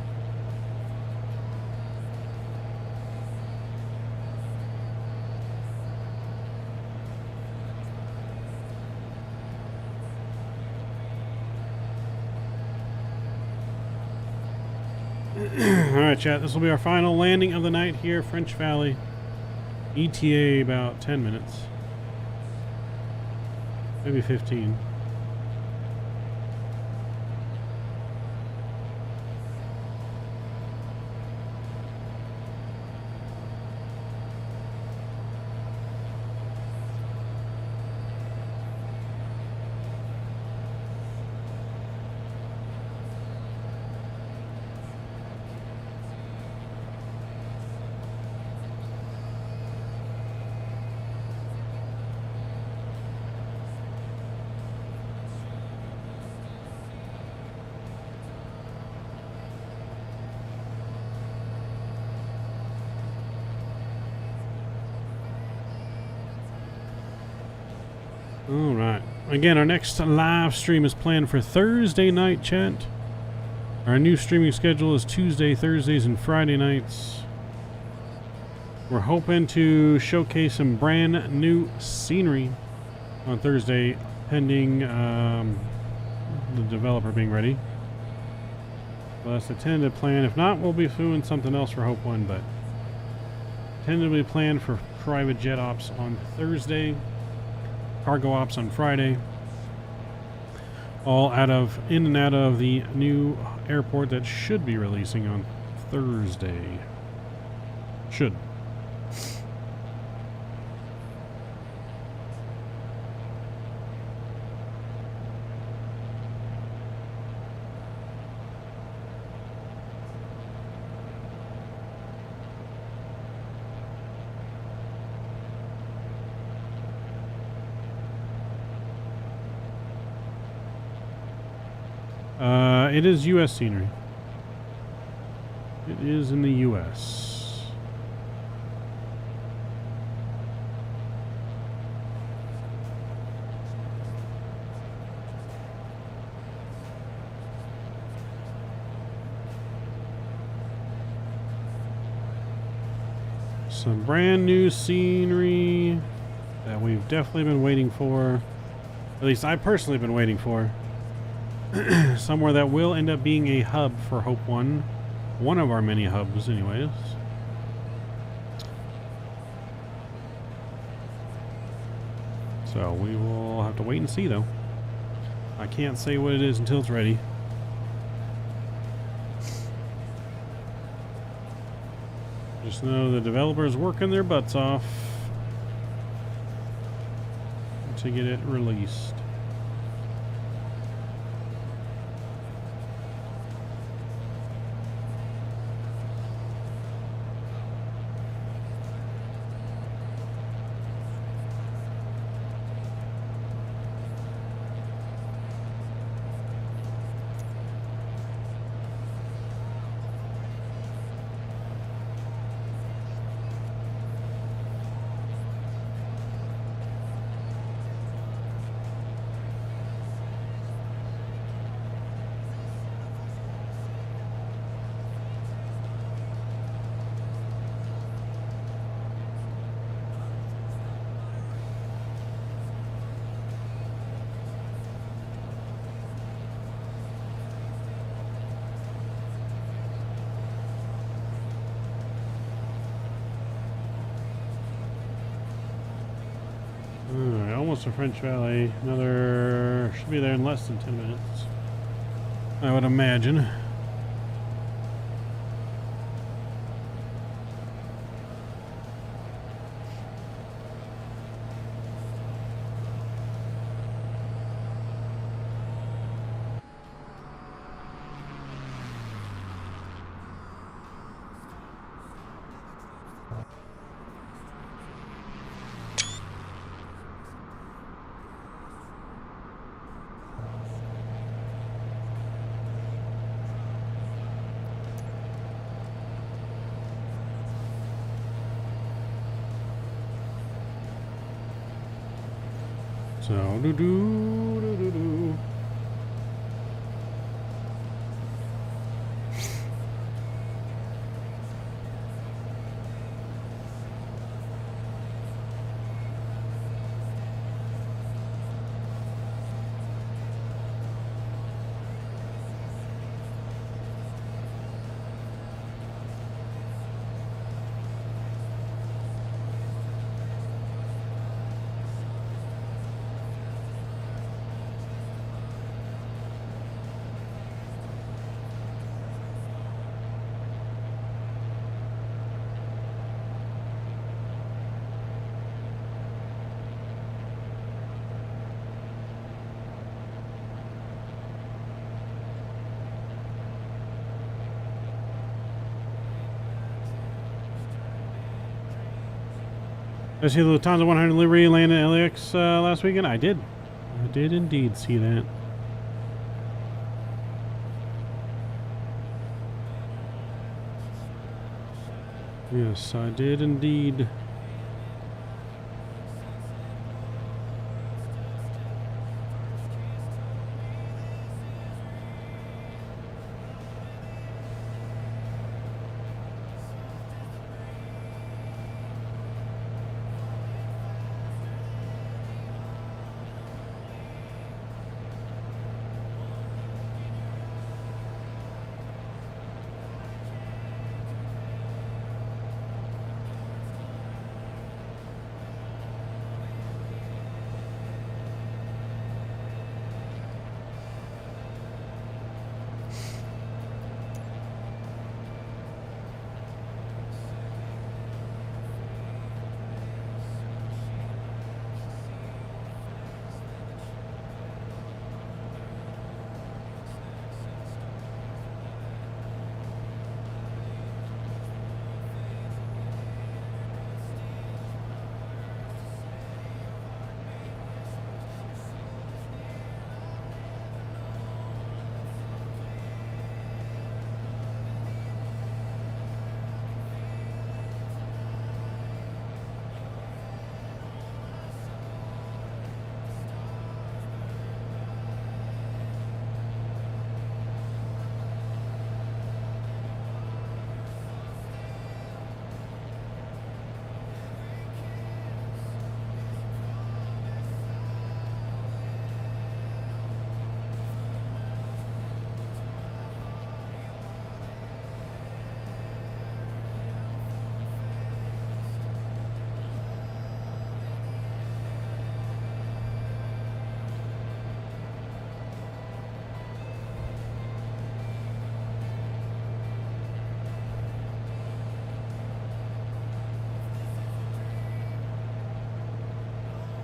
Speaker 2: Alright, chat, this will be our final landing of the night here, French Valley. ETA about 10 minutes. Maybe 15. Alright. Again, our next live stream is planned for Thursday night, chat. Our new streaming schedule is Tuesday, Thursdays, and Friday nights. We're hoping to showcase some brand new scenery on Thursday, pending the developer being ready. Well, that's the tentative plan. If not, we'll be doing something else for Hope 1, but tentatively planned for private jet ops on Thursday. Cargo ops on Friday. All in and out of the new airport that should be releasing on Thursday. Should. It is U.S. scenery. It is in the U.S. Some brand new scenery that we've definitely been waiting for. At least I personally have been waiting for. Somewhere that will end up being a hub for Hope 1. One of our many hubs, anyways. So we will have to wait and see, though. I can't say what it is until it's ready. Just know the developers working their butts off to get it released. Almost to French Valley. Another should be there in less than 10 minutes, I would imagine. So, do-do. Did I see the Lufthansa 100 livery land at LAX last weekend? I did. I did indeed see that. Yes, I did indeed.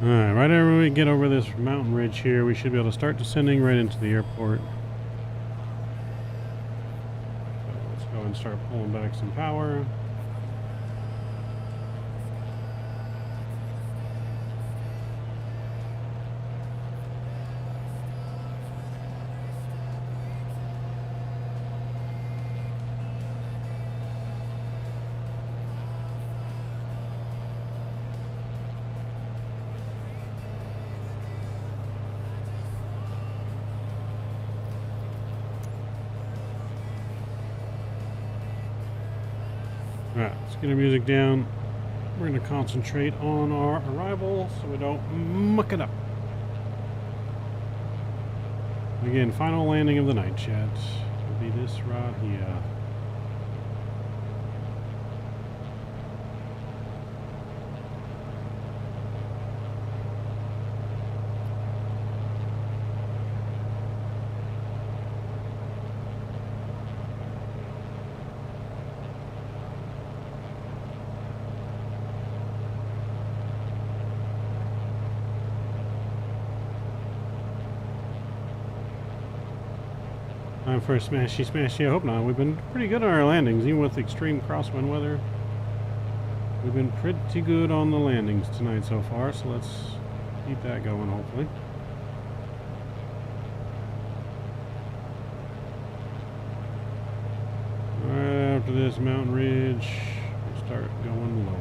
Speaker 2: Alright, right after we get over this mountain ridge here, we should be able to start descending right into the airport. So let's go and start pulling back some power. Alright, let's get our music down. We're going to concentrate on our arrival so we don't muck it up. Again, final landing of the night, chat. Will be this right here. For a smashy, I hope not. We've been pretty good on our landings, even with extreme crosswind weather. We've been pretty good on the landings tonight so far, so let's keep that going, hopefully. Right after this mountain ridge, we'll start going lower.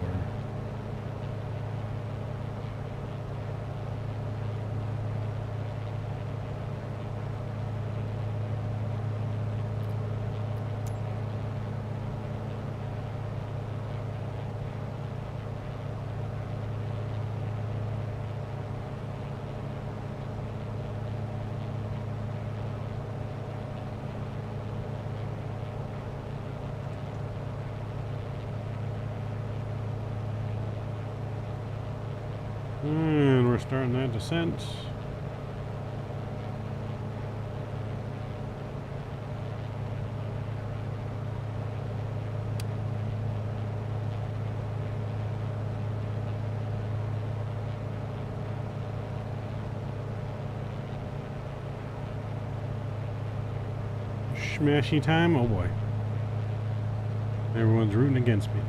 Speaker 2: And we're starting that descent. Smashy time, oh boy. Everyone's rooting against me.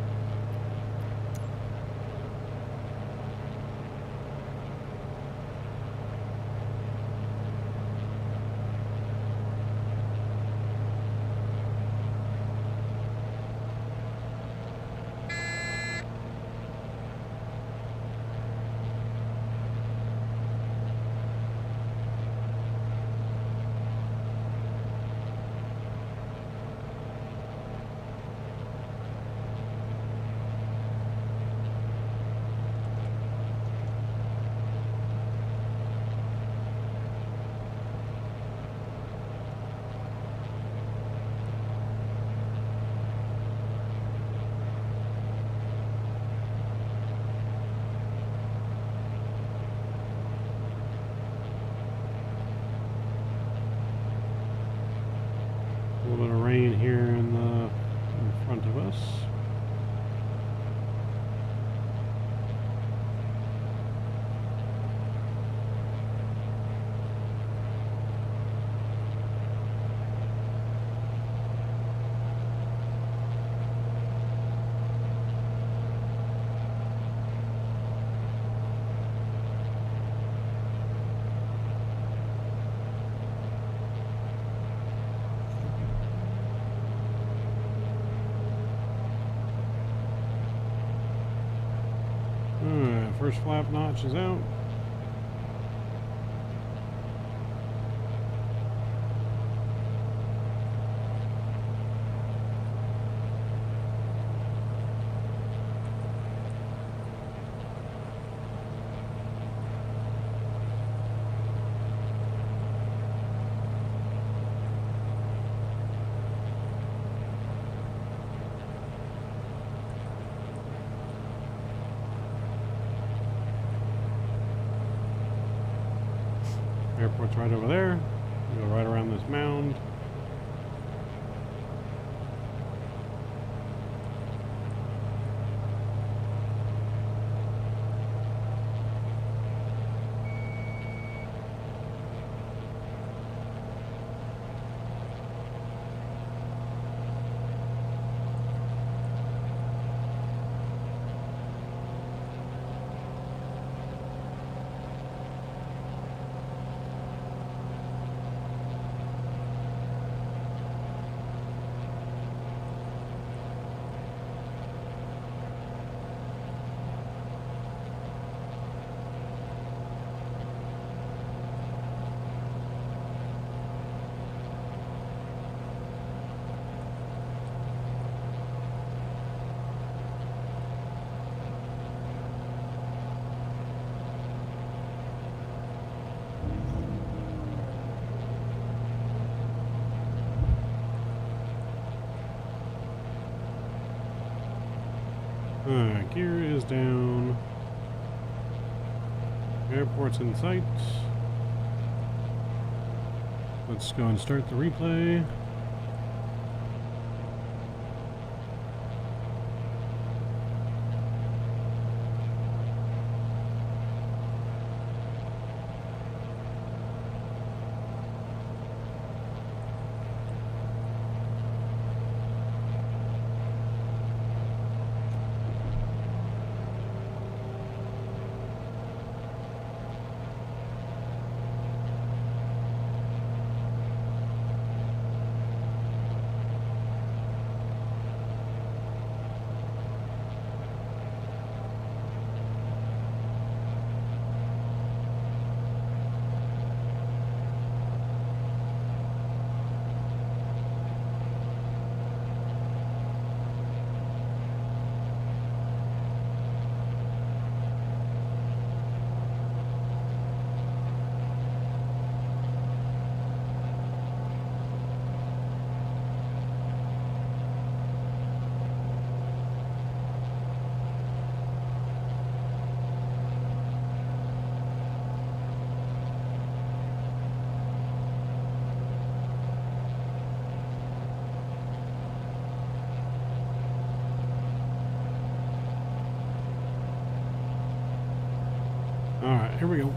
Speaker 2: A little bit of rain here in front of us. Alright, first flap notch is out. Airport's right over there. Go right around this mound. Alright, gear is down. Airport's in sight. Let's go and start the replay. Alright, here we go.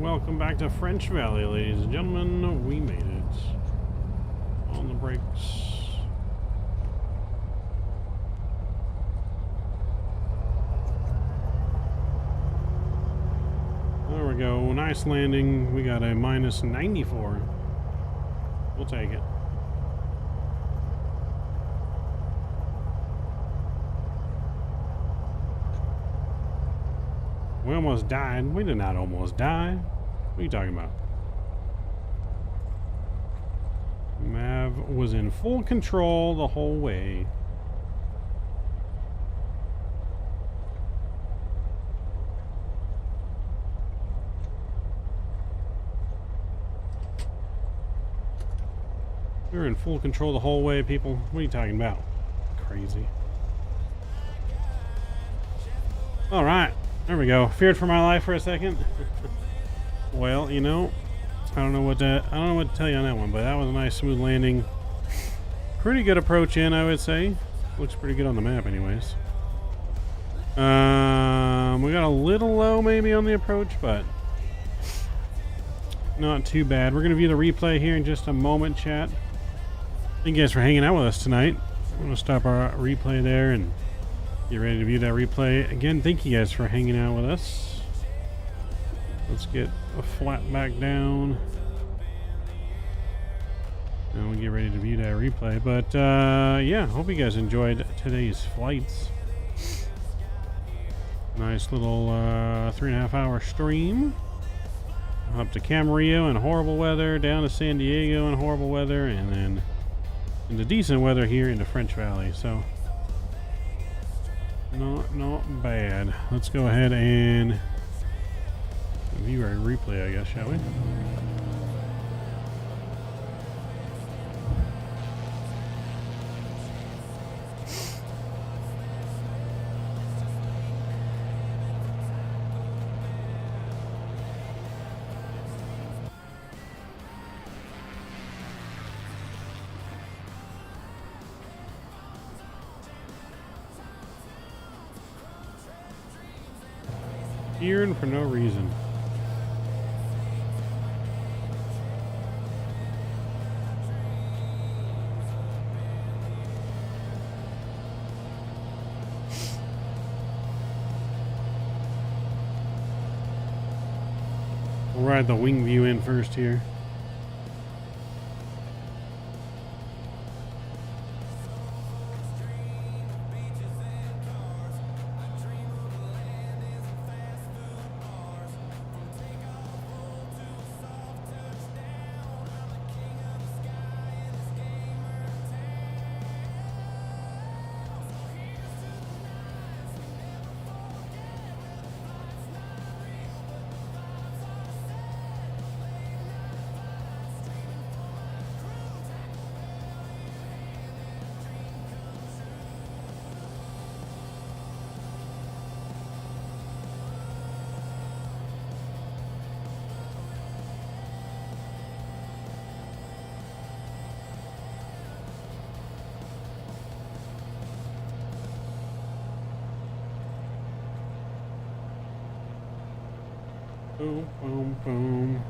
Speaker 2: Welcome back to French Valley, ladies and gentlemen. We made it. On the brakes. There we go. Nice landing. We got a minus 94. We'll take it. We almost died. We did not almost die. What are you talking about? Mav was in full control the whole way. We were in full control the whole way, people. What are you talking about? Crazy. All right. There we go. Feared for my life for a second. Well, you know, I don't know what to tell you on that one, but that was a nice smooth landing. Pretty good approach in, I would say. Looks pretty good on the map, anyways. We got a little low maybe on the approach, but not too bad. We're gonna view the replay here in just a moment, chat. Thank you guys for hanging out with us tonight. I'm gonna stop our replay there and get ready to view that replay. Again, thank you guys for hanging out with us. Let's get a flat back down. And we'll get ready to view that replay. But, yeah, hope you guys enjoyed today's flights. Nice little 3.5 hour stream. Up to Camarillo in horrible weather, down to San Diego in horrible weather, and then into decent weather here into French Valley. So, not bad. Let's go ahead and view our replay, I guess, shall we? Cheering for no reason. We'll ride the wing view in first here. Boom, boom, boom.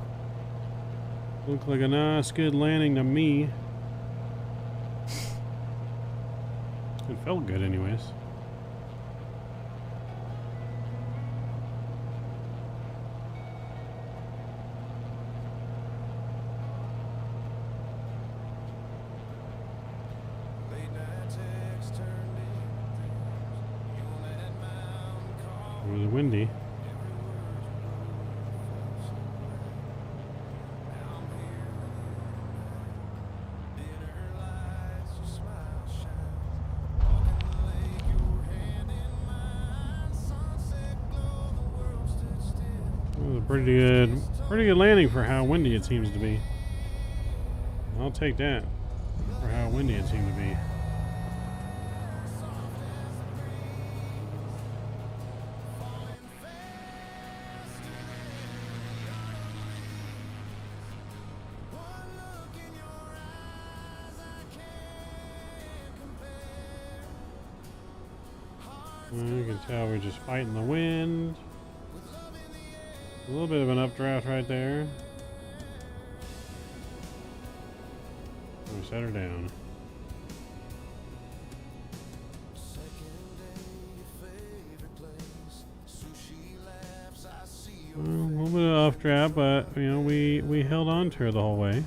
Speaker 2: Looked like a nice, good landing to me. It felt good anyways. It was windy. It was a pretty good landing for how windy it seems to be. I'll take that for how windy it seemed to be. You can tell we're just fighting the wind. A little bit of an updraft right there. We set her down. Well, a little bit of updraft, but you know we held on to her the whole way.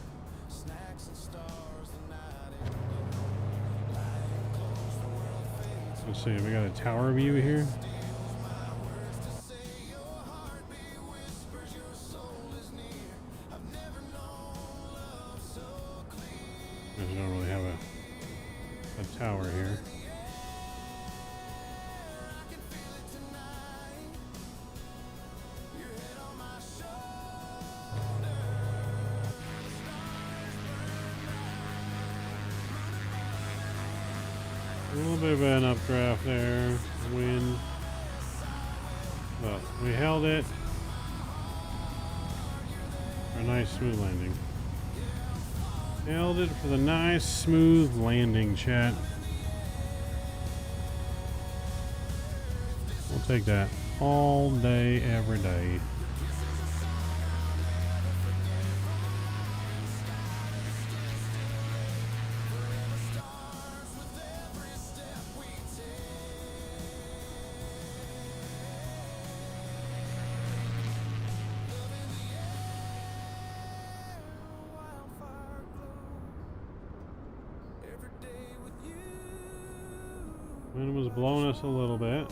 Speaker 2: Let's see, we got a tower view here. We don't really have a tower here. A little bit of an updraft there, wind, but we held it for a nice smooth landing. Held it for the nice smooth landing, chat. We'll take that all day, every day. Wind was blowing us a little bit.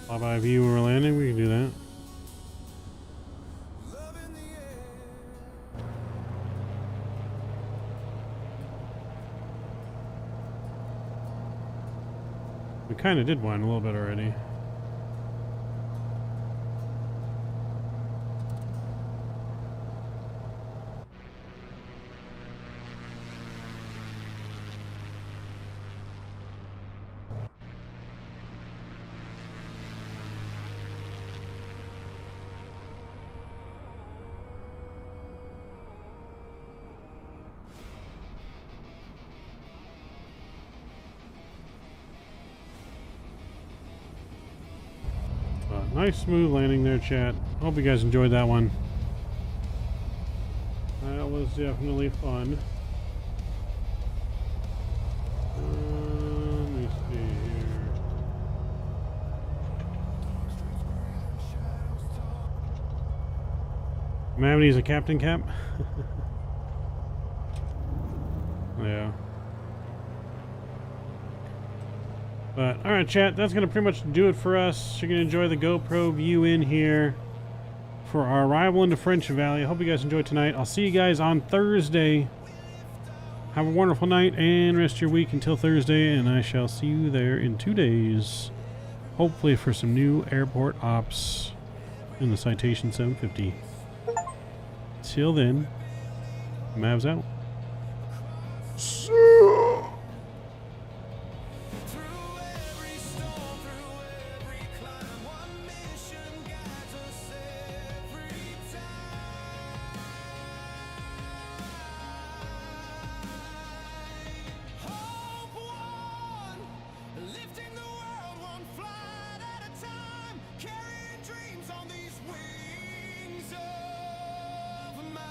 Speaker 2: Fly-by view when we're landing, we can do that. We kind of did one a little bit already. Nice smooth landing there, chat. Hope you guys enjoyed that one. That was definitely fun. Let me see here. Mavity's a captain cap. Yeah. But, alright chat, that's going to pretty much do it for us. You're going to enjoy the GoPro view in here for our arrival into French Valley. I hope you guys enjoyed tonight. I'll see you guys on Thursday. Have a wonderful night and rest of your week until Thursday, and I shall see you there in 2 days. Hopefully for some new airport ops in the Citation 750. Till then, Mavs out.
Speaker 1: Carrying dreams on these wings of mine.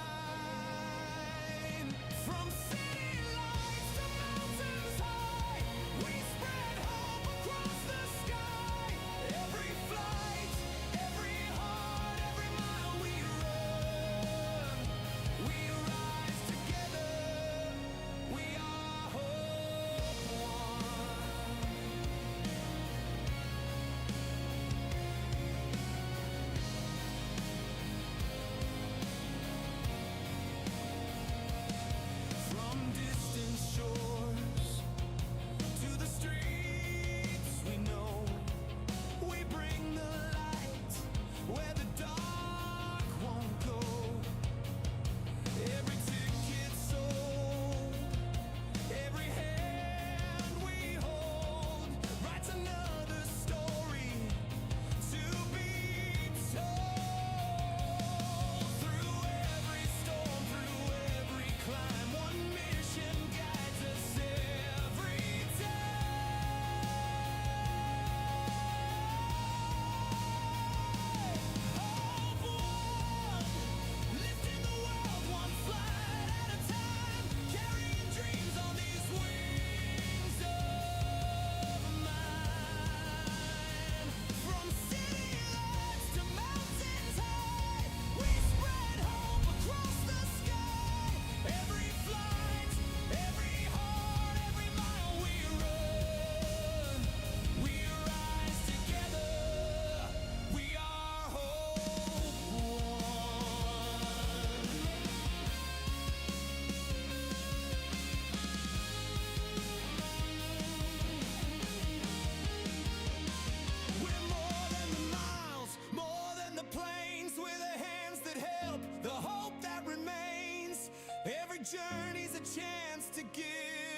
Speaker 1: journey's a chance to give.